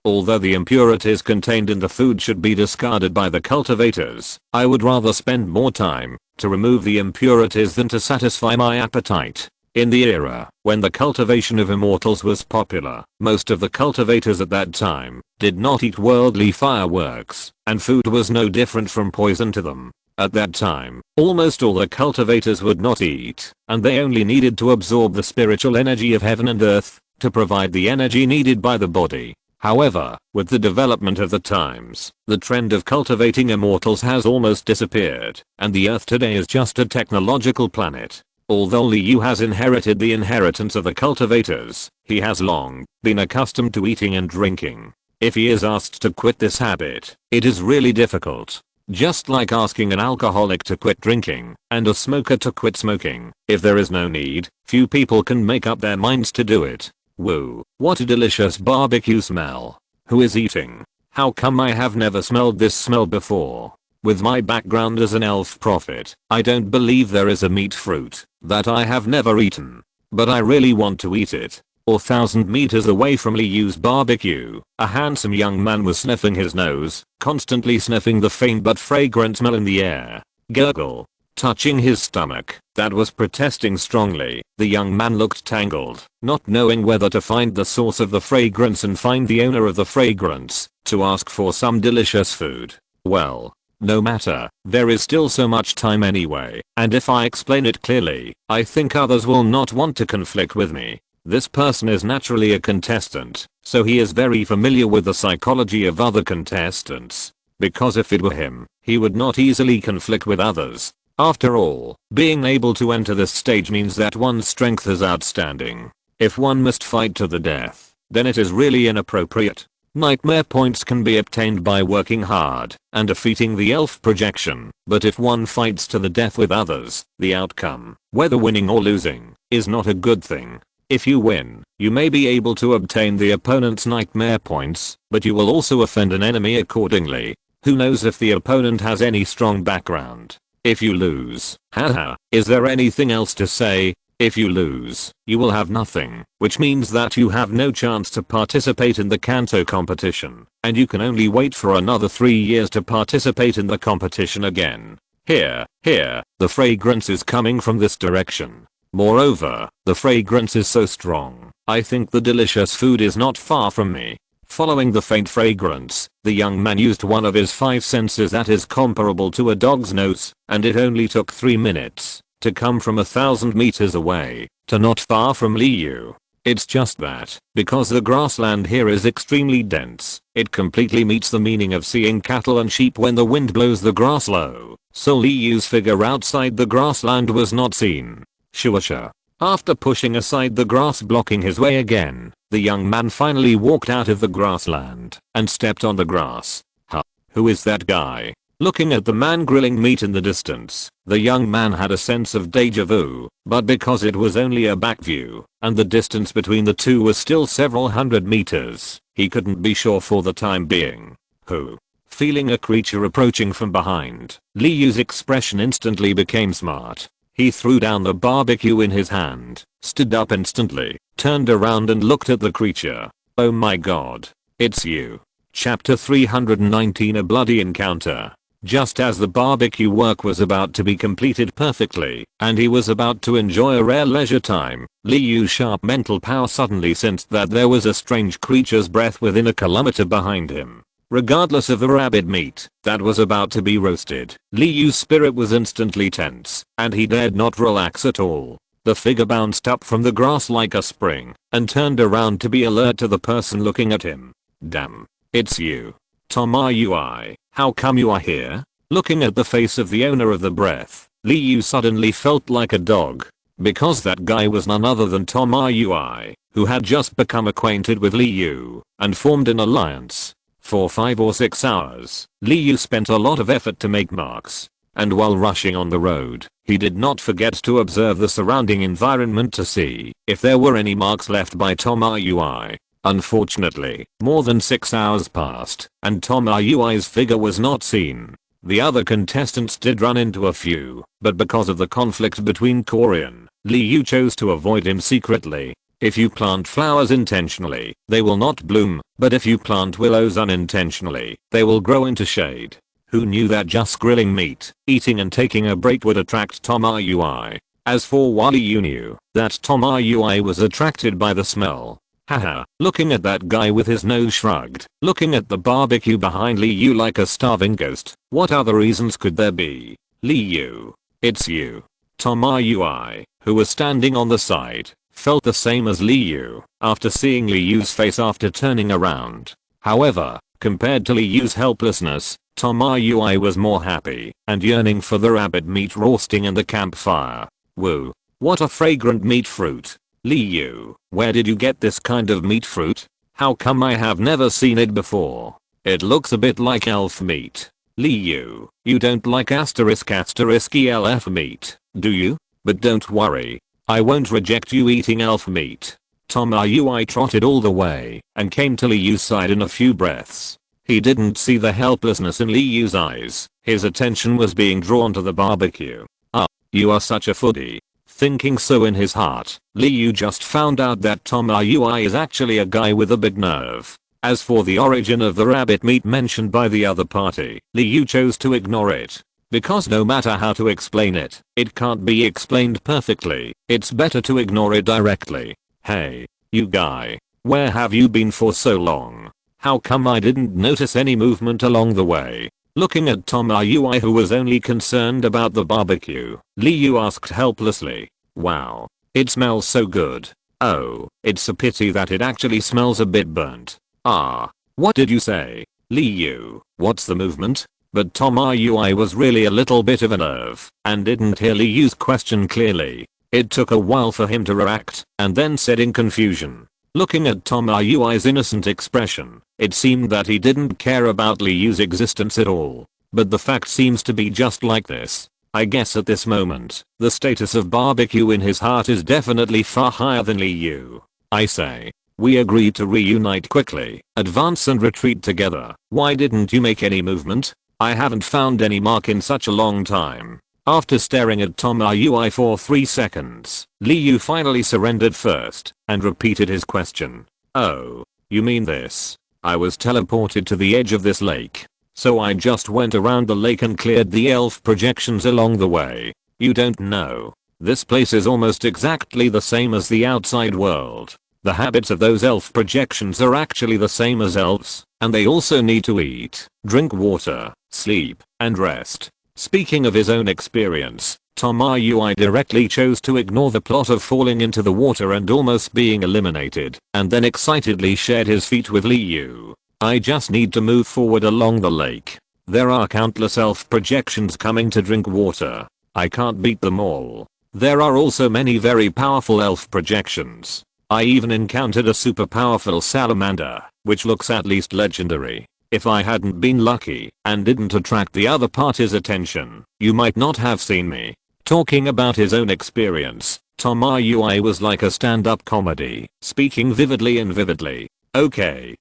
Although the impurities contained in the food should be discarded by the cultivators, I would rather spend more time to remove the impurities than to satisfy my appetite. In the era when the cultivation of immortals was popular, most of the cultivators at that time did not eat worldly fireworks, and food was no different from poison to them. At that time, almost all the cultivators would not eat, and they only needed to absorb the spiritual energy of heaven and earth to provide the energy needed by the body. However, with the development of the times, the trend of cultivating immortals has almost disappeared, and the Earth today is just a technological planet. Although Liu has inherited the inheritance of the cultivators, he has long been accustomed to eating and drinking. If he is asked to quit this habit, it is really difficult. Just like asking an alcoholic to quit drinking and a smoker to quit smoking. If there is no need, few people can make up their minds to do it. Whoa, what a delicious barbecue smell. Who is eating? How come I have never smelled this smell before? With my background as an elf prophet, I don't believe there is a meat fruit that I have never eaten. But I really want to eat it. 1,000 meters away from Liu's barbecue, a handsome young man was sniffing his nose, constantly sniffing the faint but fragrant smell in the air. Gurgle. Touching his stomach, that was protesting strongly, the young man looked tangled, not knowing whether to find the source of the fragrance and find the owner of the fragrance, to ask for some delicious food. Well, no matter, there is still so much time anyway, and if I explain it clearly, I think others will not want to conflict with me. This person is naturally a contestant, so he is very familiar with the psychology of other contestants. Because if it were him, he would not easily conflict with others. After all, being able to enter this stage means that one's strength is outstanding. If one must fight to the death, then it is really inappropriate. Nightmare points can be obtained by working hard and defeating the elf projection, but if one fights to the death with others, the outcome, whether winning or losing, is not a good thing. If you win, you may be able to obtain the opponent's nightmare points, but you will also offend an enemy accordingly. Who knows if the opponent has any strong background? If you lose, haha, is there anything else to say? If you lose, you will have nothing, which means that you have no chance to participate in the Kanto competition, and you can only wait for another 3 years to participate in the competition again. Here, the fragrance is coming from this direction. Moreover, the fragrance is so strong, I think the delicious food is not far from me. Following the faint fragrance, the young man used one of his 5 senses that is comparable to a dog's nose, and it only took 3 minutes. to come from 1,000 meters away to not far from Liu. It's just that, because the grassland here is extremely dense, it completely meets the meaning of seeing cattle and sheep when the wind blows the grass low, so Liu's figure outside the grassland was not seen. Sure. After pushing aside the grass blocking his way again, the young man finally walked out of the grassland and stepped on the grass. Huh? Who is that guy? Looking at the man grilling meat in the distance, the young man had a sense of deja vu, but because it was only a back view, and the distance between the two was still several hundred meters, he couldn't be sure for the time being. Who? Feeling a creature approaching from behind, Liu's expression instantly became smart. He threw down the barbecue in his hand, stood up instantly, turned around and looked at the creature. Oh my god. It's you. Chapter 319 A Bloody Encounter. Just as the barbecue work was about to be completed perfectly, and he was about to enjoy a rare leisure time, Liu's sharp mental power suddenly sensed that there was a strange creature's breath within a kilometer behind him. Regardless of the rabbit meat that was about to be roasted, Liu's spirit was instantly tense, and he dared not relax at all. The figure bounced up from the grass like a spring, and turned around to be alert to the person looking at him. Damn. It's you. Tomoyui, how come you are here? Looking at the face of the owner of the breath, Liu suddenly felt like a dog. Because that guy was none other than Tomoyui, who had just become acquainted with Liu, and formed an alliance. For 5 or 6 hours, Liu spent a lot of effort to make marks. And while rushing on the road, he did not forget to observe the surrounding environment to see if there were any marks left by Tomoyui. Unfortunately, more than 6 hours passed, and Tomoyui's figure was not seen. The other contestants did run into a few, but because of the conflict between Korean, Liu chose to avoid him secretly. If you plant flowers intentionally, they will not bloom, but if you plant willows unintentionally, they will grow into shade. Who knew that just grilling meat, eating and taking a break would attract Tomoyui? As for Liu knew that Tomoyui was attracted by the smell. Haha, looking at that guy with his nose shrugged, looking at the barbecue behind Liu like a starving ghost, what other reasons could there be? Liu, it's you. Tomoyui, who was standing on the side, felt the same as Liu after seeing Liu's face after turning around. However, compared to Liu's helplessness, Tomoyui was more happy and yearning for the rabbit meat roasting and the campfire. Woo, what a fragrant meat fruit. Liu, where did you get this kind of meat fruit? How come I have never seen it before? It looks a bit like elf meat. Liu, you don't like elf meat, do you? But don't worry. I won't reject you eating elf meat. Tomoyui trotted all the way and came to Liu's side in a few breaths. He didn't see the helplessness in Liu's eyes. His attention was being drawn to the barbecue. Ah, you are such a foodie. Thinking so in his heart, Liu just found out that Tomoyui is actually a guy with a big nerve. As for the origin of the rabbit meat mentioned by the other party, Liu chose to ignore it. Because no matter how to explain it, it can't be explained perfectly. It's better to ignore it directly. Hey, you guy, where have you been for so long? How come I didn't notice any movement along the way? Looking at Tomoyui, who was only concerned about the barbecue, Liu asked helplessly. Wow, it smells so good. Oh, it's a pity that it actually smells a bit burnt. Ah, what did you say? Liu, what's the movement? But Tomoyui was really a little bit of a nerve and didn't hear Liu's question clearly. It took a while for him to react and then said in confusion. Looking at Tomoyui's innocent expression, it seemed that he didn't care about Liu's existence at all. But the fact seems to be just like this. I guess at this moment, the status of barbecue in his heart is definitely far higher than Liu. I say, we agreed to reunite quickly, advance and retreat together. Why didn't you make any movement? I haven't found any mark in such a long time. After staring at Tomoyui for 3 seconds, Liu finally surrendered first and repeated his question. Oh, you mean this? I was teleported to the edge of this lake. So I just went around the lake and cleared the elf projections along the way. You don't know. This place is almost exactly the same as the outside world. The habits of those elf projections are actually the same as elves, and they also need to eat, drink water, sleep, and rest. Speaking of his own experience, Tama Yui directly chose to ignore the plot of falling into the water and almost being eliminated, and then excitedly shared his feet with Liu. I just need to move forward along the lake. There are countless elf projections coming to drink water. I can't beat them all. There are also many very powerful elf projections. I even encountered a super powerful salamander, which looks at least legendary. If I hadn't been lucky and didn't attract the other party's attention, you might not have seen me. Talking about his own experience, Tama Yui was like a stand-up comedy, speaking vividly and vividly. Okay,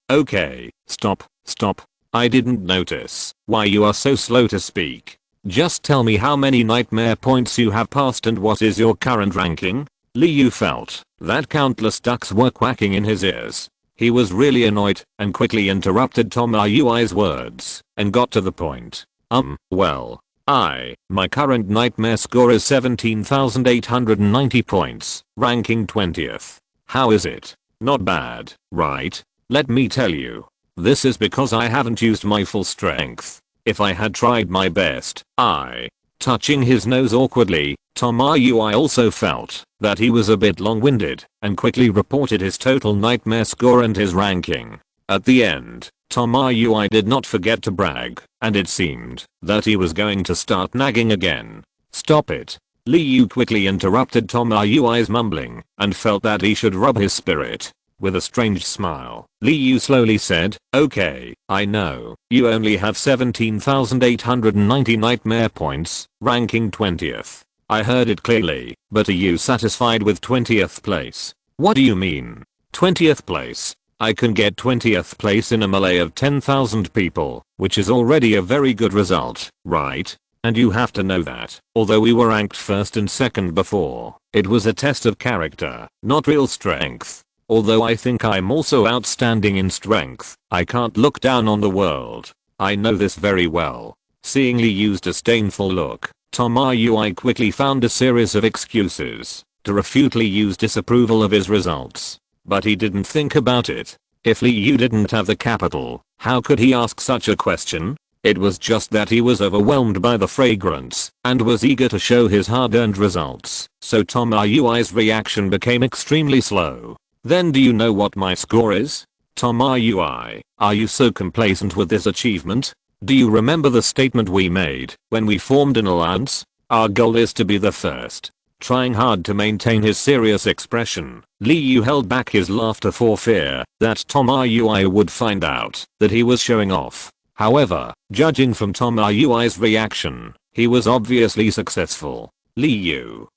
stop. I didn't notice. Why you are so slow to speak? Just tell me how many nightmare points you have passed and what is your current ranking? Liu felt that countless ducks were quacking in his ears. He was really annoyed and quickly interrupted Tama Yui's words and got to the point. My current nightmare score is 17,890 points, ranking 20th. How is it? Not bad, right? Let me tell you. This is because I haven't used my full strength. If I had tried my best, touching his nose awkwardly, Tama Yui also felt that he was a bit long-winded and quickly reported his total nightmare score and his ranking. At the end, Tama Yui did not forget to brag, and it seemed that he was going to start nagging again. Stop it. Liu quickly interrupted Tama Yui's mumbling and felt that he should rub his spirit. With a strange smile, Liu slowly said, okay, I know, you only have 17,890 nightmare points, ranking 20th. I heard it clearly, but are you satisfied with 20th place? What do you mean? 20th place? I can get 20th place in a melee of 10,000 people, which is already a very good result, right? And you have to know that, although we were ranked first and second before, it was a test of character, not real strength. Although I think I'm also outstanding in strength, I can't look down on the world. I know this very well. Seeing Liu's disdainful look, Tama Yui quickly found a series of excuses to refute Liu's disapproval of his results. But he didn't think about it. If Liu didn't have the capital, how could he ask such a question? It was just that he was overwhelmed by the fragrance and was eager to show his hard-earned results, so Tama Yui's reaction became extremely slow. Then do you know what my score is? Tama Yui, are you so complacent with this achievement? Do you remember the statement we made when we formed an alliance? Our goal is to be the first. Trying hard to maintain his serious expression, Liu held back his laughter for fear that Tama Yui would find out that he was showing off. However, judging from Tama Yui's reaction, he was obviously successful. Liu,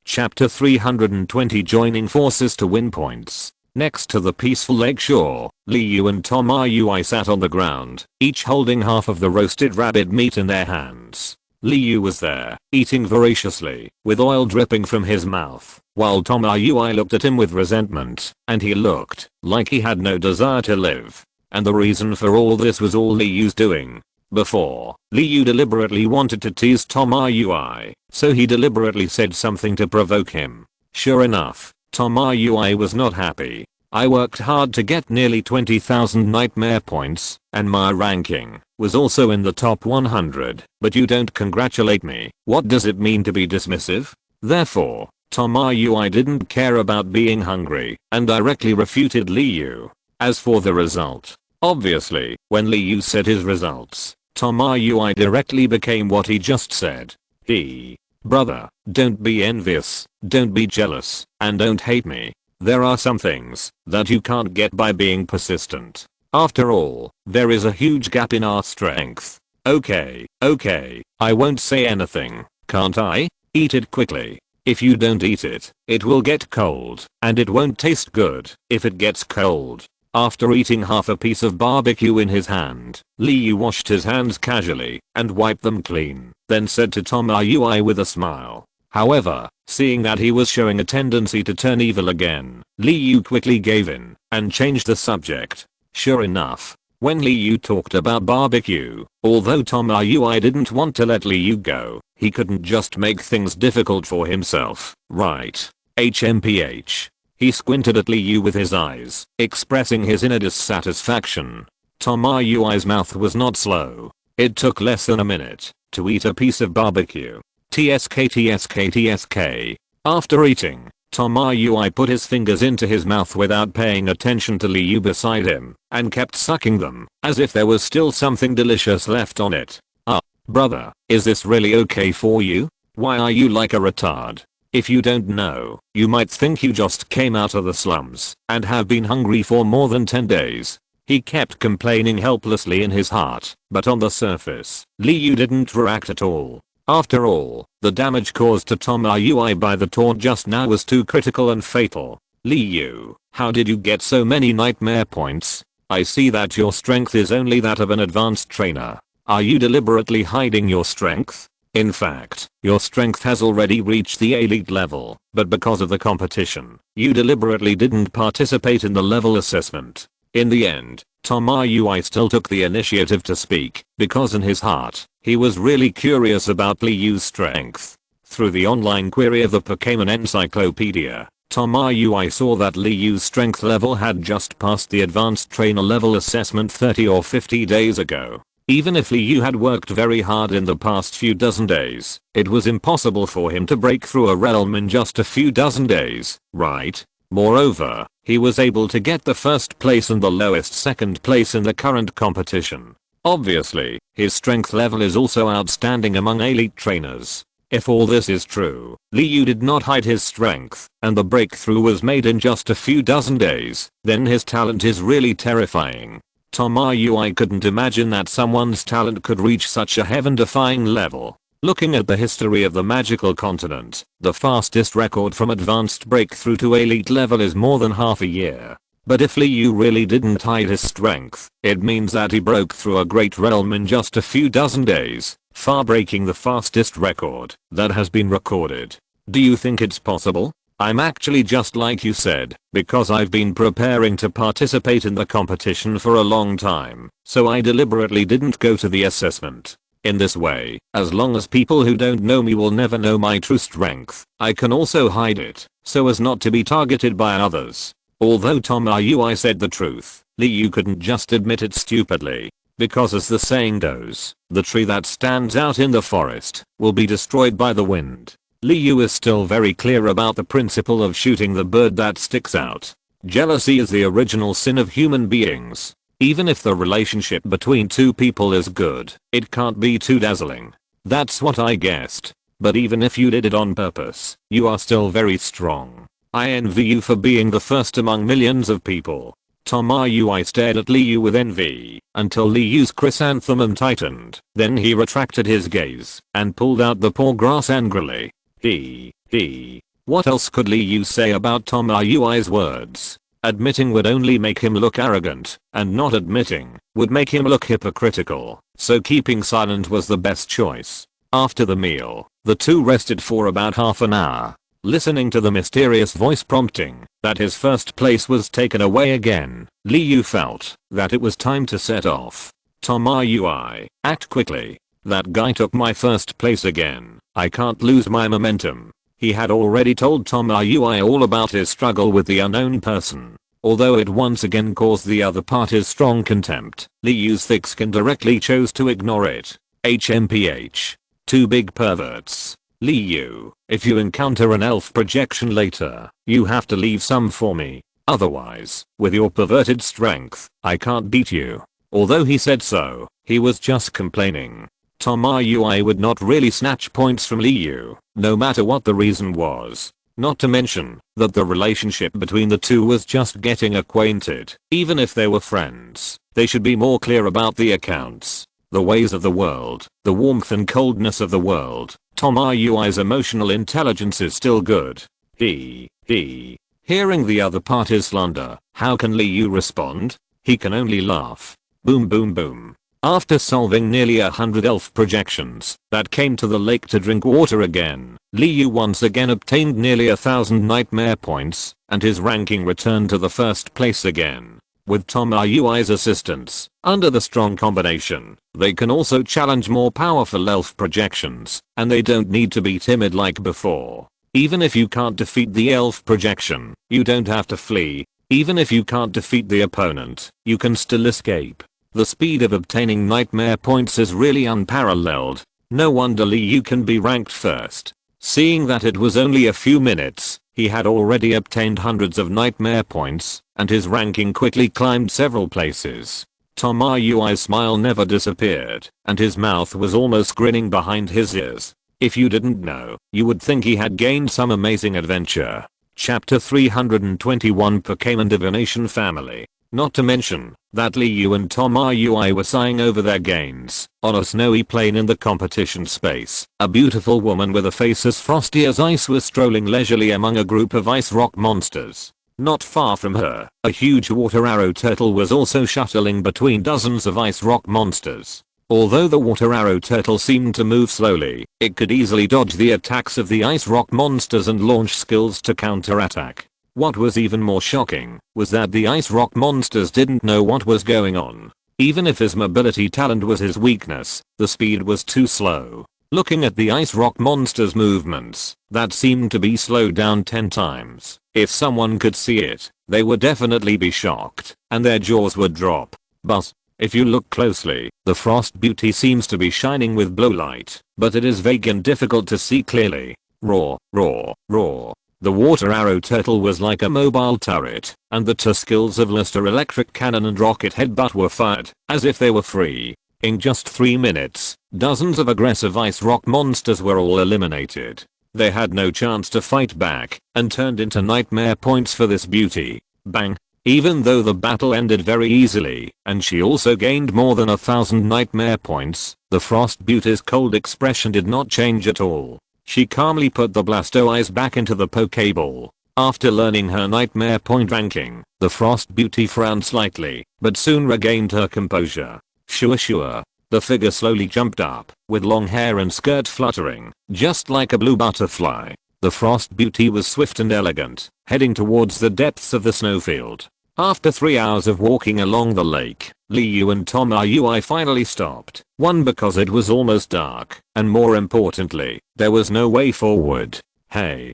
Chapter 320 Joining forces to win points. Next to the peaceful lake shore, Liu and Tama Yui sat on the ground, each holding half of the roasted rabbit meat in their hands. Liu was there, eating voraciously, with oil dripping from his mouth, while Tama Yui looked at him with resentment, and he looked like he had no desire to live. And the reason for all this was all Liu's doing. Before, Liu deliberately wanted to tease Tama Yui, so he deliberately said something to provoke him. Sure enough, Tama Yui was not happy. I worked hard to get nearly 20,000 nightmare points, and my ranking was also in the top 100, but you don't congratulate me. What does it mean to be dismissive? Therefore, Tama Yui didn't care about being hungry, and directly refuted Liu. As for the result, obviously, when Liu said his results, Tama Yui directly became what he just said. Brother, don't be envious, don't be jealous, and don't hate me. There are some things that you can't get by being persistent. After all, there is a huge gap in our strength. Okay, I won't say anything, can't I? Eat it quickly. If you don't eat it, it will get cold, and it won't taste good if it gets cold. After eating half a piece of barbecue in his hand, Liu washed his hands casually and wiped them clean, then said to Tama Yui with a smile. However, seeing that he was showing a tendency to turn evil again, Liu quickly gave in and changed the subject. Sure enough, when Liu talked about barbecue, although Tama Yui didn't want to let Liu go, he couldn't just make things difficult for himself, right? HMPH. He squinted at Liu with his eyes, expressing his inner dissatisfaction. Tama Yui's mouth was not slow. It took less than a minute to eat a piece of barbecue. TSK. After eating, Tomoyui put his fingers into his mouth without paying attention to Liu beside him and kept sucking them as if there was still something delicious left on it. Brother, is this really okay for you? Why are you like a retard? If you don't know, you might think you just came out of the slums and have been hungry for more than 10 days. He kept complaining helplessly in his heart, but on the surface, Liu didn't react at all. After all, the damage caused to Tomoyui by the taunt just now was too critical and fatal. Liu, how did you get so many nightmare points? I see that your strength is only that of an advanced trainer. Are you deliberately hiding your strength? In fact, your strength has already reached the elite level, but because of the competition, you deliberately didn't participate in the level assessment. In the end, Tomoyui still took the initiative to speak, because in his heart, he was really curious about Liu's strength. Through the online query of the Pokémon Encyclopedia, Tomoyui saw that Liu's strength level had just passed the advanced trainer level assessment 30 or 50 days ago. Even if Liu had worked very hard in the past few dozen days, it was impossible for him to break through a realm in just a few dozen days, right? Moreover, he was able to get the first place and the lowest second place in the current competition. Obviously, his strength level is also outstanding among elite trainers. If all this is true, Liu did not hide his strength, and the breakthrough was made in just a few dozen days, then his talent is really terrifying. Tomoyui couldn't imagine that someone's talent could reach such a heaven-defying level. Looking at the history of the magical continent, the fastest record from advanced breakthrough to elite level is more than half a year. But if Liu really didn't hide his strength, it means that he broke through a great realm in just a few dozen days, far breaking the fastest record that has been recorded. Do you think it's possible? I'm actually just like you said, because I've been preparing to participate in the competition for a long time, so I deliberately didn't go to the assessment. In this way, as long as people who don't know me will never know my true strength, I can also hide it, so as not to be targeted by others. Although Tomoyui said the truth, Liu couldn't just admit it stupidly. Because as the saying goes, the tree that stands out in the forest will be destroyed by the wind. Liu is still very clear about the principle of shooting the bird that sticks out. Jealousy is the original sin of human beings. Even if the relationship between two people is good, it can't be too dazzling. That's what I guessed. But even if you did it on purpose, you are still very strong. I envy you for being the first among millions of people. Tomoyui stared at Liu with envy until Liu's chrysanthemum tightened. Then he retracted his gaze and pulled out the poor grass angrily. What else could Liu say about Tomoyui's words? Admitting would only make him look arrogant, and not admitting would make him look hypocritical, so keeping silent was the best choice. After the meal, the two rested for about half an hour, listening to the mysterious voice prompting that his first place was taken away again. Liu felt that it was time to set off. Tomoyui, act quickly. That guy took my first place again. I can't lose my momentum. He had already told Tomoyui all about his struggle with the unknown person. Although it once again caused the other party's strong contempt, Liu's thick skin directly chose to ignore it. HMPH. Two big perverts. Liu, if you encounter an elf projection later, you have to leave some for me. Otherwise, with your perverted strength, I can't beat you. Although he said so, he was just complaining. Tomoyui would not really snatch points from Liu, no matter what the reason was. Not to mention that the relationship between the two was just getting acquainted. Even if they were friends, they should be more clear about the accounts. The ways of the world, the warmth and coldness of the world. Tomoyui's emotional intelligence is still good. Hearing the other party's slander, how can Liu respond? He can only laugh. Boom boom boom. After solving nearly 100 elf projections that came to the lake to drink water again, Liu once again obtained nearly 1000 nightmare points, and his ranking returned to the first place again. With Tomoyui's assistance, under the strong combination, they can also challenge more powerful elf projections, and they don't need to be timid like before. Even if you can't defeat the elf projection, you don't have to flee. Even if you can't defeat the opponent, you can still escape. The speed of obtaining nightmare points is really unparalleled. No wonder Li Yu can be ranked first. Seeing that it was only a few minutes, he had already obtained hundreds of nightmare points, and his ranking quickly climbed several places. Tama Yui's smile never disappeared, and his mouth was almost grinning behind his ears. If you didn't know, you would think he had gained some amazing adventure. Chapter 321 Pokémon Divination Family. Not to mention that Li Yu and Tama Yui were sighing over their gains on a snowy plain in the competition space. A beautiful woman with a face as frosty as ice was strolling leisurely among a group of ice rock monsters. Not far from her, a huge water arrow turtle was also shuttling between dozens of ice rock monsters. Although the water arrow turtle seemed to move slowly, it could easily dodge the attacks of the ice rock monsters and launch skills to counterattack. What was even more shocking was that the ice rock monsters didn't know what was going on. Even if his mobility talent was his weakness, the speed was too slow. Looking at the ice rock monsters' movements, that seemed to be slowed down 10 times. If someone could see it, they would definitely be shocked, and their jaws would drop. But if you look closely, the Frost Beauty seems to be shining with blue light, but it is vague and difficult to see clearly. Roar, roar, roar. The water arrow turtle was like a mobile turret, and the two skills of Lister electric cannon and rocket headbutt were fired, as if they were free. In just 3 minutes, dozens of aggressive ice rock monsters were all eliminated. They had no chance to fight back, and turned into nightmare points for this beauty. Bang. Even though the battle ended very easily, and she also gained more than 1,000 nightmare points, the Frost Beauty's cold expression did not change at all. She calmly put the Blastoise back into the Pokeball. After learning her nightmare point ranking, the Frost Beauty frowned slightly, but soon regained her composure. Sure. The figure slowly jumped up, with long hair and skirt fluttering, just like a blue butterfly. The Frost Beauty was swift and elegant, heading towards the depths of the snowfield. After 3 hours of walking along the lake, Li Yu and Tama Yui finally stopped. One, because it was almost dark, and more importantly, there was no way forward. Hey,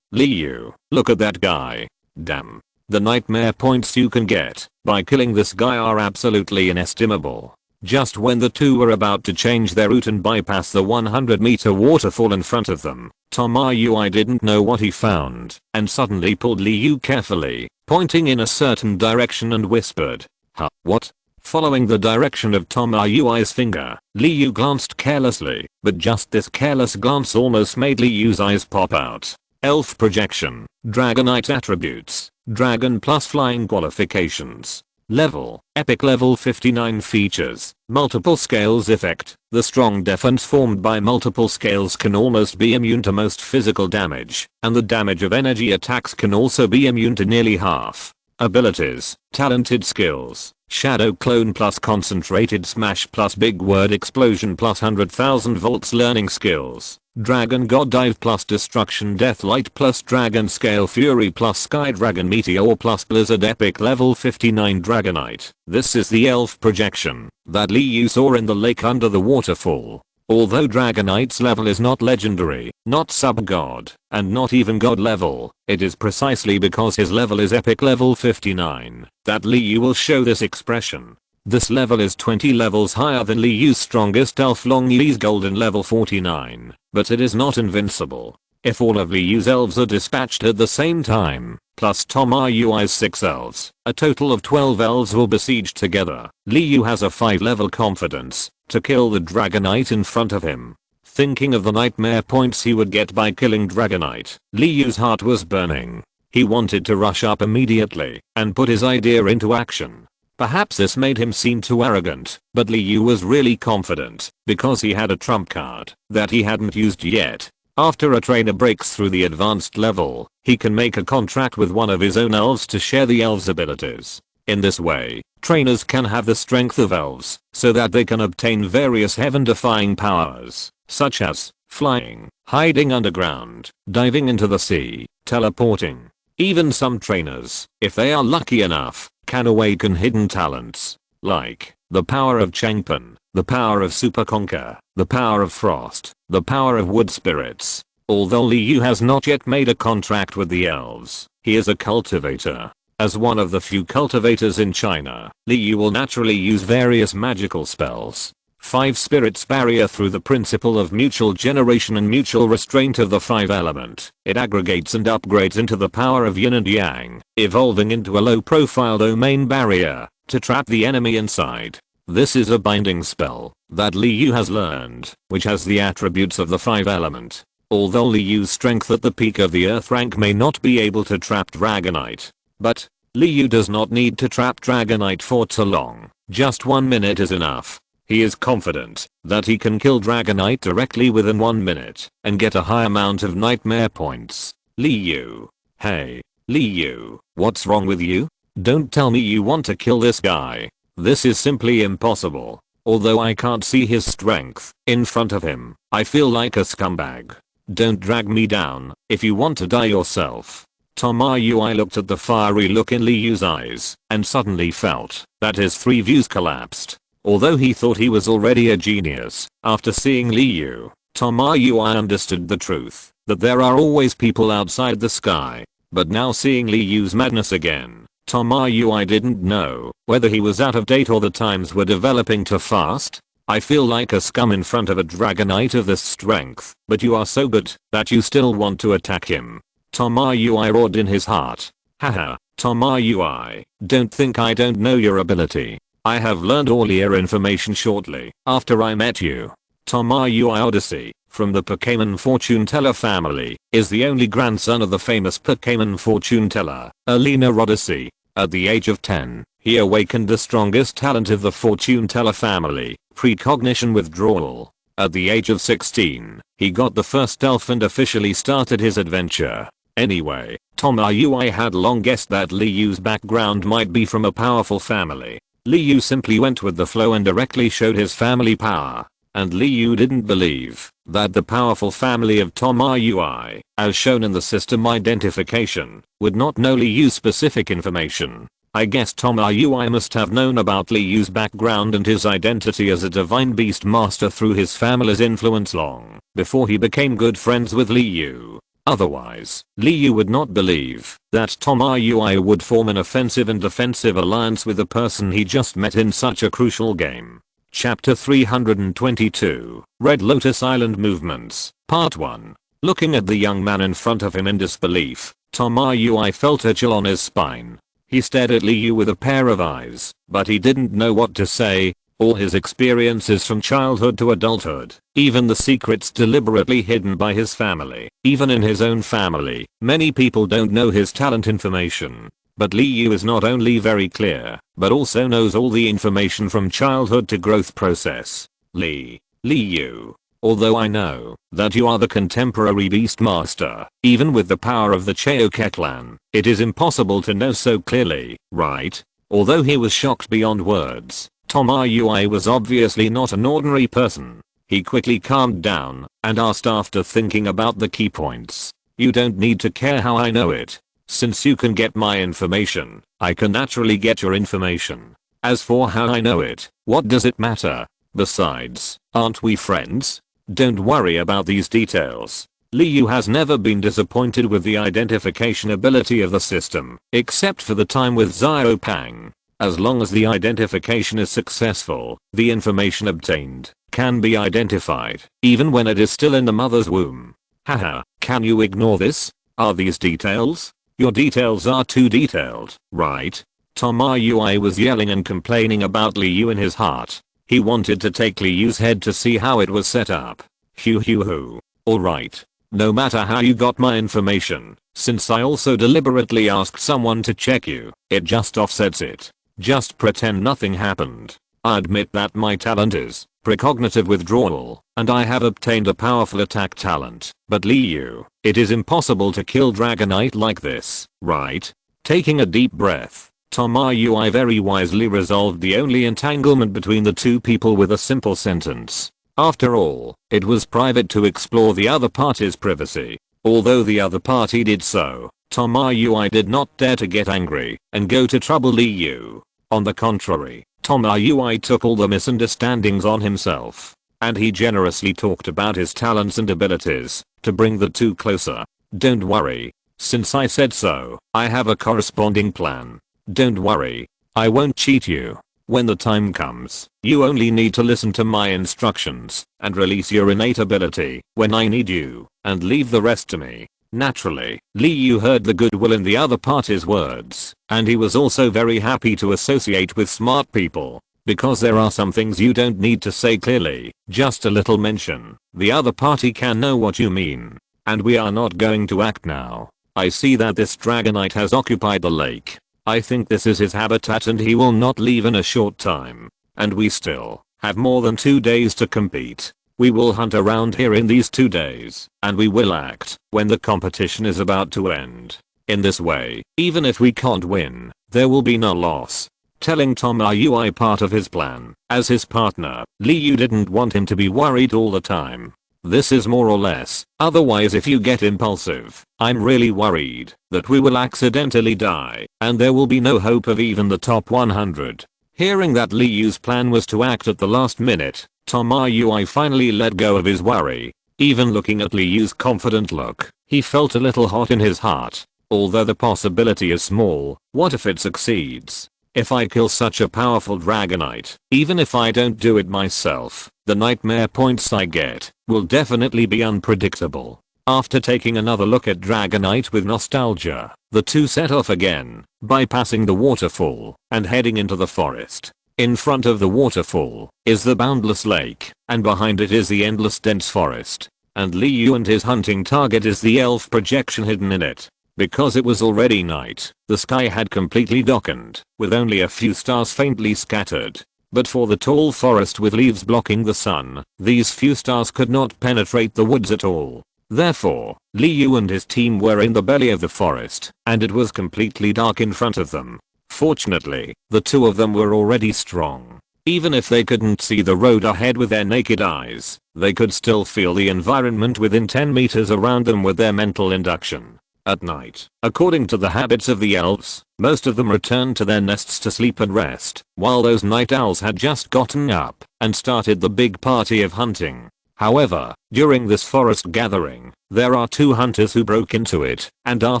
Li Yu, look at that guy. Damn. The nightmare points you can get by killing this guy are absolutely inestimable. Just when the two were about to change their route and bypass the 100-meter waterfall in front of them, Tama Yui didn't know what he found, and suddenly pulled Li Yu carefully, pointing in a certain direction and whispered, "Huh, what?" Following the direction of Tama Yui's finger, Li Yu glanced carelessly, but just this careless glance almost made Li Yu's eyes pop out. Elf projection, Dragonite attributes, Dragon plus flying qualifications. Level, Epic level 59 features, multiple scales effect. The strong defense formed by multiple scales can almost be immune to most physical damage, and the damage of energy attacks can also be immune to nearly half. Abilities, talented skills, Shadow Clone plus Concentrated Smash plus Big Word Explosion plus 100,000 volts learning skills. Dragon God Dive plus Destruction Deathlight plus Dragon Scale Fury plus Sky Dragon Meteor plus Blizzard Epic level 59 Dragonite. This is the elf projection that Li Yu saw in the lake under the waterfall. Although Dragonite's level is not legendary, not sub-god, and not even god level, it is precisely because his level is epic level 59 that Li Yu will show this expression. This level is 20 levels higher than Li Yu's strongest elf Long Li's golden level 49, but it is not invincible. If all of Li Yu's elves are dispatched at the same time, plus Tama Yui's 6 elves, a total of 12 elves will besiege together. Li Yu has a 5-level confidence to kill the Dragonite in front of him. Thinking of the nightmare points he would get by killing Dragonite, Li Yu's heart was burning. He wanted to rush up immediately and put his idea into action. Perhaps this made him seem too arrogant, but Li Yu was really confident because he had a trump card that he hadn't used yet. After a trainer breaks through the advanced level, he can make a contract with one of his own elves to share the elves' abilities. In this way, trainers can have the strength of elves so that they can obtain various heaven-defying powers, such as flying, hiding underground, diving into the sea, teleporting. Even some trainers, if they are lucky enough, can awaken hidden talents, like the power of Changpan, the power of Super Conquer, the power of Frost, the power of Wood Spirits. Although Li Yu has not yet made a contract with the elves, he is a cultivator. As one of the few cultivators in China, Li Yu will naturally use various magical spells. 5 spirits barrier through the principle of mutual generation and mutual restraint of the 5 element. It aggregates and upgrades into the power of yin and yang, evolving into a low profile domain barrier to trap the enemy inside. This is a binding spell that Liu has learned, which has the attributes of the 5 element. Although Liu's strength at the peak of the earth rank may not be able to trap Dragonite, but Liu does not need to trap Dragonite for too long. Just 1 minute is enough. He is confident that he can kill Dragonite directly within 1 minute and get a high amount of nightmare points. Liu. Hey, Liu, what's wrong with you? Don't tell me you want to kill this guy. This is simply impossible. Although I can't see his strength in front of him, I feel like a scumbag. Don't drag me down if you want to die yourself. Tomayui looked at the fiery look in Liu's eyes and suddenly felt that his 3 views collapsed. Although he thought he was already a genius, after seeing Liu, Tomayui understood the truth that there are always people outside the sky. But now seeing Liu's madness again, Tomayui didn't know whether he was out of date or the times were developing too fast. I feel like a scum in front of a Dragonite of this strength, but you are so good that you still want to attack him. Tomayui roared in his heart. Haha, Tomayui, don't think I don't know your ability. I have learned all your information shortly after I met you. Tomayui Odyssey, from the Pokémon fortune teller family, is the only grandson of the famous Pokémon fortune teller, Alina Odyssey. At the age of 10, he awakened the strongest talent of the fortune teller family, precognition withdrawal. At the age of 16, he got the first elf and officially started his adventure. Anyway, Tomayui had long guessed that Liu's background might be from a powerful family. Liu simply went with the flow and directly showed his family power. And Liu didn't believe that the powerful family of Tomayui, as shown in the system identification, would not know Liu's specific information. I guess Tomayui must have known about Liu's background and his identity as a divine beast master through his family's influence long before he became good friends with Liu. Otherwise, Liu would not believe that Tomayui would form an offensive and defensive alliance with the person he just met in such a crucial game. Chapter 322, Red Lotus Island Movements, Part 1. Looking at the young man in front of him in disbelief, Tomayui felt a chill on his spine. He stared at Liu with a pair of eyes, but he didn't know what to say. All his experiences from childhood to adulthood, even the secrets deliberately hidden by his family, even in his own family, many people don't know his talent information. But Liu is not only very clear, but also knows all the information from childhood to growth process. Liu. Although I know that you are the contemporary beast master, even with the power of the Cheoke clan, it is impossible to know so clearly, right? Although he was shocked beyond words, Tomayui was obviously not an ordinary person. He quickly calmed down and asked after thinking about the key points. You don't need to care how I know it. Since you can get my information, I can naturally get your information. As for how I know it, what does it matter? Besides, aren't we friends? Don't worry about these details. Liu has never been disappointed with the identification ability of the system, except for the time with Xiaopang. As long as the identification is successful, the information obtained can be identified, even when it is still in the mother's womb. Haha, can you ignore this? Are these details? Your details are too detailed, right? Tomayui was yelling and complaining about Liu in his heart. He wanted to take Liu's head to see how it was set up. Hoo. Alright. No matter how you got my information, since I also deliberately asked someone to check you, it just offsets it. Just pretend nothing happened. I admit that my talent is precognitive withdrawal, and I have obtained a powerful attack talent. But Liu, it is impossible to kill Dragonite like this, right? Taking a deep breath, Tomayui very wisely resolved the only entanglement between the two people with a simple sentence. After all, it was private to explore the other party's privacy. Although the other party did so, Tomayui did not dare to get angry and go to trouble Liu. On the contrary, Tomayui took all the misunderstandings on himself, and he generously talked about his talents and abilities to bring the two closer. Don't worry. Since I said so, I have a corresponding plan. Don't worry. I won't cheat you. When the time comes, you only need to listen to my instructions and release your innate ability when I need you, and leave the rest to me. Naturally, Li Yu heard the goodwill in the other party's words, and he was also very happy to associate with smart people. Because there are some things you don't need to say clearly, just a little mention. The other party can know what you mean. And we are not going to act now. I see that this Dragonite has occupied the lake. I think this is his habitat and he will not leave in a short time. And we still have more than 2 days to compete. We will hunt around here in these 2 days, and we will act when the competition is about to end. In this way, even if we can't win, there will be no loss. Telling Tom Yui part of his plan. As his partner, Li Yu didn't want him to be worried all the time. This is more or less, otherwise if you get impulsive, I'm really worried that we will accidentally die, and there will be no hope of even the top 100. Hearing that Li Yu's plan was to act at the last minute, Tom Yui finally let go of his worry. Even looking at Li Yu's confident look, he felt a little hot in his heart. Although the possibility is small, what if it succeeds? If I kill such a powerful Dragonite, even if I don't do it myself, the nightmare points I get will definitely be unpredictable. After taking another look at Dragonite with nostalgia, the two set off again, bypassing the waterfall and heading into the forest. In front of the waterfall is the boundless lake, and behind it is the endless dense forest. And Li Yu and his hunting target is the elf projection hidden in it. Because it was already night, the sky had completely darkened, with only a few stars faintly scattered. But for the tall forest with leaves blocking the sun, these few stars could not penetrate the woods at all. Therefore, Li Yu and his team were in the belly of the forest, and it was completely dark in front of them. Fortunately, the two of them were already strong. Even if they couldn't see the road ahead with their naked eyes, they could still feel the environment within 10 meters around them with their mental induction. At night, according to the habits of the elves, most of them returned to their nests to sleep and rest, while those night owls had just gotten up and started the big party of hunting. However, during this forest gathering, there are 2 hunters who broke into it and are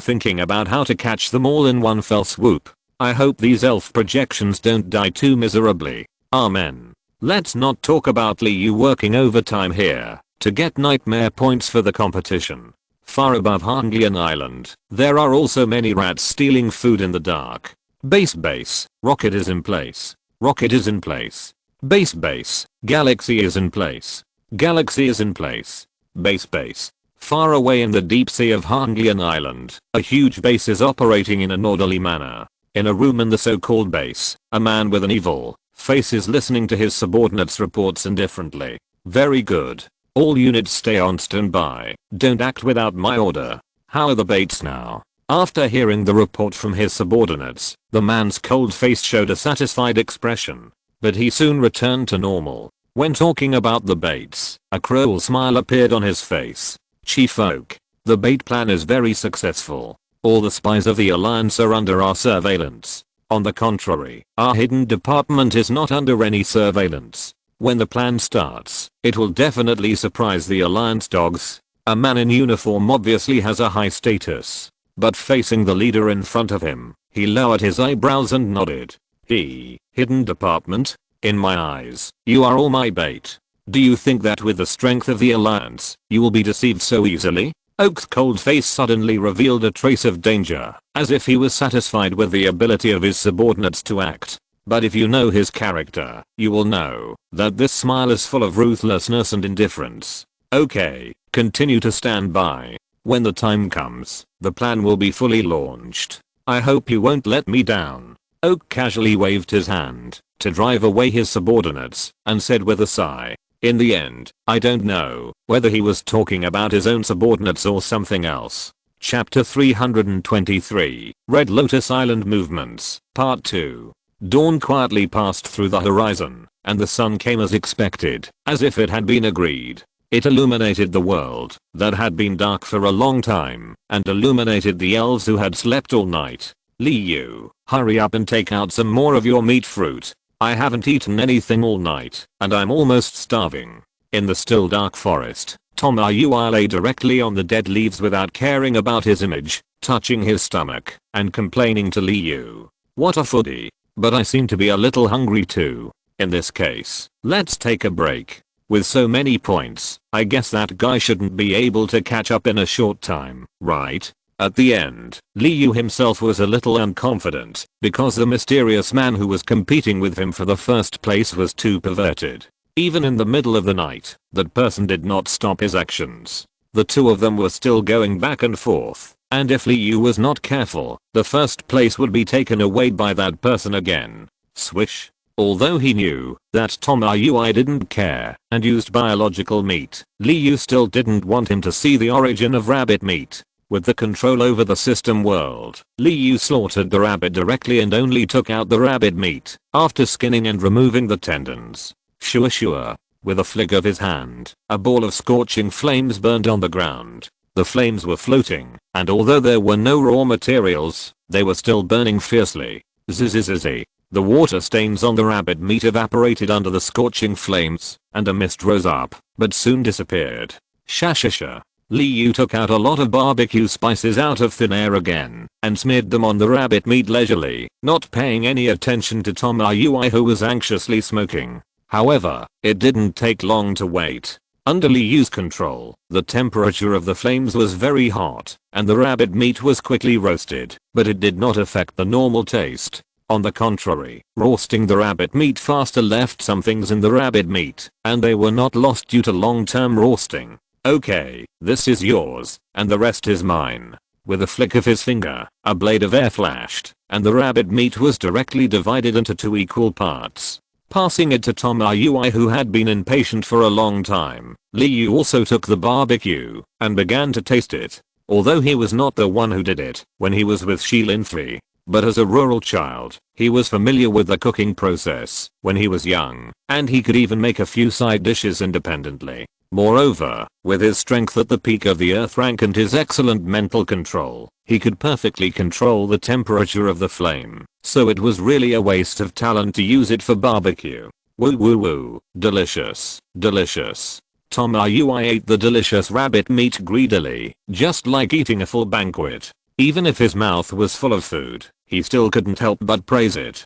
thinking about how to catch them all in one fell swoop. I hope these elf projections don't die too miserably. Amen. Let's not talk about Li Yu working overtime here to get nightmare points for the competition. Far above Hanglian Island, there are also many rats stealing food in the dark. Base. Rocket is in place. Rocket is in place. Base. Galaxy is in place. Galaxy is in place. Base. Far away in the deep sea of Hanglian Island, a huge base is operating in an orderly manner. In a room in the so-called base, a man with an evil face is listening to his subordinates' reports indifferently. Very good. All units stay on standby. Don't act without my order. How are the baits now? After hearing the report from his subordinates, the man's cold face showed a satisfied expression. But he soon returned to normal. When talking about the baits, a cruel smile appeared on his face. Chief Oak, the bait plan is very successful. All the spies of the Alliance are under our surveillance. On the contrary, our hidden department is not under any surveillance. When the plan starts, it will definitely surprise the Alliance dogs. A man in uniform obviously has a high status. But facing the leader in front of him, he lowered his eyebrows and nodded. Hidden department? In my eyes, you are all my bait. Do you think that with the strength of the Alliance, you will be deceived so easily? Oak's cold face suddenly revealed a trace of danger, as if he was satisfied with the ability of his subordinates to act. But if you know his character, you will know that this smile is full of ruthlessness and indifference. Okay, continue to stand by. When the time comes, the plan will be fully launched. I hope you won't let me down. Oak casually waved his hand to drive away his subordinates and said with a sigh, in the end, I don't know whether he was talking about his own subordinates or something else. Chapter 323, Red Lotus Island Movements, Part 2. Dawn quietly passed through the horizon, and the sun came as expected, as if it had been agreed. It illuminated the world that had been dark for a long time, and illuminated the elves who had slept all night. Li Yu, hurry up and take out some more of your meat fruit. I haven't eaten anything all night, and I'm almost starving. In the still dark forest, Tom Yui lay directly on the dead leaves without caring about his image, touching his stomach, and complaining to Li Yu. What a foodie. but I seem to be a little hungry too. In this case, let's take a break. With so many points, I guess that guy shouldn't be able to catch up in a short time, right? At the end, Liu himself was a little unconfident because the mysterious man who was competing with him for the first place was too perverted. Even in the middle of the night, that person did not stop his actions. The two of them were still going back and forth, and if Liu was not careful, the first place would be taken away by that person again. Swish. Although he knew that Tomoyui didn't care and used biological meat, Liu still didn't want him to see the origin of rabbit meat. With the control over the system world, Liu slaughtered the rabbit directly and only took out the rabbit meat after skinning and removing the tendons. Sure. With a flick of his hand, a ball of scorching flames burned on the ground. The flames were floating, and although there were no raw materials, they were still burning fiercely. Zzzz. The water stains on the rabbit meat evaporated under the scorching flames, and a mist rose up, but soon disappeared. Shashasha. Liu took out a lot of barbecue spices out of thin air again, and smeared them on the rabbit meat leisurely, not paying any attention to Tomoyui who was anxiously smoking. However, it didn't take long to wait. Under Liu's control, the temperature of the flames was very hot, and the rabbit meat was quickly roasted, but it did not affect the normal taste. On the contrary, roasting the rabbit meat faster left some things in the rabbit meat, and they were not lost due to long-term roasting. Okay, this is yours, and the rest is mine. With a flick of his finger, a blade of air flashed, and the rabbit meat was directly divided into 2 equal parts. Passing it to Tomoyui who had been impatient for a long time, Liu also took the barbecue, and began to taste it. Although he was not the one who did it when he was with Shilin-Fi, but as a rural child, he was familiar with the cooking process when he was young, and he could even make a few side dishes independently. Moreover, with his strength at the peak of the earth rank and his excellent mental control, he could perfectly control the temperature of the flame, so it was really a waste of talent to use it for barbecue. Woo. Delicious. Tomoyui ate the delicious rabbit meat greedily, just like eating a full banquet. Even if his mouth was full of food, he still couldn't help but praise it.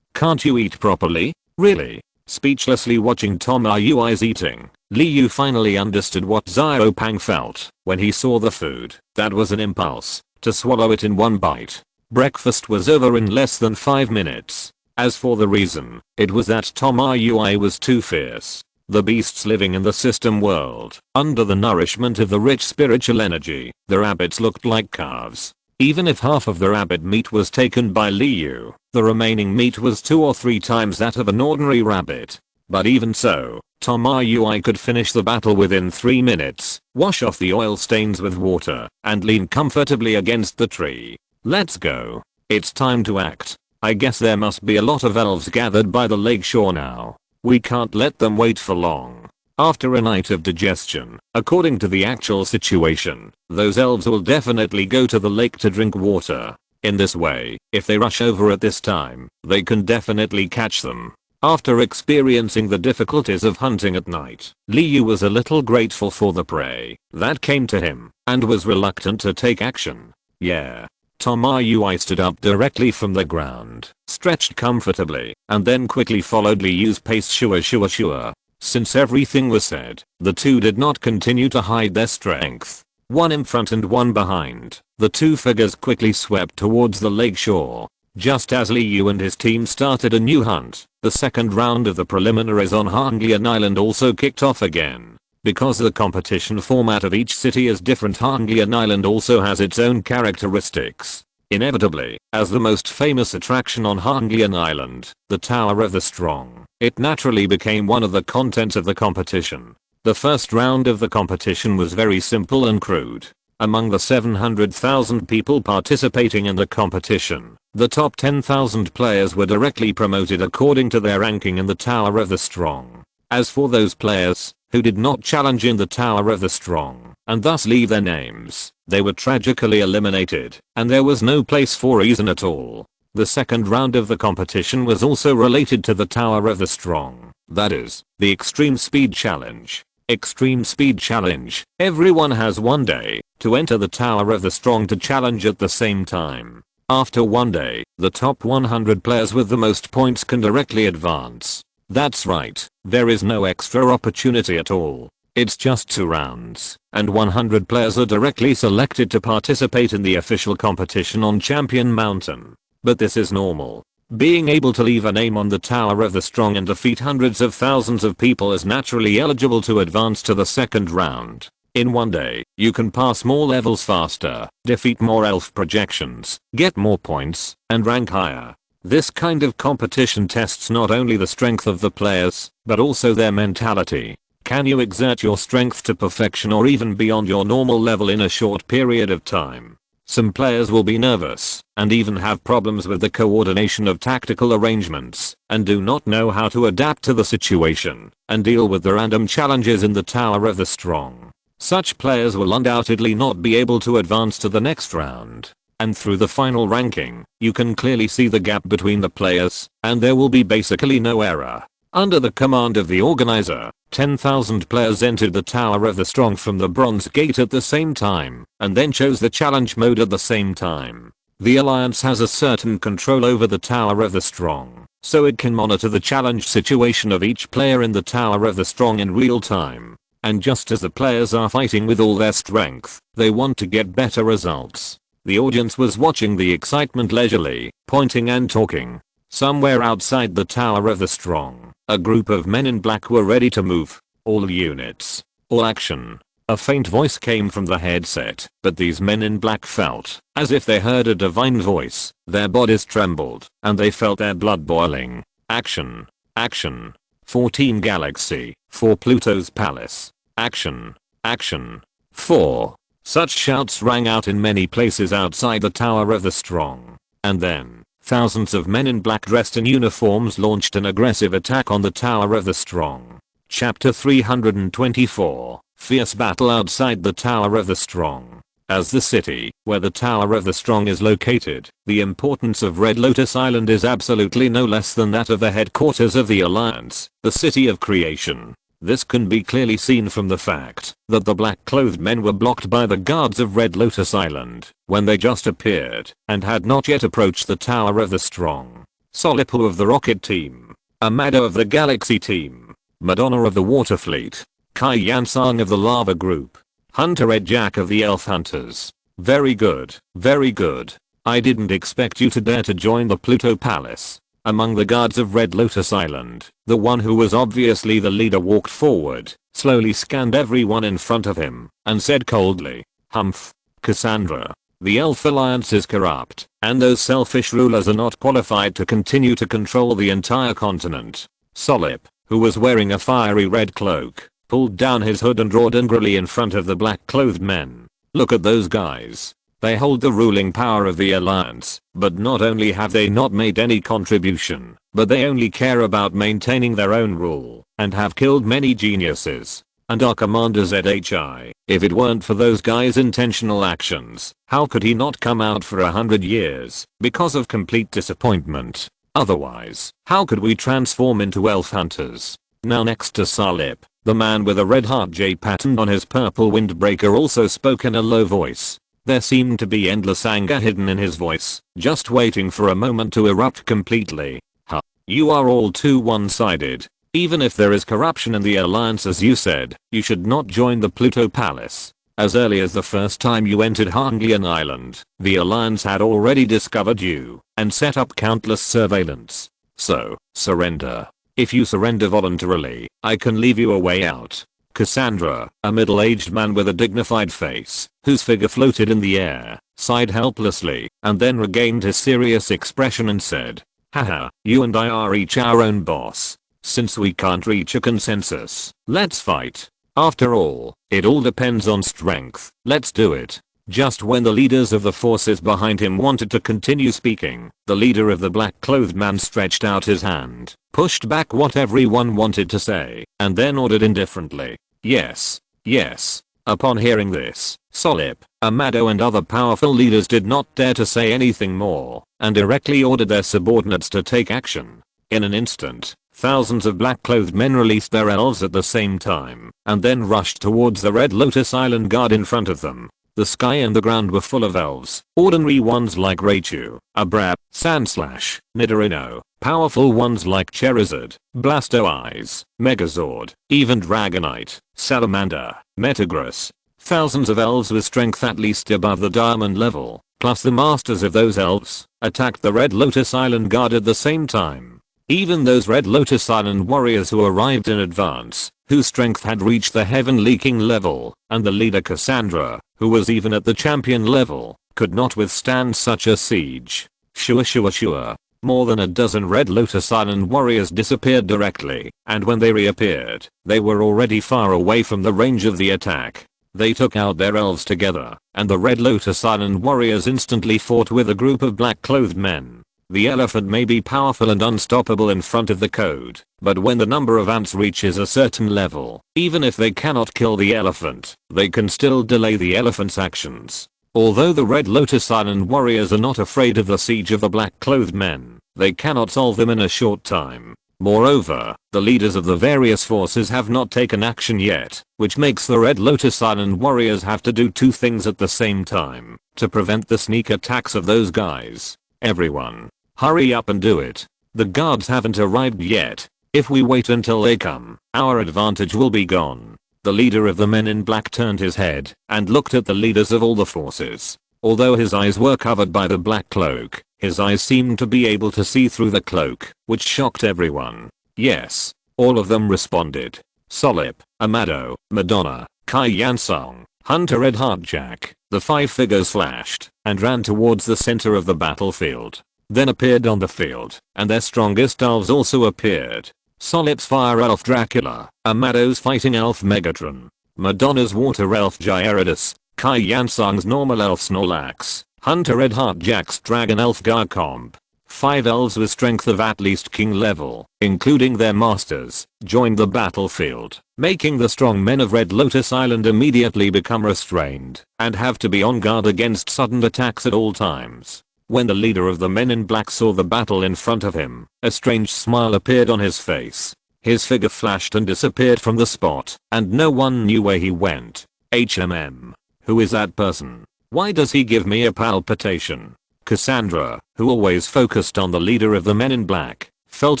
Can't you eat properly? Really? Speechlessly watching Tomoyui's eating, Liu finally understood what Xiaopang felt when he saw the food. That was an impulse to swallow it in one bite. Breakfast was over in less than 5 minutes. As for the reason, it was that Tomoyui was too fierce. The beasts living in the system world, under the nourishment of the rich spiritual energy, the rabbits looked like calves. Even if half of the rabbit meat was taken by Liu, the remaining meat was 2 or 3 times that of an ordinary rabbit. But even so, Tomoyui could finish the battle within 3 minutes, wash off the oil stains with water, and lean comfortably against the tree. Let's go. It's time to act. I guess there must be a lot of elves gathered by the lake shore now. We can't let them wait for long. After a night of digestion, according to the actual situation, those elves will definitely go to the lake to drink water. In this way, if they rush over at this time, they can definitely catch them. After experiencing the difficulties of hunting at night, Liu was a little grateful for the prey that came to him, and was reluctant to take action. Yeah. Tomoyui stood up directly from the ground, stretched comfortably, and then quickly followed Liu's pace. Sure. Since everything was said, the two did not continue to hide their strength. One in front and one behind, the two figures quickly swept towards the lake shore. Just as Liu and his team started a new hunt, the second round of the preliminaries on Hanglian Island also kicked off again. Because the competition format of each city is different, Hanglian Island also has its own characteristics. Inevitably, as the most famous attraction on Hanglian Island, the Tower of the Strong, it naturally became one of the contents of the competition. The first round of the competition was very simple and crude. Among the 700,000 people participating in the competition, the top 10,000 players were directly promoted according to their ranking in the Tower of the Strong. As for those players who did not challenge in the Tower of the Strong, and thus leave their names, they were tragically eliminated, and there was no place for reason at all. The second round of the competition was also related to the Tower of the Strong, that is, the Extreme Speed Challenge. Extreme Speed Challenge. Everyone has one day to enter the Tower of the Strong to challenge at the same time. After one day, the top 100 players with the most points can directly advance. That's right, there is no extra opportunity at all. It's just 2 rounds, and 100 players are directly selected to participate in the official competition on Champion Mountain. But this is normal. Being able to leave a name on the Tower of the Strong and defeat hundreds of thousands of people is naturally eligible to advance to the second round. In one day, you can pass more levels faster, defeat more elf projections, get more points, and rank higher. This kind of competition tests not only the strength of the players, but also their mentality. Can you exert your strength to perfection or even beyond your normal level in a short period of time? Some players will be nervous, and even have problems with the coordination of tactical arrangements, and do not know how to adapt to the situation, and deal with the random challenges in the Tower of the Strong. Such players will undoubtedly not be able to advance to the next round. And through the final ranking, you can clearly see the gap between the players, and there will be basically no error. Under the command of the organizer, 10,000 players entered the Tower of the Strong from the Bronze Gate at the same time, and then chose the challenge mode at the same time. The Alliance has a certain control over the Tower of the Strong, so it can monitor the challenge situation of each player in the Tower of the Strong in real time. And just as the players are fighting with all their strength, they want to get better results. The audience was watching the excitement leisurely, pointing and talking. Somewhere outside the Tower of the Strong, a group of men in black were ready to move. All units. All action. A faint voice came from the headset, but these men in black felt as if they heard a divine voice. Their bodies trembled, and they felt their blood boiling. Action. Action. For Team Galaxy. For Pluto's Palace. Action. Action. 4. Such shouts rang out in many places outside the Tower of the Strong. And then, thousands of men in black dressed in uniforms launched an aggressive attack on the Tower of the Strong. Chapter 324. Fierce battle outside the Tower of the Strong. As the city, where the Tower of the Strong is located, the importance of Red Lotus Island is absolutely no less than that of the headquarters of the Alliance, the City of Creation. This can be clearly seen from the fact that the black-clothed men were blocked by the guards of Red Lotus Island when they just appeared and had not yet approached the Tower of the Strong. Solipu of the Rocket Team, Amado of the Galaxy Team, Madonna of the Water Fleet, Kai Yansang of the Lava Group, Hunter Ed Jack of the Elf Hunters. Very good, very good. I didn't expect you to dare to join the Pluto Palace. Among the guards of Red Lotus Island, the one who was obviously the leader walked forward, slowly scanned everyone in front of him, and said coldly, "Humph, Cassandra. The Elf Alliance is corrupt, and those selfish rulers are not qualified to continue to control the entire continent." Solip, who was wearing a fiery red cloak, pulled down his hood and roared angrily in front of the black-clothed men. "Look at those guys. They hold the ruling power of the Alliance, but not only have they not made any contribution, but they only care about maintaining their own rule, and have killed many geniuses. And our commander ZHI, if it weren't for those guys' intentional actions, how could he not come out for 100 years, because of complete disappointment? Otherwise, how could we transform into elf hunters?" Now next to Salip, the man with a red heart J patterned on his purple windbreaker also spoke in a low voice. There seemed to be endless anger hidden in his voice, just waiting for a moment to erupt completely. "Huh. You are all too one-sided. Even if there is corruption in the Alliance as you said, you should not join the Pluto Palace. As early as the first time you entered Hanglian Island, the Alliance had already discovered you, and set up countless surveillance. So, surrender. If you surrender voluntarily, I can leave you a way out." Cassandra, a middle-aged man with a dignified face, whose figure floated in the air, sighed helplessly, and then regained his serious expression and said, "Haha, you and I are each our own boss. Since we can't reach a consensus, let's fight. After all, it all depends on strength. Let's do it." Just when the leaders of the forces behind him wanted to continue speaking, the leader of the black-clothed man stretched out his hand, pushed back what everyone wanted to say, and then ordered indifferently, "Yes, yes." Upon hearing this, Solip, Amado and other powerful leaders did not dare to say anything more, and directly ordered their subordinates to take action. In an instant, thousands of black-clothed men released their elves at the same time, and then rushed towards the Red Lotus Island guard in front of them. The sky and the ground were full of elves, ordinary ones like Raichu, Abra, Sandslash, Nidorino, powerful ones like Charizard, Blastoise, Megazord, even Dragonite, Salamander, Metagross. Thousands of elves with strength at least above the diamond level, plus the masters of those elves, attacked the Red Lotus Island Guard at the same time. Even those Red Lotus Island warriors who arrived in advance, whose strength had reached the Heavenly King level, and the leader Cassandra, who was even at the champion level, could not withstand such a siege. Sure. More than a dozen Red Lotus Island warriors disappeared directly, and when they reappeared, they were already far away from the range of the attack. They took out their elves together, and the Red Lotus Island warriors instantly fought with a group of black-clothed men. The elephant may be powerful and unstoppable in front of the code, but when the number of ants reaches a certain level, even if they cannot kill the elephant, they can still delay the elephant's actions. Although the Red Lotus Island warriors are not afraid of the siege of the black-clothed men, they cannot solve them in a short time. Moreover, the leaders of the various forces have not taken action yet, which makes the Red Lotus Island warriors have to do two things at the same time, to prevent the sneak attacks of those guys. Everyone, hurry up and do it. The guards haven't arrived yet. If we wait until they come, our advantage will be gone. The leader of the men in black turned his head and looked at the leaders of all the forces. Although his eyes were covered by the black cloak, his eyes seemed to be able to see through the cloak, which shocked everyone. Yes, all of them responded. Solip, Amado, Madonna, Kai Yansong, Hunter Red Heartjack. The 5 figures flashed and ran towards the center of the battlefield. Then appeared on the field, and their strongest elves also appeared. Solip's fire elf Dracula, Amado's fighting elf Megatron, Madonna's water elf Gyarados, Kai Yansong's normal elf Snorlax, Hunter Red Heartjack's dragon elf Garchomp. 5 elves with strength of at least king level, including their masters, joined the battlefield, making the strong men of Red Lotus Island immediately become restrained and have to be on guard against sudden attacks at all times. When the leader of the men in black saw the battle in front of him, a strange smile appeared on his face. His figure flashed and disappeared from the spot, and no one knew where he went. Who is that person? Why does he give me a palpitation? Cassandra, who always focused on the leader of the men in black, felt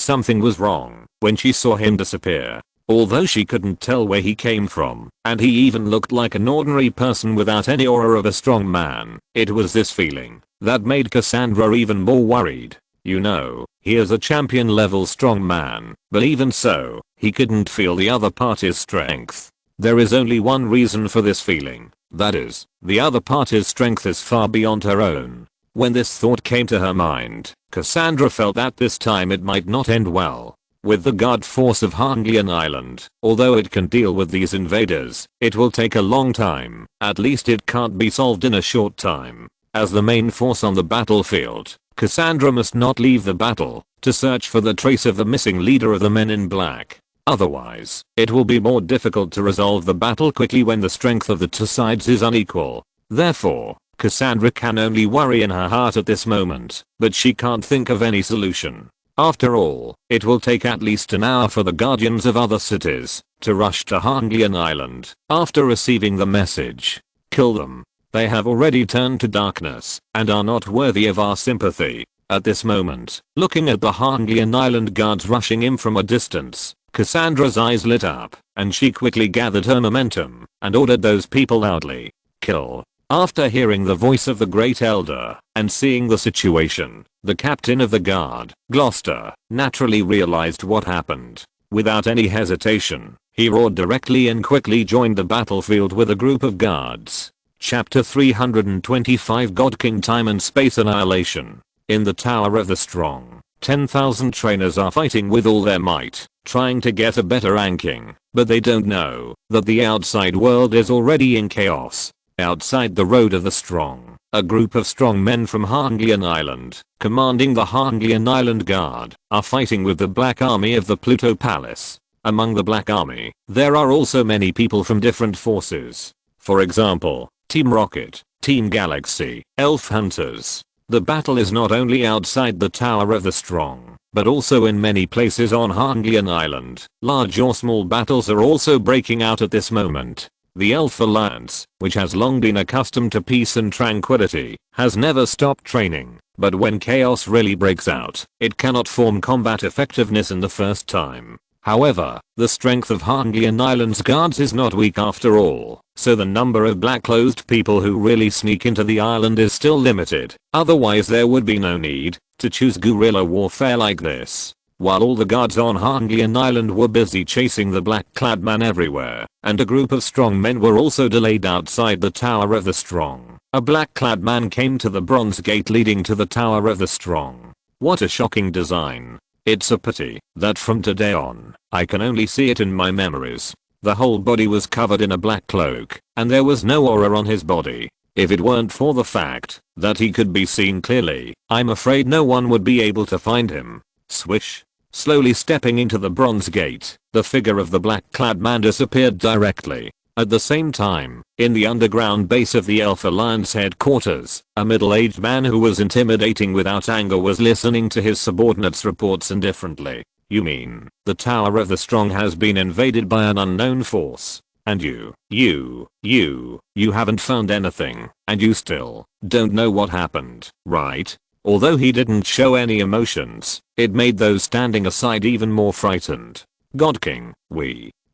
something was wrong when she saw him disappear. Although she couldn't tell where he came from, and he even looked like an ordinary person without any aura of a strong man, it was this feeling that made Cassandra even more worried. You know, he is a champion level strong man, but even so, he couldn't feel the other party's strength. There is only one reason for this feeling, that is, the other party's strength is far beyond her own. When this thought came to her mind, Cassandra felt that this time it might not end well. With the guard force of Hanglian Island, although it can deal with these invaders, it will take a long time. At least it can't be solved in a short time. As the main force on the battlefield, Cassandra must not leave the battle to search for the trace of the missing leader of the men in black. Otherwise, it will be more difficult to resolve the battle quickly when the strength of the two sides is unequal. Therefore, Cassandra can only worry in her heart at this moment, but she can't think of any solution. After all, it will take at least an hour for the guardians of other cities to rush to Hanglian Island after receiving the message. Kill them. They have already turned to darkness and are not worthy of our sympathy. At this moment, looking at the Hanglian Island guards rushing in from a distance, Cassandra's eyes lit up, and she quickly gathered her momentum and ordered those people loudly. Kill. After hearing the voice of the Great Elder and seeing the situation, the captain of the guard, Gloucester, naturally realized what happened. Without any hesitation, he roared directly and quickly joined the battlefield with a group of guards. Chapter 325 God King Time and Space Annihilation. In the Tower of the Strong, 10,000 trainers are fighting with all their might, trying to get a better ranking, but they don't know that the outside world is already in chaos. Outside the Road of the Strong, a group of strong men from Hanglian Island, commanding the Hanglian Island Guard, are fighting with the Black Army of the Pluto Palace. Among the Black Army, there are also many people from different forces. For example, Team Rocket, Team Galaxy, Elf Hunters. The battle is not only outside the Tower of the Strong, but also in many places on Hanglian Island. Large or small battles are also breaking out at this moment. The Elf Alliance, which has long been accustomed to peace and tranquility, has never stopped training, but when chaos really breaks out, it cannot form combat effectiveness in the first time. However, the strength of Hanglian Island's guards is not weak after all, so the number of black-clothed people who really sneak into the island is still limited, otherwise there would be no need to choose guerrilla warfare like this. While all the guards on Hanglian Island were busy chasing the black-clad man everywhere, and a group of strong men were also delayed outside the Tower of the Strong, a black-clad man came to the bronze gate leading to the Tower of the Strong. What a shocking design. It's a pity that from today on, I can only see it in my memories. The whole body was covered in a black cloak, and there was no aura on his body. If it weren't for the fact that he could be seen clearly, I'm afraid no one would be able to find him. Swish. Slowly stepping into the bronze gate, the figure of the black-clad man disappeared directly. At the same time, in the underground base of the Elf Alliance headquarters, a middle-aged man who was intimidating without anger was listening to his subordinates' reports indifferently. You mean, the Tower of the Strong has been invaded by an unknown force? And you haven't found anything, and you still don't know what happened, right? Although he didn't show any emotions, it made those standing aside even more frightened. God King,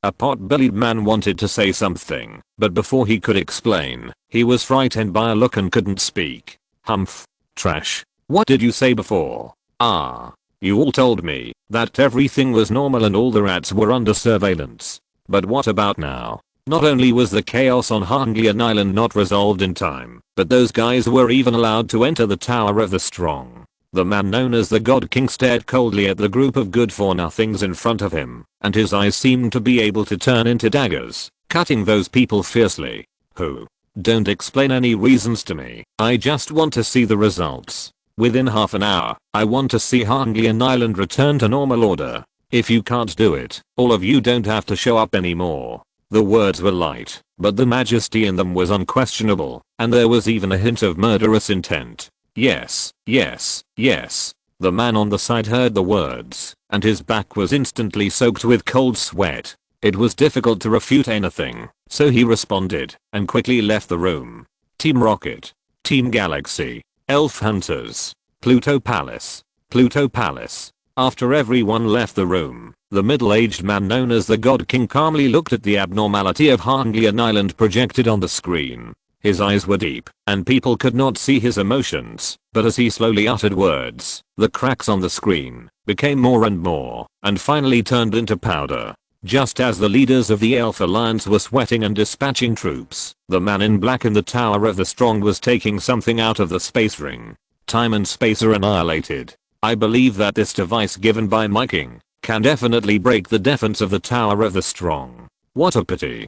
a pot-bellied man wanted to say something, but before he could explain, he was frightened by a look and couldn't speak. Humph. Trash. What did you say before? You all told me that everything was normal and all the rats were under surveillance. But what about now? Not only was the chaos on Hanglian Island not resolved in time, but those guys were even allowed to enter the Tower of the Strong. The man known as the God King stared coldly at the group of good-for-nothings in front of him, and his eyes seemed to be able to turn into daggers, cutting those people fiercely. Don't explain any reasons to me, I just want to see the results. Within half an hour, I want to see Hanglian Island return to normal order. If you can't do it, all of you don't have to show up anymore. The words were light, but the majesty in them was unquestionable, and there was even a hint of murderous intent. Yes. The man on the side heard the words, and his back was instantly soaked with cold sweat. It was difficult to refute anything, so he responded, and quickly left the room. Team Rocket. Team Galaxy. Elf Hunters. Pluto Palace. After everyone left the room, the middle-aged man known as the God King calmly looked at the abnormality of Hanglian Island projected on the screen. His eyes were deep, and people could not see his emotions, but as he slowly uttered words, the cracks on the screen became more and more, and finally turned into powder. Just as the leaders of the Elf Alliance were sweating and dispatching troops, the man in black in the Tower of the Strong was taking something out of the space ring. Time and space are annihilated. I believe that this device given by my king can definitely break the defense of the Tower of the Strong. What a pity.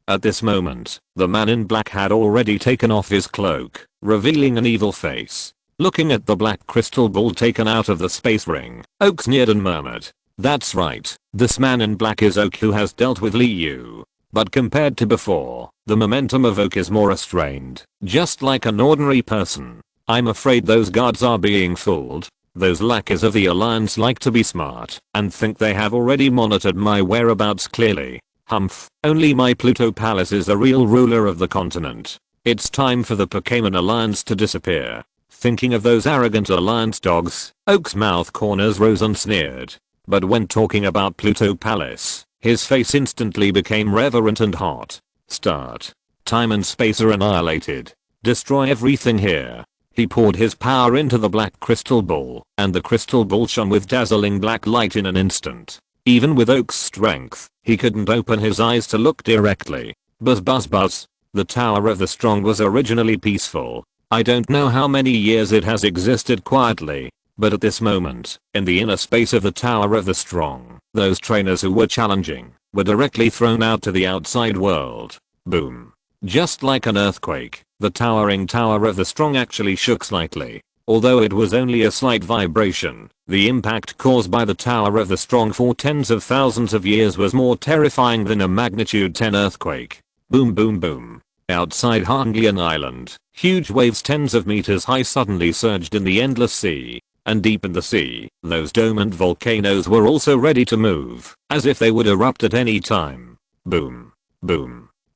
At this moment, the man in black had already taken off his cloak, revealing an evil face. Looking at the black crystal ball taken out of the space ring, Oak sneered and murmured, "That's right, this man in black is Oak who has dealt with Liu. But compared to before, the momentum of Oak is more restrained, just like an ordinary person. I'm afraid those guards are being fooled. Those lackeys of the Alliance like to be smart and think they have already monitored my whereabouts clearly. Humph, only my Pluto Palace is the real ruler of the continent. It's time for the Pokémon Alliance to disappear." Thinking of those arrogant Alliance dogs, Oak's mouth corners rose and sneered. But when talking about Pluto Palace, his face instantly became reverent and hot. Start. Time and space are annihilated. Destroy everything here. He poured his power into the black crystal ball, and the crystal ball shone with dazzling black light in an instant. Even with Oak's strength, he couldn't open his eyes to look directly. Buzz. The Tower of the Strong was originally peaceful. I don't know how many years it has existed quietly, but at this moment, in the inner space of the Tower of the Strong, those trainers who were challenging were directly thrown out to the outside world. Boom. Just like an earthquake, the towering Tower of the Strong actually shook slightly. Although it was only a slight vibration, the impact caused by the Tower of the Strong for tens of thousands of years was more terrifying than a magnitude 10 earthquake. Boom. Outside Hanglian Island, huge waves tens of meters high suddenly surged in the endless sea. And deep in the sea, those dormant volcanoes were also ready to move, as if they would erupt at any time. Boom.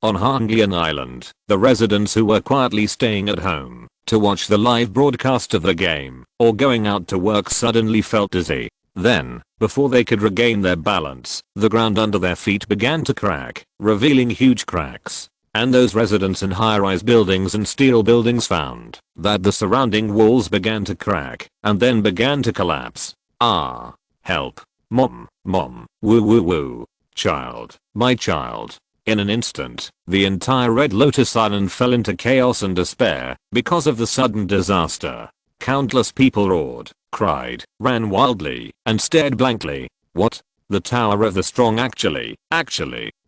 On Hanglian Island, the residents who were quietly staying at home to watch the live broadcast of the game or going out to work suddenly felt dizzy. Then, before they could regain their balance, the ground under their feet began to crack, revealing huge cracks. And those residents in high-rise buildings and steel buildings found that the surrounding walls began to crack and then began to collapse. Ah. Help. Mom. Mom. Woo woo woo. Child. My child. In an instant, the entire Red Lotus Island fell into chaos and despair because of the sudden disaster. Countless people roared, cried, ran wildly, and stared blankly. What? The Tower of the Strong actually.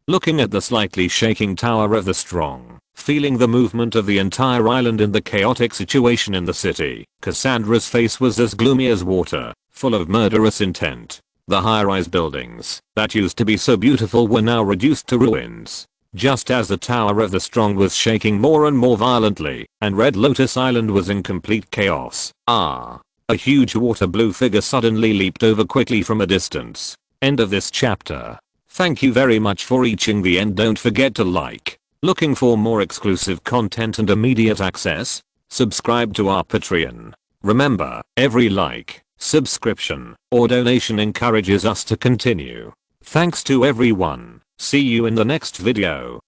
Looking at the slightly shaking Tower of the Strong, feeling the movement of the entire island and the chaotic situation in the city, Cassandra's face was as gloomy as water, full of murderous intent. The high-rise buildings that used to be so beautiful were now reduced to ruins. Just as the Tower of the Strong was shaking more and more violently, and Red Lotus Island was in complete chaos. A huge water blue figure suddenly leaped over quickly from a distance. End of this chapter. Thank you very much for reaching the end. Don't forget to like. Looking for more exclusive content and immediate access? Subscribe to our Patreon. Remember, every like, subscription, or donation encourages us to continue. Thanks to everyone. See you in the next video.